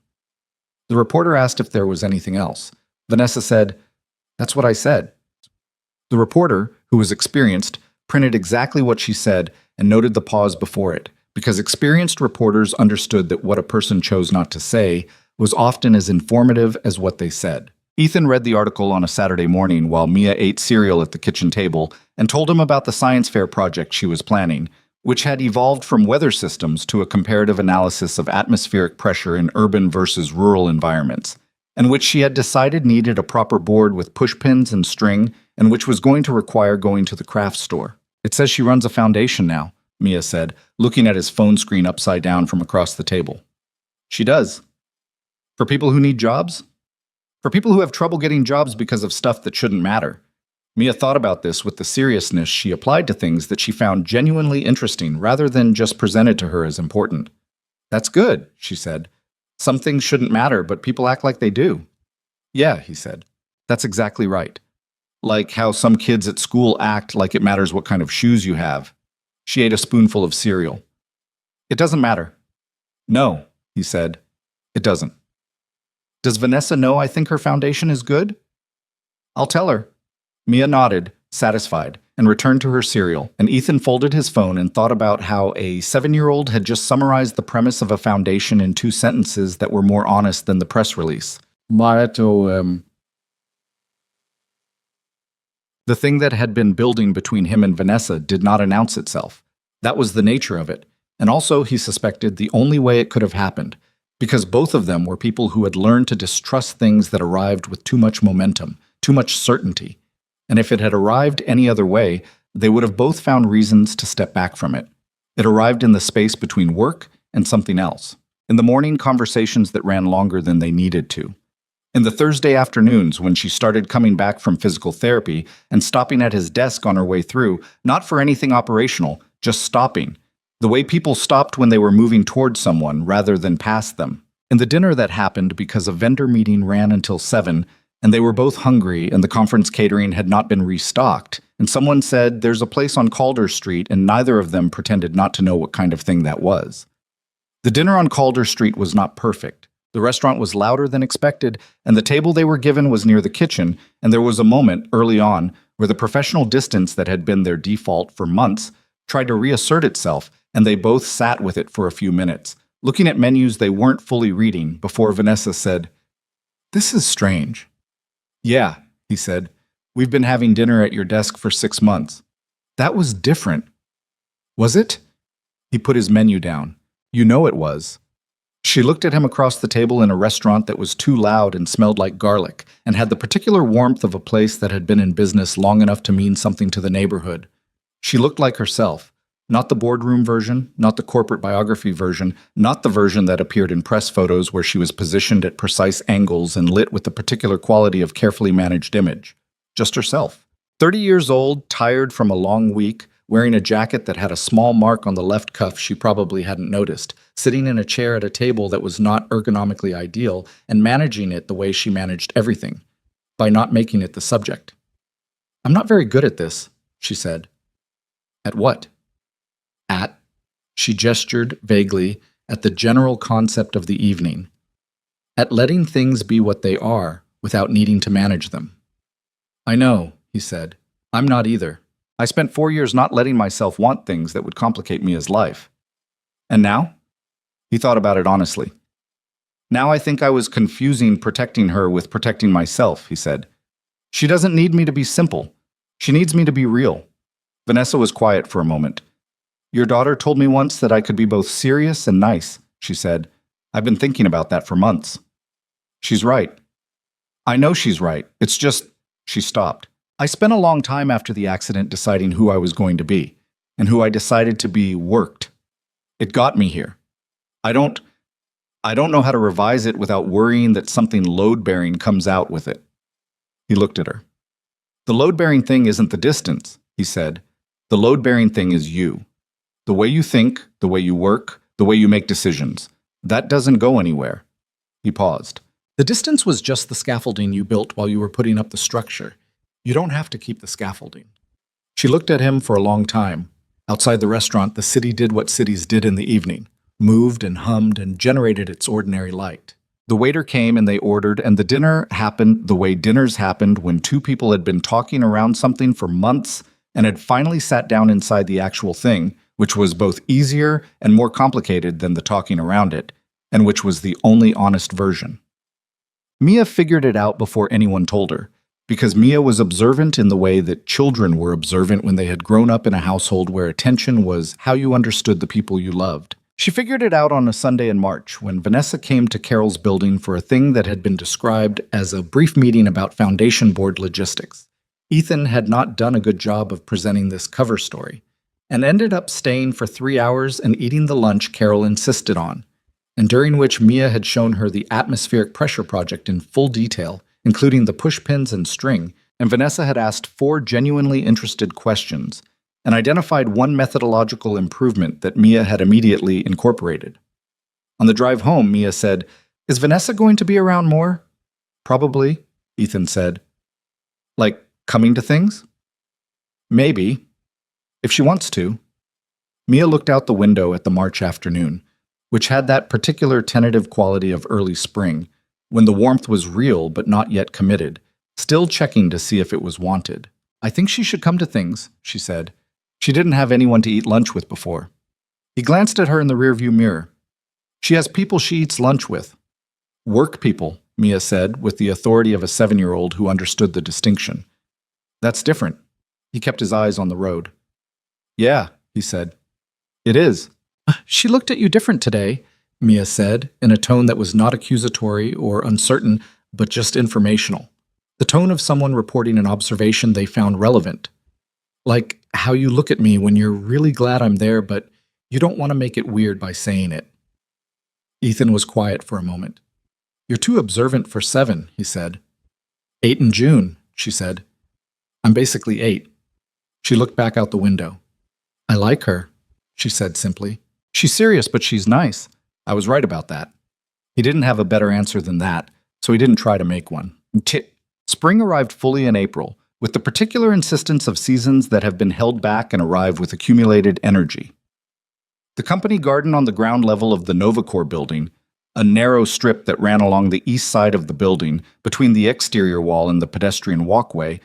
The reporter asked if there was anything else. Vanessa said, "That's what I said." The reporter, who was experienced, printed exactly what she said and noted the pause before it, because experienced reporters understood that what a person chose not to say was often as informative as what they said. Ethan read the article on a Saturday morning while Mia ate cereal at the kitchen table and told him about the science fair project she was planning, which had evolved from weather systems to a comparative analysis of atmospheric pressure in urban versus rural environments, and which she had decided needed a proper board with pushpins and string, and which was going to require going to the craft store. It says she runs a foundation now, Mia said, looking at his phone screen upside down from across the table. She does. For people who need jobs? For people who have trouble getting jobs because of stuff that shouldn't matter. Mia thought about this with the seriousness she applied to things that she found genuinely interesting rather than just presented to her as important. That's good, she said. Some things shouldn't matter, but people act like they do. Yeah, he said. That's exactly right. Like how some kids at school act like it matters what kind of shoes you have. She ate a spoonful of cereal. It doesn't matter. No, he said. It doesn't. Does Vanessa know I think her foundation is good? I'll tell her. Mia nodded, satisfied, and returned to her cereal, and Ethan folded his phone and thought about how a 7-year-old had just summarized the premise of a foundation in 2 sentences that were more honest than the press release. The thing that had been building between him and Vanessa did not announce itself. That was the nature of it, and also, he suspected, the only way it could have happened, because both of them were people who had learned to distrust things that arrived with too much momentum, too much certainty. And if it had arrived any other way, they would have both found reasons to step back from it. It arrived in the space between work and something else. In the morning conversations that ran longer than they needed to. In the Thursday afternoons when she started coming back from physical therapy and stopping at his desk on her way through, not for anything operational, just stopping. The way people stopped when they were moving towards someone rather than past them. In the dinner that happened because a vendor meeting ran until 7, and they were both hungry and the conference catering had not been restocked, and someone said there's a place on Calder Street, and neither of them pretended not to know what kind of thing that was. The dinner on Calder Street was not perfect. The restaurant was louder than expected, and the table they were given was near the kitchen, and there was a moment early on where the professional distance that had been their default for months tried to reassert itself, and they both sat with it for a few minutes, looking at menus they weren't fully reading before Vanessa said, "This is strange." "Yeah," he said. "We've been having dinner at your desk for 6 months." "That was different." "Was it?" He put his menu down. "You know it was." She looked at him across the table in a restaurant that was too loud and smelled like garlic, and had the particular warmth of a place that had been in business long enough to mean something to the neighborhood. She looked like herself. Not the boardroom version, not the corporate biography version, not the version that appeared in press photos where she was positioned at precise angles and lit with the particular quality of carefully managed image. Just herself. 30 years old, tired from a long week, wearing a jacket that had a small mark on the left cuff she probably hadn't noticed, sitting in a chair at a table that was not ergonomically ideal, and managing it the way she managed everything, by not making it the subject. "I'm not very good at this," she said. "At what?" "At," she gestured vaguely, at the general concept of the evening. "At letting things be what they are, without needing to manage them." "I know," he said. "I'm not either. I spent 4 years not letting myself want things that would complicate Mia's life. And now?" He thought about it honestly. "Now I think I was confusing protecting her with protecting myself," he said. "She doesn't need me to be simple. She needs me to be real." Vanessa was quiet for a moment. "Your daughter told me once that I could be both serious and nice," she said. "I've been thinking about that for months." "She's right." "I know she's right. It's just—" She stopped. "I spent a long time after the accident deciding who I was going to be, and who I decided to be worked. It got me here. I don't know how to revise it without worrying that something load-bearing comes out with it." He looked at her. "The load-bearing thing isn't the distance," he said. "The load-bearing thing is you. The way you think, the way you work, the way you make decisions. That doesn't go anywhere." He paused. "The distance was just the scaffolding you built while you were putting up the structure. You don't have to keep the scaffolding." She looked at him for a long time. Outside the restaurant, the city did what cities did in the evening, moved and hummed and generated its ordinary light. The waiter came and they ordered, and the dinner happened the way dinners happened when 2 people had been talking around something for months and had finally sat down inside the actual thing, which was both easier and more complicated than the talking around it, and which was the only honest version. Mia figured it out before anyone told her, because Mia was observant in the way that children were observant when they had grown up in a household where attention was how you understood the people you loved. She figured it out on a Sunday in March when Vanessa came to Carol's building for a thing that had been described as a brief meeting about foundation board logistics. Ethan had not done a good job of presenting this cover story, and ended up staying for 3 hours and eating the lunch Carol insisted on, and during which Mia had shown her the atmospheric pressure project in full detail, including the pushpins and string, and Vanessa had asked 4 genuinely interested questions, and identified one methodological improvement that Mia had immediately incorporated. On the drive home, Mia said, "Is Vanessa going to be around more?" "Probably," Ethan said. "Like Coming to things? Maybe. If she wants to. Mia looked out the window at the March afternoon, which had that particular tentative quality of early spring, when the warmth was real but not yet committed, still checking to see if it was wanted. I think she should come to things, she said. She didn't have anyone to eat lunch with before. He glanced at her in the rearview mirror. She has people she eats lunch with. Work people, Mia said, with the authority of a 7-year-old who understood the distinction. That's different. He kept his eyes on the road. Yeah, he said. It is. She looked at you different today, Mia said, in a tone that was not accusatory or uncertain, but just informational. The tone of someone reporting an observation they found relevant. Like how you look at me when you're really glad I'm there, but you don't want to make it weird by saying it. Ethan was quiet for a moment. You're too observant for 7, he said. 8 in June, she said. I'm basically 8. She looked back out the window. I like her, she said simply. She's serious, but she's nice. I was right about that. He didn't have a better answer than that, so he didn't try to make one. Spring arrived fully in April, with the particular insistence of seasons that have been held back and arrive with accumulated energy. The company garden on the ground level of the Novacor building, a narrow strip that ran along the east side of the building between the exterior wall and the pedestrian walkway,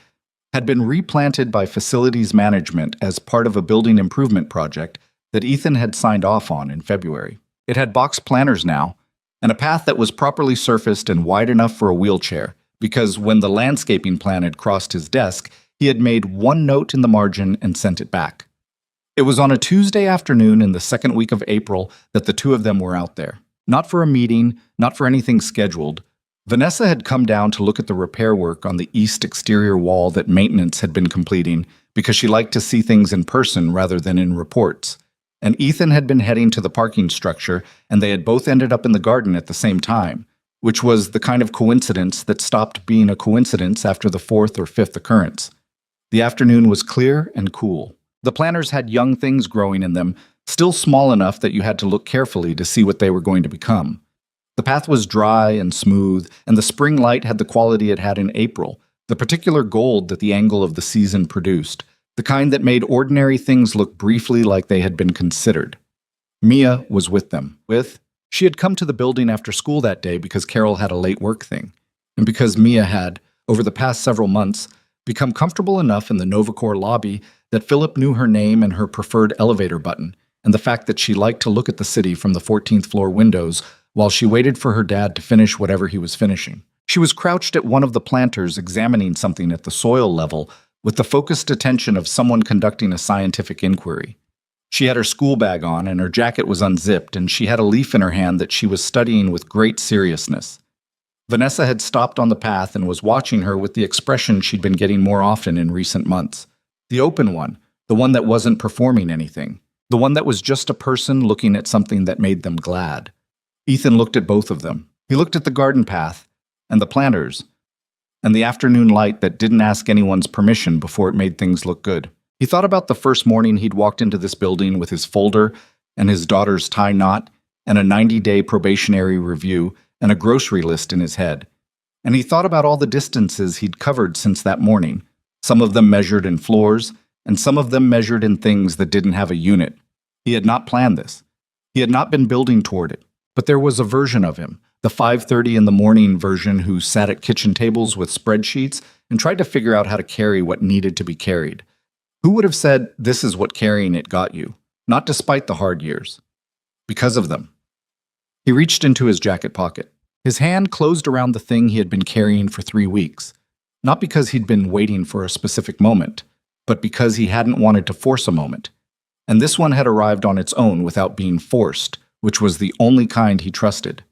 had been replanted by facilities management as part of a building improvement project that Ethan had signed off on in February. It had box planters now, and a path that was properly surfaced and wide enough for a wheelchair, because when the landscaping plan had crossed his desk, he had made one note in the margin and sent it back. It was on a Tuesday afternoon in the second week of April that the two of them were out there. Not for a meeting, not for anything scheduled. Vanessa had come down to look at the repair work on the east exterior wall that maintenance had been completing because she liked to see things in person rather than in reports. And Ethan had been heading to the parking structure, and they had both ended up in the garden at the same time, which was the kind of coincidence that stopped being a coincidence after the 4th or 5th occurrence. The afternoon was clear and cool. The planters had young things growing in them, still small enough that you had to look carefully to see what they were going to become. The path was dry and smooth, and the spring light had the quality it had in April, the particular gold that the angle of the season produced, the kind that made ordinary things look briefly like they had been considered. Mia was with them. She had come to the building after school that day because Carol had a late work thing, and because Mia had, over the past several months, become comfortable enough in the Novacor lobby that Philip knew her name and her preferred elevator button, and the fact that she liked to look at the city from the 14th floor windows while she waited for her dad to finish whatever he was finishing. She was crouched at one of the planters examining something at the soil level with the focused attention of someone conducting a scientific inquiry. She had her school bag on and her jacket was unzipped, and she had a leaf in her hand that she was studying with great seriousness. Vanessa had stopped on the path and was watching her with the expression she'd been getting more often in recent months. The open one, the one that wasn't performing anything, the one that was just a person looking at something that made them glad. Ethan looked at both of them. He looked at the garden path, and the planters, and the afternoon light that didn't ask anyone's permission before it made things look good. He thought about the first morning he'd walked into this building with his folder and his daughter's tie knot and a 90-day probationary review and a grocery list in his head. And he thought about all the distances he'd covered since that morning, some of them measured in floors, and some of them measured in things that didn't have a unit. He had not planned this. He had not been building toward it. But there was a version of him, the 5:30 in the morning version who sat at kitchen tables with spreadsheets and tried to figure out how to carry what needed to be carried. Who would have said this is what carrying it got you? Not despite the hard years. Because of them. He reached into his jacket pocket. His hand closed around the thing he had been carrying for 3 weeks. Not because he'd been waiting for a specific moment, but because he hadn't wanted to force a moment. And this one had arrived on its own without being forced, which was the only kind he trusted.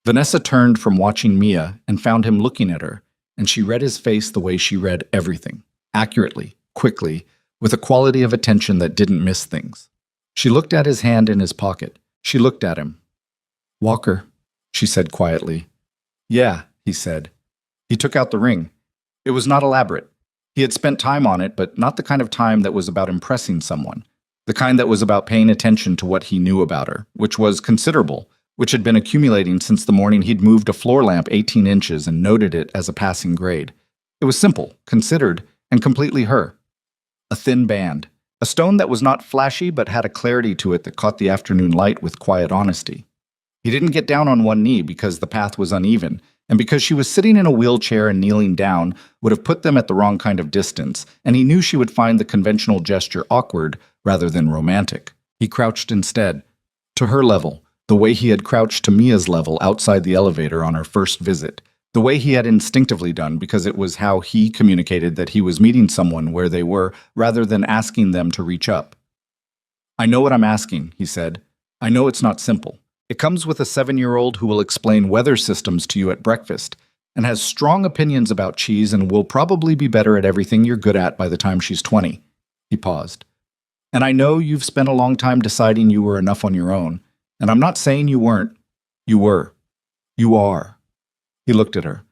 Vanessa turned from watching Mia and found him looking at her, and she read his face the way she read everything, accurately, quickly, with a quality of attention that didn't miss things. She looked at his hand in his pocket. She looked at him. Walker, she said quietly. Yeah, he said. He took out the ring. It was not elaborate. He had spent time on it, but not the kind of time that was about impressing someone. The kind that was about paying attention to what he knew about her, which was considerable, which had been accumulating since the morning he'd moved a floor lamp 18 inches and noted it as a passing grade. It was simple, considered, and completely her. A thin band. A stone that was not flashy but had a clarity to it that caught the afternoon light with quiet honesty. He didn't get down on one knee because the path was uneven, and because she was sitting in a wheelchair and kneeling down would have put them at the wrong kind of distance, and he knew she would find the conventional gesture awkward rather than romantic. He crouched instead, to her level, the way he had crouched to Mia's level outside the elevator on her first visit, the way he had instinctively done because it was how he communicated that he was meeting someone where they were rather than asking them to reach up. "I know what I'm asking," he said. "I know it's not simple. It comes with a 7-year-old who will explain weather systems to you at breakfast and has strong opinions about cheese and will probably be better at everything you're good at by the time she's 20. He paused. "And I know you've spent a long time deciding you were enough on your own, and I'm not saying you weren't. You were. You are." He looked at her.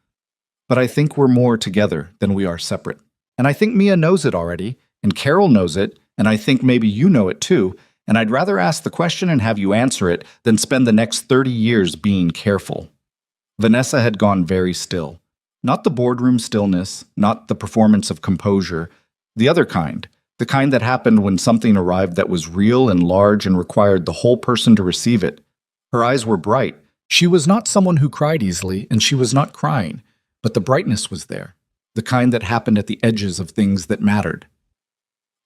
"But I think we're more together than we are separate. And I think Mia knows it already, and Carol knows it, and I think maybe you know it too, and I'd rather ask the question and have you answer it than spend the next 30 years being careful." Vanessa had gone very still. Not the boardroom stillness, not the performance of composure, the other kind, the kind that happened when something arrived that was real and large and required the whole person to receive it. Her eyes were bright. She was not someone who cried easily, and she was not crying, but the brightness was there, the kind that happened at the edges of things that mattered.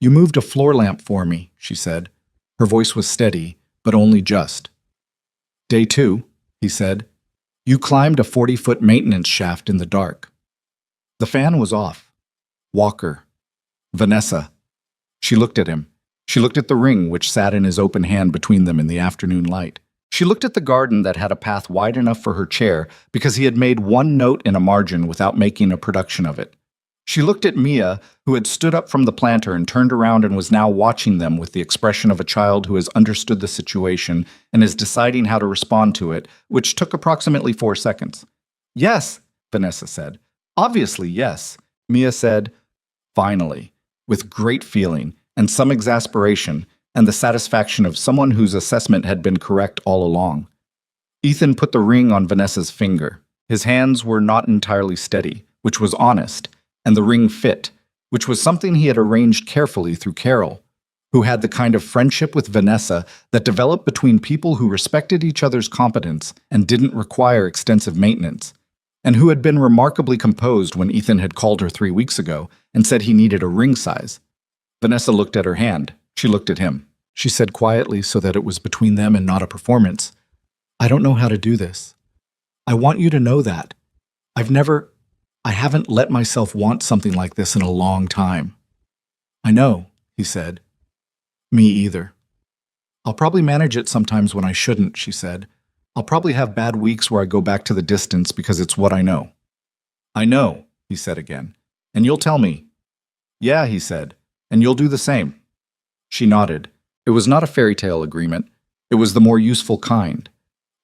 "You moved a floor lamp for me," she said. Her voice was steady, but only just. "Day 2, he said. "You climbed a 40-foot maintenance shaft in the dark." The fan was off. Walker. Vanessa. She looked at him. She looked at the ring which sat in his open hand between them in the afternoon light. She looked at the garden that had a path wide enough for her chair because he had made one note in a margin without making a production of it. She looked at Mia, who had stood up from the planter and turned around and was now watching them with the expression of a child who has understood the situation and is deciding how to respond to it, which took approximately 4 seconds. "Yes," Vanessa said. "Obviously, yes." Mia said, "Finally," with great feeling and some exasperation and the satisfaction of someone whose assessment had been correct all along. Ethan put the ring on Vanessa's finger. His hands were not entirely steady, which was honest, and the ring fit, which was something he had arranged carefully through Carol, who had the kind of friendship with Vanessa that developed between people who respected each other's competence and didn't require extensive maintenance, and who had been remarkably composed when Ethan had called her 3 weeks ago and said he needed a ring size. Vanessa looked at her hand. She looked at him. She said quietly so that it was between them and not a performance, "I don't know how to do this. I want you to know that. I haven't let myself want something like this in a long time." "I know," he said. "Me either." "I'll probably manage it sometimes when I shouldn't," she said. "I'll probably have bad weeks where I go back to the distance because it's what I know." "I know," he said again. "And you'll tell me." "Yeah," he said. "And you'll do the same." She nodded. It was not a fairy tale agreement. It was the more useful kind.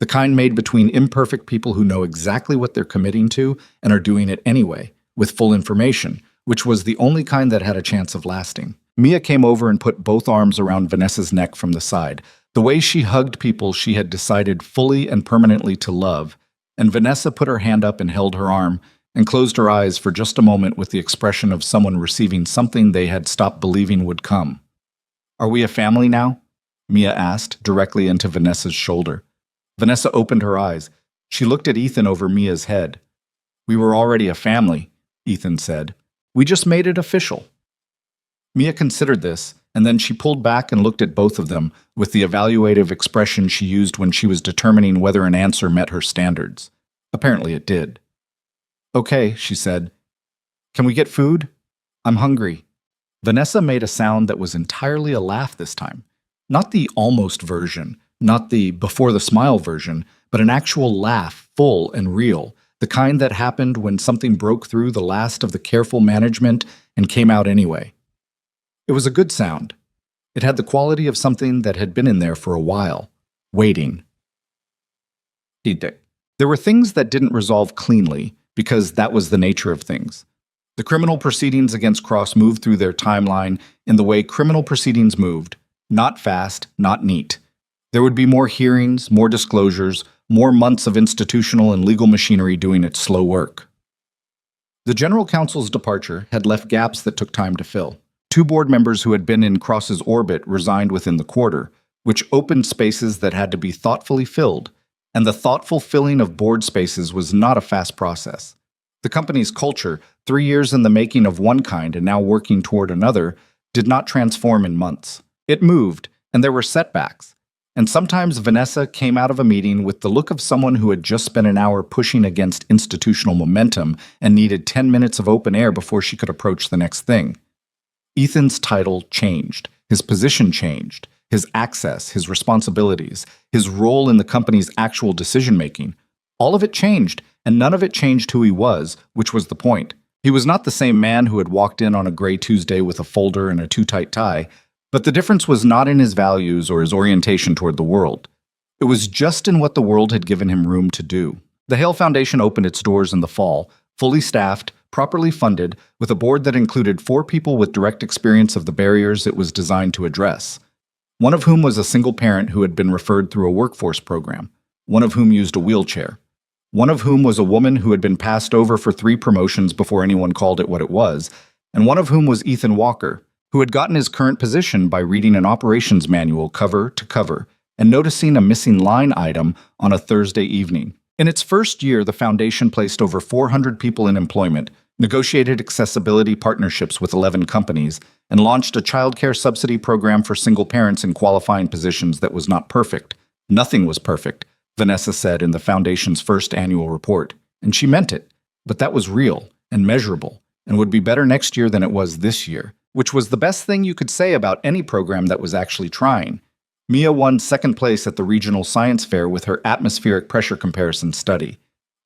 The kind made between imperfect people who know exactly what they're committing to and are doing it anyway, with full information, which was the only kind that had a chance of lasting. Mia came over and put both arms around Vanessa's neck from the side, the way she hugged people she had decided fully and permanently to love, and Vanessa put her hand up and held her arm, and closed her eyes for just a moment with the expression of someone receiving something they had stopped believing would come. "Are we a family now?" Mia asked, directly into Vanessa's shoulder. Vanessa opened her eyes. She looked at Ethan over Mia's head. "We were already a family," Ethan said. "We just made it official." Mia considered this, and then she pulled back and looked at both of them with the evaluative expression she used when she was determining whether an answer met her standards. Apparently it did. "Okay," she said. "Can we get food? I'm hungry." Vanessa made a sound that was entirely a laugh this time. Not the almost version, not the before the smile version, but an actual laugh, full and real, the kind that happened when something broke through the last of the careful management and came out anyway. It was a good sound. It had the quality of something that had been in there for a while, waiting. There were things that didn't resolve cleanly, because that was the nature of things. The criminal proceedings against Cross moved through their timeline in the way criminal proceedings moved, not fast, not neat. There would be more hearings, more disclosures, more months of institutional and legal machinery doing its slow work. The general counsel's departure had left gaps that took time to fill. Two board members who had been in Cross's orbit resigned within the quarter, which opened spaces that had to be thoughtfully filled, and the thoughtful filling of board spaces was not a fast process. The company's culture, 3 years in the making of one kind and now working toward another, did not transform in months. It moved, and there were setbacks. And sometimes Vanessa came out of a meeting with the look of someone who had just spent an hour pushing against institutional momentum and needed 10 minutes of open air before she could approach the next thing. Ethan's title changed, his position changed, his access, his responsibilities, his role in the company's actual decision-making. All of it changed, and none of it changed who he was, which was the point. He was not the same man who had walked in on a gray Tuesday with a folder and a too-tight tie, but the difference was not in his values or his orientation toward the world. It was just in what the world had given him room to do. The Hale Foundation opened its doors in the fall, fully staffed, properly funded, with a board that included 4 people with direct experience of the barriers it was designed to address. One of whom was a single parent who had been referred through a workforce program, one of whom used a wheelchair, one of whom was a woman who had been passed over for 3 promotions before anyone called it what it was, and one of whom was Ethan Walker, who had gotten his current position by reading an operations manual cover to cover and noticing a missing line item on a Thursday evening. In its first year, the foundation placed over 400 people in employment, negotiated accessibility partnerships with 11 companies, and launched a childcare subsidy program for single parents in qualifying positions that was not perfect. Nothing was perfect, Vanessa said in the foundation's first annual report, and she meant it. But that was real and measurable and would be better next year than it was this year, which was the best thing you could say about any program that was actually trying. Mia won second place at the regional science fair with her atmospheric pressure comparison study.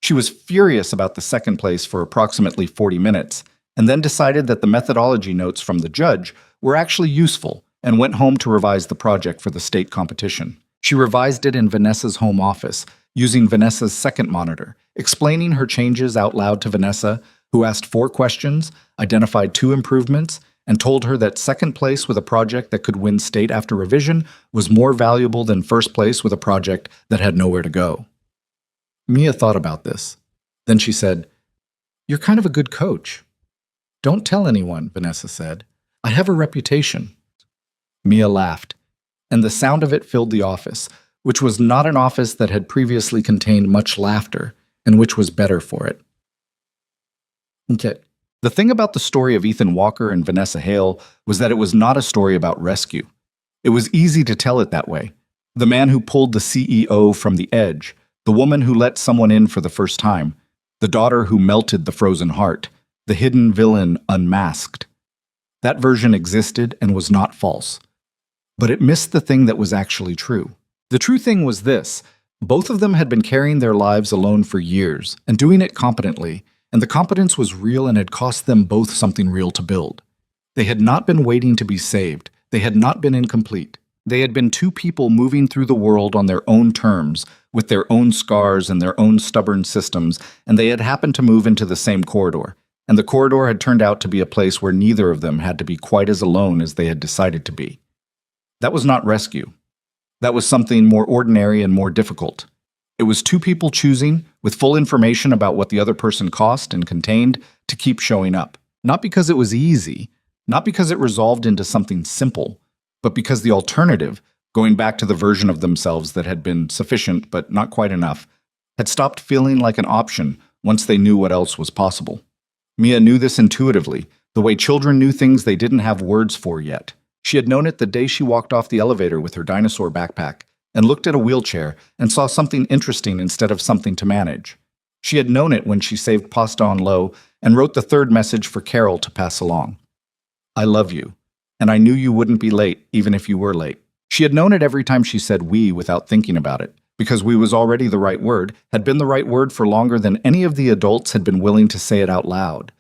She was furious about the second place for approximately 40 minutes, and then decided that the methodology notes from the judge were actually useful and went home to revise the project for the state competition. She revised it in Vanessa's home office, using Vanessa's second monitor, explaining her changes out loud to Vanessa, who asked 4 questions, identified 2 improvements, and told her that second place with a project that could win state after revision was more valuable than first place with a project that had nowhere to go. Mia thought about this. Then she said, "You're kind of a good coach." "Don't tell anyone," Vanessa said. "I have a reputation." Mia laughed, and the sound of it filled the office, which was not an office that had previously contained much laughter, and which was better for it. Okay. The thing about the story of Ethan Walker and Vanessa Hale was that it was not a story about rescue. It was easy to tell it that way. The man who pulled the CEO from the edge, the woman who let someone in for the first time, the daughter who melted the frozen heart, the hidden villain unmasked. That version existed and was not false. But it missed the thing that was actually true. The true thing was this: both of them had been carrying their lives alone for years and doing it competently, and the competence was real and had cost them both something real to build. They had not been waiting to be saved. They had not been incomplete. They had been 2 people moving through the world on their own terms, with their own scars and their own stubborn systems, and they had happened to move into the same corridor. And the corridor had turned out to be a place where neither of them had to be quite as alone as they had decided to be. That was not rescue. That was something more ordinary and more difficult. It was 2 people choosing, with full information about what the other person cost and contained, to keep showing up. Not because it was easy, not because it resolved into something simple, but because the alternative, going back to the version of themselves that had been sufficient but not quite enough, had stopped feeling like an option once they knew what else was possible. Mia knew this intuitively, the way children knew things they didn't have words for yet. She had known it the day she walked off the elevator with her dinosaur backpack and looked at a wheelchair and saw something interesting instead of something to manage. She had known it when she saved pasta on low and wrote the 3rd message for Carol to pass along. "I love you, and I knew you wouldn't be late, even if you were late." She had known it every time she said "we" without thinking about it, because "we" was already the right word, had been the right word for longer than any of the adults had been willing to say it out loud.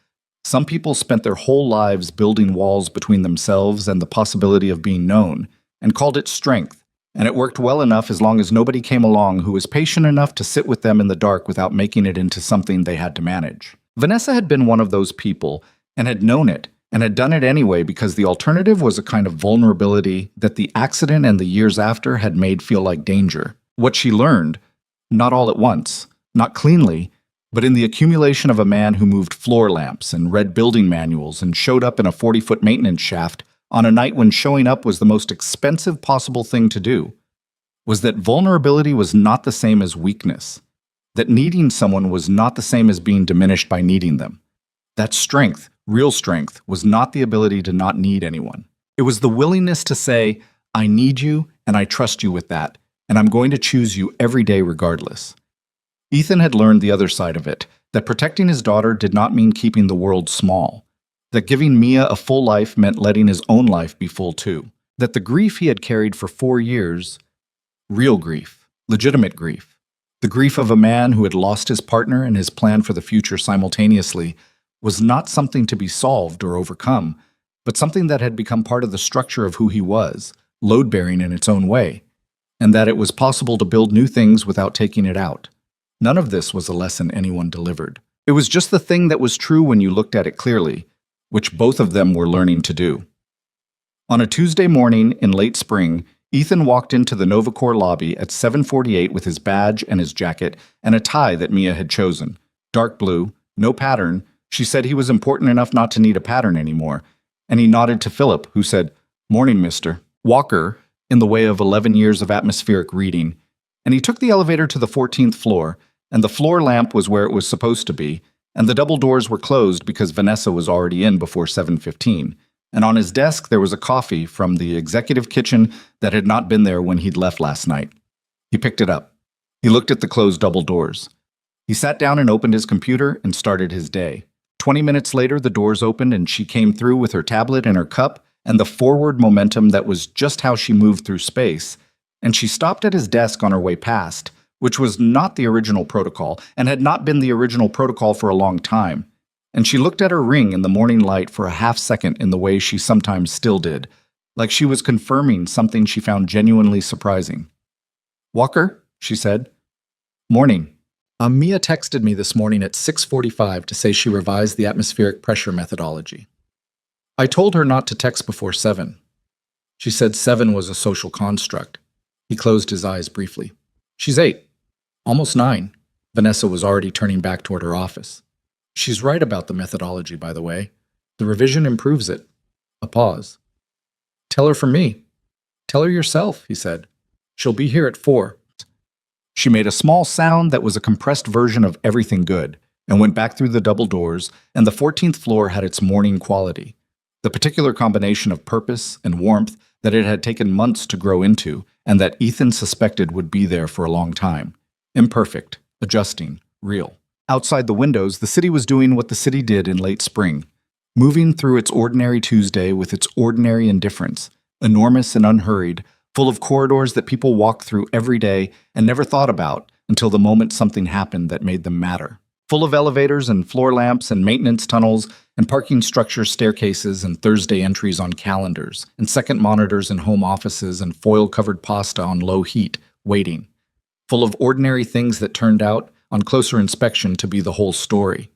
Some people spent their whole lives building walls between themselves and the possibility of being known, and called it strength. And it worked well enough as long as nobody came along who was patient enough to sit with them in the dark without making it into something they had to manage. Vanessa had been one of those people, and had known it, and had done it anyway because the alternative was a kind of vulnerability that the accident and the years after had made feel like danger. What she learned, not all at once, not cleanly, but in the accumulation of a man who moved floor lamps and read building manuals and showed up in a 40-foot maintenance shaft on a night when showing up was the most expensive possible thing to do, was that vulnerability was not the same as weakness, that needing someone was not the same as being diminished by needing them. That strength, real strength, was not the ability to not need anyone. It was the willingness to say, I need you and I trust you with that, and I'm going to choose you every day regardless. Ethan had learned the other side of it, that protecting his daughter did not mean keeping the world small, that giving Mia a full life meant letting his own life be full too, that the grief he had carried for 4 years, real grief, legitimate grief, the grief of a man who had lost his partner and his plan for the future simultaneously, was not something to be solved or overcome, but something that had become part of the structure of who he was, load-bearing in its own way, and that it was possible to build new things without taking it out. None of this was a lesson anyone delivered. It was just the thing that was true when you looked at it clearly, which both of them were learning to do. On a Tuesday morning in late spring, Ethan walked into the Novacor lobby at 7:48 with his badge and his jacket and a tie that Mia had chosen. Dark blue, no pattern. She said he was important enough not to need a pattern anymore, and he nodded to Philip, who said, "Morning, mister." Walker, in the way of 11 years of atmospheric reading, and he took the elevator to the 14th floor, and the floor lamp was where it was supposed to be, and the double doors were closed because Vanessa was already in before 7:15, and on his desk there was a coffee from the executive kitchen that had not been there when he'd left last night. He picked it up. He looked at the closed double doors. He sat down and opened his computer and started his day. 20 minutes later, the doors opened and she came through with her tablet and her cup and the forward momentum that was just how she moved through space, and she stopped at his desk on her way past, which was not the original protocol and had not been the original protocol for a long time. And she looked at her ring in the morning light for a half second in the way she sometimes still did, like she was confirming something she found genuinely surprising. "Walker," she said. "Morning. Mia texted me this morning at 6:45 to say she revised the atmospheric pressure methodology. I told her not to text before 7. She said 7 was a social construct." He closed his eyes briefly. "She's 8. Almost 9. Vanessa was already turning back toward her office. "She's right about the methodology, by the way. The revision improves it." A pause. "Tell her from me." "Tell her yourself," he said. "She'll be here at 4. She made a small sound that was a compressed version of everything good, and went back through the double doors, and the 14th floor had its morning quality, the particular combination of purpose and warmth that it had taken months to grow into, and that Ethan suspected would be there for a long time. Imperfect, adjusting, real. Outside the windows, the city was doing what the city did in late spring, moving through its ordinary Tuesday with its ordinary indifference, enormous and unhurried, full of corridors that people walk through every day and never thought about until the moment something happened that made them matter. Full of elevators and floor lamps and maintenance tunnels and parking structure staircases and Thursday entries on calendars and second monitors in home offices and foil-covered pasta on low heat, waiting. Full of ordinary things that turned out, on closer inspection, to be the whole story.